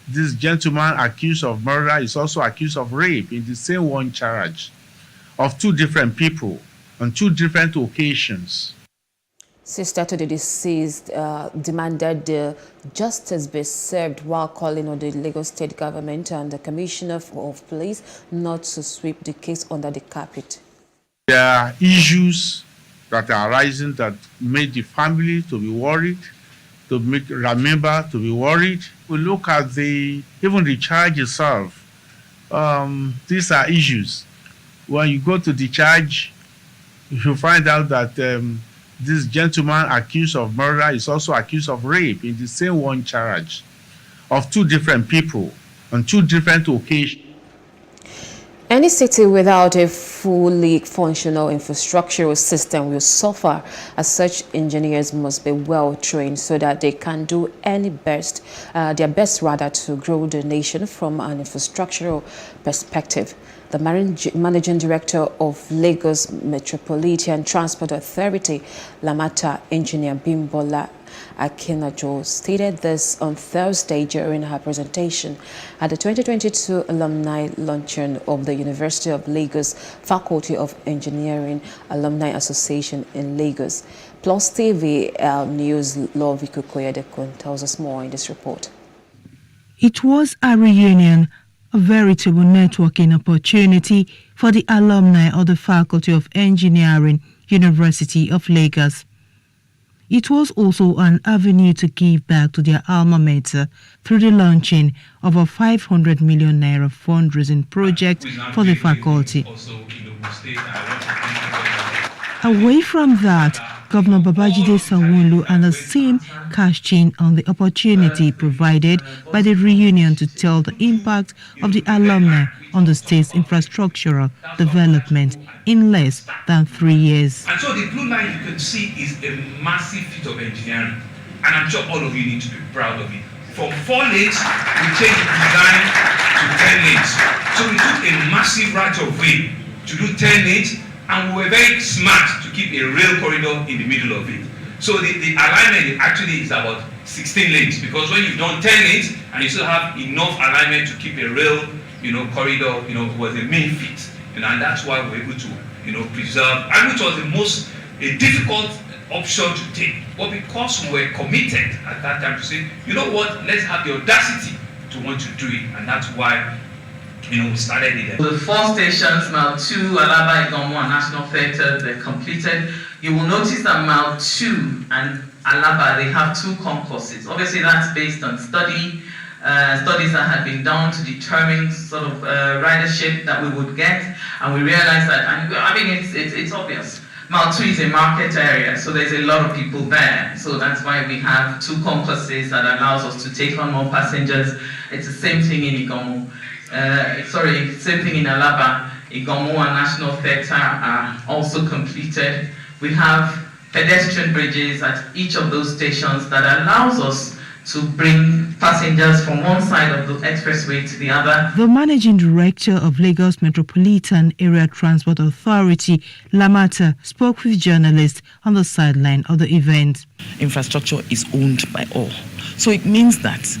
this gentleman accused of murder is also accused of rape in the same one charge of two different people on two different occasions. Sister to the deceased demanded the justice be served while calling on the Lagos State government and the Commissioner of Police not to sweep the case under the carpet. There are issues that are arising that make the family to be worried, to make remember to be worried. We look at even the charge itself. These are issues. When you go to the charge, you find out that this gentleman accused of murder is also accused of rape in the same one charge of two different people on two different occasions. Any city without a fully functional infrastructural system will suffer, as such engineers must be well trained so that they can do their best to grow the nation from an infrastructural perspective. The Managing Director of Lagos Metropolitan Transport Authority, Lamata Engineer Bimbola Akinajo, stated this on Thursday during her presentation at the 2022 alumni luncheon of the University of Lagos Faculty of Engineering Alumni Association in Lagos. Plus TV News Law Vikukoyedekun tells us more in this report. It was a reunion, a veritable networking opportunity for the alumni of the Faculty of Engineering, University of Lagos. It was also an avenue to give back to their alma mater through the launching of a 500 million naira fundraising project for the faculty. Away from that, Governor Babajide Sanwo-Olu and the team cashed in on the opportunity provided by the reunion to tell the impact of the alumni on the state's infrastructural development in less than 3 years. And so the blue line you can see is a massive feat of engineering, and I'm sure all of you need to be proud of it. From 4 lanes, we changed the design to 10 lanes. So we took a massive right of way to do 10 lanes, and we were very smart to keep a rail corridor in the middle of it. So the alignment actually is about 16 lanes, because when you've done 10 lanes and you still have enough alignment to keep a rail, corridor, was the main feat. And that's why we're able to, preserve, and which was the most difficult option to take. But because we were committed at that time to say, you know what, let's have the audacity to want to do it, and that's why we started it. The 4 stations, Mile 2, Alaba, Igomo, and National Theatre, they're completed. You will notice that Mile 2 and Alaba, they have 2 concourses. Obviously, that's based on studies that had been done to determine sort of ridership that we would get, and we realized that, and I mean, it's obvious. Mile 2 is a market area, so there's a lot of people there. So that's why we have 2 concourses that allows us to take on more passengers. It's the same thing in Igomo. Same thing in Alaba. Igomo and National Theatre are also completed. We have pedestrian bridges at each of those stations that allows us to bring passengers from one side of the expressway to the other. The Managing Director of Lagos Metropolitan Area Transport Authority, Lamata, spoke with journalists on the sideline of the event. Infrastructure is owned by all. So it means that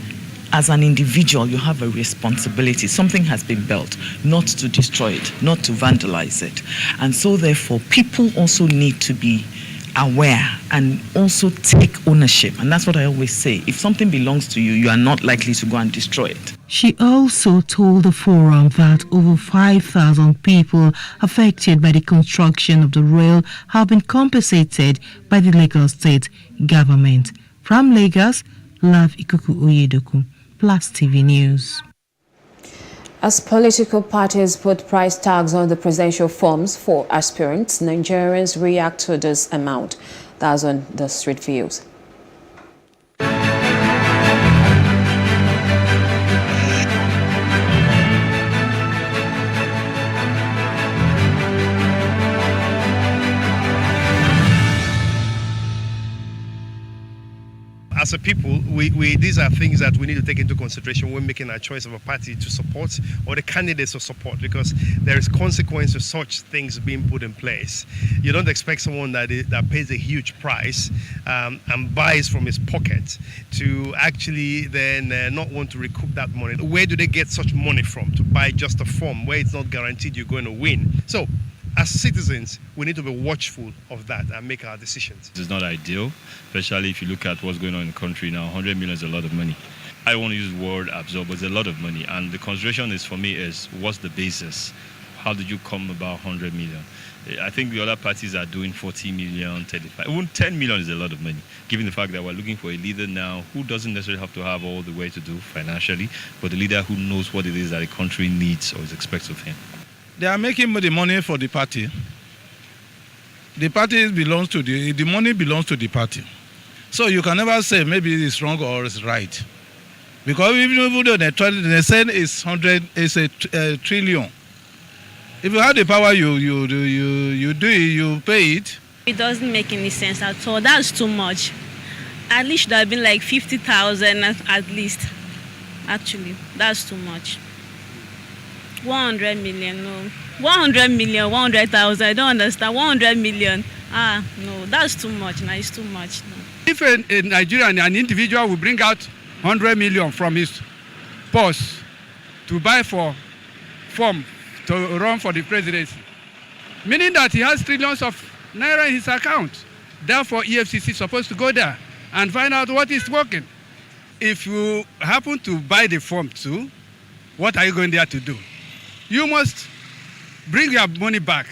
as an individual, you have a responsibility. Something has been built, not to destroy it, not to vandalize it. And so therefore, people also need to be aware and also take ownership. And that's what I always say. If something belongs to you, you are not likely to go and destroy it. She also told the forum that over 5,000 people affected by the construction of the rail have been compensated by the Lagos State government. From Lagos, Love Ikuku Oyedoku, Plus TV News. As political parties put price tags on the presidential forms for aspirants, Nigerians react to this amount. That's on the Street Views. as a people, these are things that we need to take into consideration when making our choice of a party to support or the candidates to support, because there is consequence to such things being put in place. You don't expect someone that pays a huge price and buys from his pocket to actually then not want to recoup that money. Where do they get such money from to buy just a form where it's not guaranteed you're going to win? So, as citizens, we need to be watchful of that and make our decisions. It's not ideal, especially if you look at what's going on in the country now. 100 million is a lot of money. I don't want to use the word absorb, but it's a lot of money. And the consideration is, for me, is what's the basis? How did you come about 100 million? I think the other parties are doing 40 million, 35. Even 10 million is a lot of money, given the fact that we're looking for a leader now who doesn't necessarily have to have all the way to do financially, but a leader who knows what it is that the country needs or is expected of him. They are making the money for the party. The party belongs to the money belongs to the party. So you can never say maybe it's wrong or it's right. Because even though they say it's a trillion. If you have the power, you do it, you pay it. It doesn't make any sense at all. That's too much. At least should have been like 50,000 at least. Actually, that's too much. 100 million, no. 100 million, 100,000, I don't understand. 100 million, no, that's too much. No, it's too much. No. If a Nigerian, an individual will bring out 100 million from his purse to buy for form to run for the presidency, meaning that he has trillions of naira in his account. Therefore, EFCC is supposed to go there and find out what is working. If you happen to buy the form too, what are you going there to do? You must bring your money back,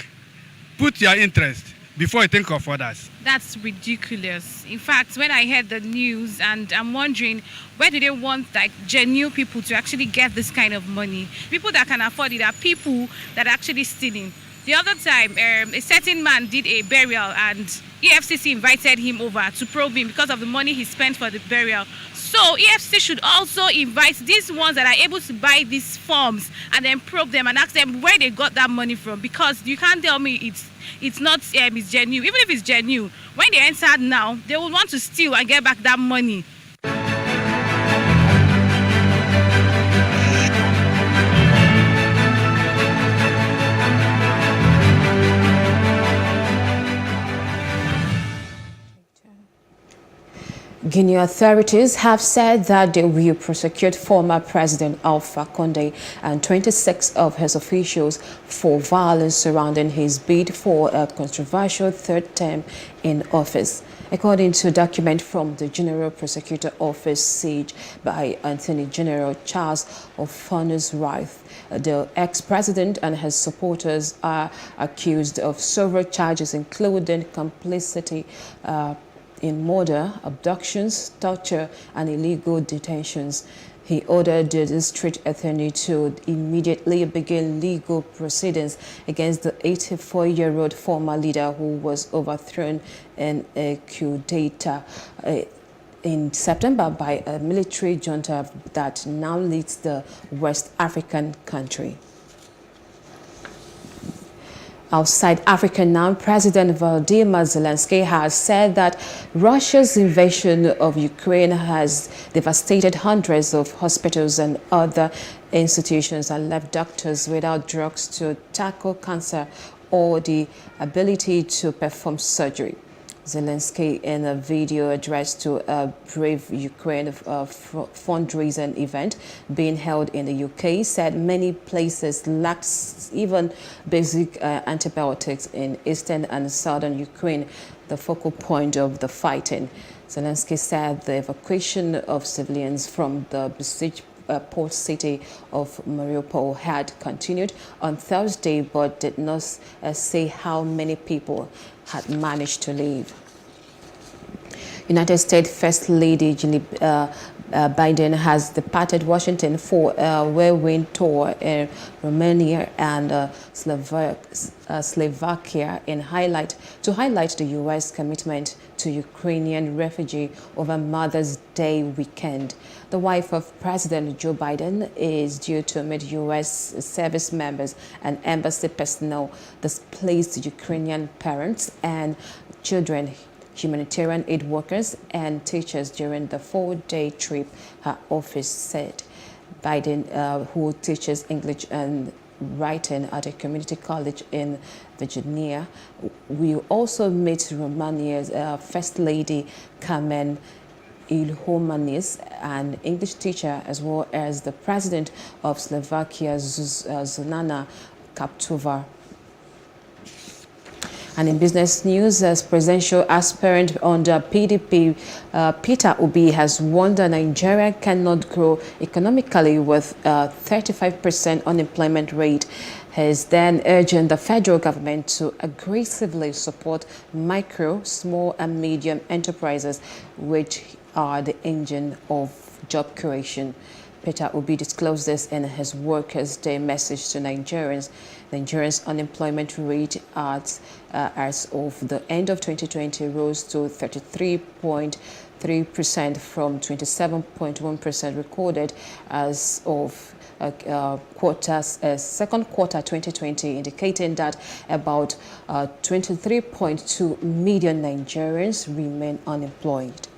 put your interest before you think of others. That's ridiculous. In fact, when I heard the news, and I'm wondering, where do they want like genuine people to actually get this kind of money? People that can afford it are people that are actually stealing. The other time, a certain man did a burial and EFCC invited him over to probe him because of the money he spent for the burial. So EFCC should also invite these ones that are able to buy these forms and then probe them and ask them where they got that money from, because you can't tell me it's not it's genuine. Even if it's genuine, when they enter now, they will want to steal and get back that money. Guinea authorities have said that they will prosecute former President Alpha Condé and 26 of his officials for violence surrounding his bid for a controversial third term in office. According to a document from the General Prosecutor Office sieged by Attorney General Charles Ofonus-Rife, the ex-president and his supporters are accused of several charges, including complicity in murder, abductions, torture, and illegal detentions. He ordered the district attorney to immediately begin legal proceedings against the 84-year-old former leader who was overthrown in a coup d'etat in September by a military junta that now leads the West African country. Outside Africa now, President Volodymyr Zelensky has said that Russia's invasion of Ukraine has devastated hundreds of hospitals and other institutions and left doctors without drugs to tackle cancer or the ability to perform surgery. Zelensky, in a video address to a Brave Ukraine fundraising event being held in the UK, said many places lacked even basic antibiotics in eastern and southern Ukraine, the focal point of the fighting. Zelensky said the evacuation of civilians from the besieged port city of Mariupol had continued on Thursday, but did not say how many people had managed to leave. United States First Lady Jill Biden has departed Washington for a whirlwind tour in Romania and Slovakia to highlight the U.S. commitment to Ukrainian refugees over Mother's Day weekend. The wife of President Joe Biden is due to meet U.S. service members and embassy personnel, displaced Ukrainian parents and children humanitarian aid workers and teachers during the 4-day trip, her office said. Biden, who teaches English and writing at a community college in Virginia, will also meet Romania's First Lady Carmen Ilhomanis, an English teacher, as well as the president of Slovakia, Zuzana Kaptova. And in business news, as presidential aspirant under PDP, Peter Obi has warned that Nigeria cannot grow economically with a 35% unemployment rate. He is then urging the federal government to aggressively support micro, small and medium enterprises, which are the engine of job creation. Peter Obi disclosed this in his Workers' Day message to Nigerians. Nigeria's unemployment rate as of the end of 2020 rose to 33.3% from 27.1% recorded as of second quarter 2020, indicating that about 23.2 million Nigerians remain unemployed.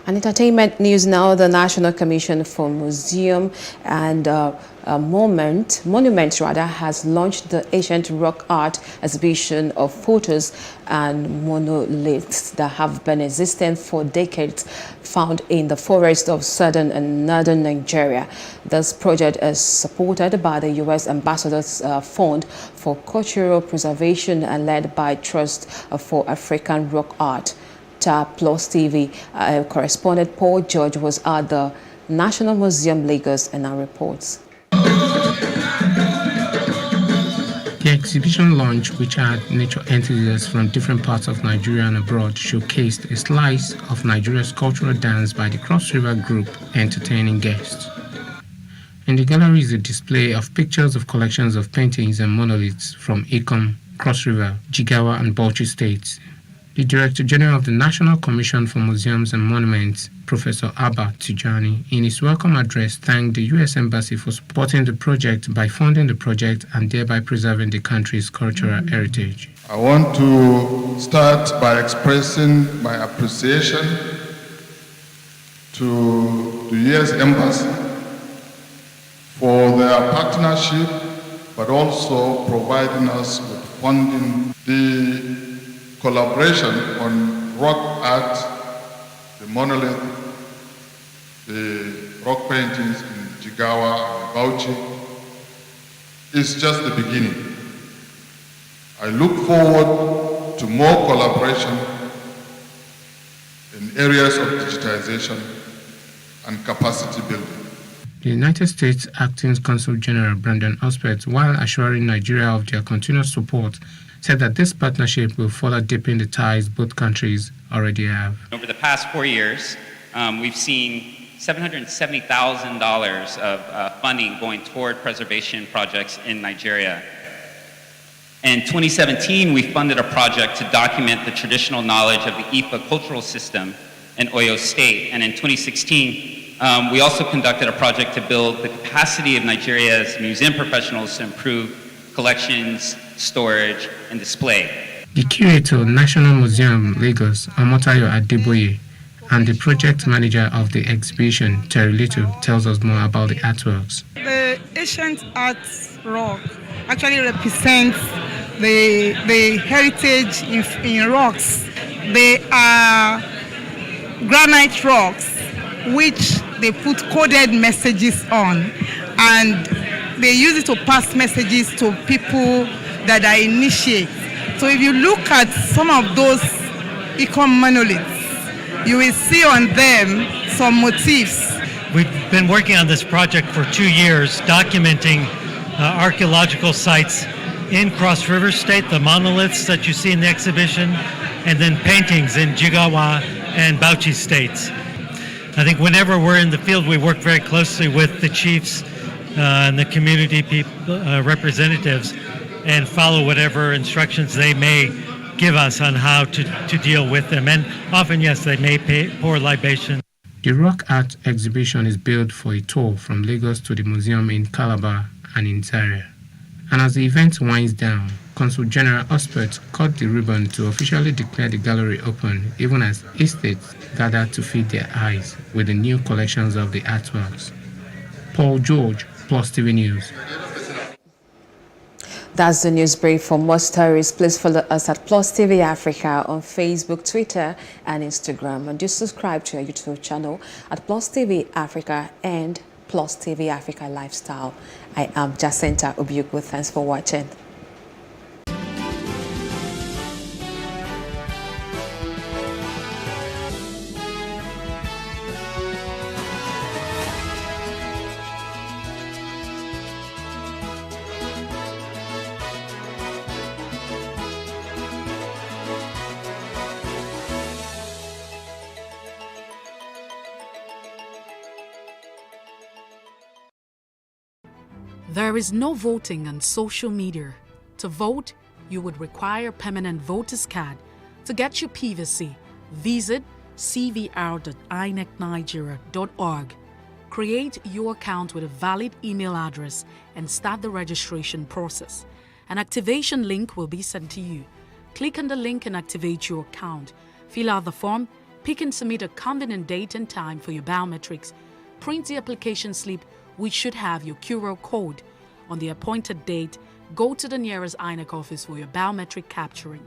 And entertainment news now. The National Commission for Museum and Monuments has launched the Ancient Rock Art exhibition of photos and monoliths that have been existing for decades, found in the forests of southern and northern Nigeria. This project is supported by the U.S. Ambassador's Fund for Cultural Preservation and led by Trust for African Rock Art. TAR Plus TV correspondent Paul George was at the National Museum, Lagos, and now reports. The exhibition launch, which had nature enthusiasts from different parts of Nigeria and abroad, showcased a slice of Nigeria's cultural dance by the Cross River Group, entertaining guests. In the gallery is a display of pictures of collections of paintings and monoliths from Ikom, Cross River, Jigawa, and Bauchi states. The Director General of the National Commission for Museums and Monuments, Professor Abba Tijani, in his welcome address thanked the U.S. Embassy for supporting the project by funding the project and thereby preserving the country's cultural heritage. I want to start by expressing my appreciation to the U.S. Embassy for their partnership, but also providing us with funding. The collaboration on rock art, the monolith, the rock paintings in Jigawa and Bauchi is just the beginning. I look forward to more collaboration in areas of digitization and capacity building. The United States Acting Consul General Brandon Ospert, while assuring Nigeria of their continuous support, said that this partnership will further deepen the ties both countries already have. Over the past 4 years, we've seen $770,000 of funding going toward preservation projects in Nigeria. In 2017, we funded a project to document the traditional knowledge of the Ifa cultural system in Oyo State. And in 2016, we also conducted a project to build the capacity of Nigeria's museum professionals to improve collections, storage, and display. The curator, National Museum, Lagos, Omotayo Adeboye, and the project manager of the exhibition, Terry Little, tells us more about the artworks. The ancient art rock actually represents the heritage in rocks. They are granite rocks which they put coded messages on, and they use it to pass messages to people that are initiates. So if you look at some of those Ikom monoliths, you will see on them some motifs. We've been working on this project for 2 years, documenting archaeological sites in Cross River State, the monoliths that you see in the exhibition, and then paintings in Jigawa and Bauchi states. I think whenever we're in the field, we work very closely with the chiefs and the community representatives and follow whatever instructions they may give us on how to deal with them. And often, yes, they may pour libation. The rock art exhibition is billed for a tour from Lagos to the museum in Calabar and in Zaria. And as the event winds down, Consul General Ospert cut the ribbon to officially declare the gallery open, even as estates gathered to feed their eyes with the new collections of the artworks. Paul George, Plus TV News. That's the news brief. For more stories, please follow us at Plus TV Africa on Facebook, Twitter, and Instagram. And do subscribe to our YouTube channel at Plus TV Africa and Plus TV Africa Lifestyle. I am Jacinta Obiuku. Thanks for watching. There is no voting on social media. To vote, you would require a permanent voter's card. To get your PVC, visit cvr.inecnigeria.org. Create your account with a valid email address and start the registration process. An activation link will be sent to you. Click on the link and activate your account. Fill out the form, pick and submit a convenient date and time for your biometrics. Print the application slip, which should have your QR code. On the appointed date, go to the nearest INEC office for your biometric capturing.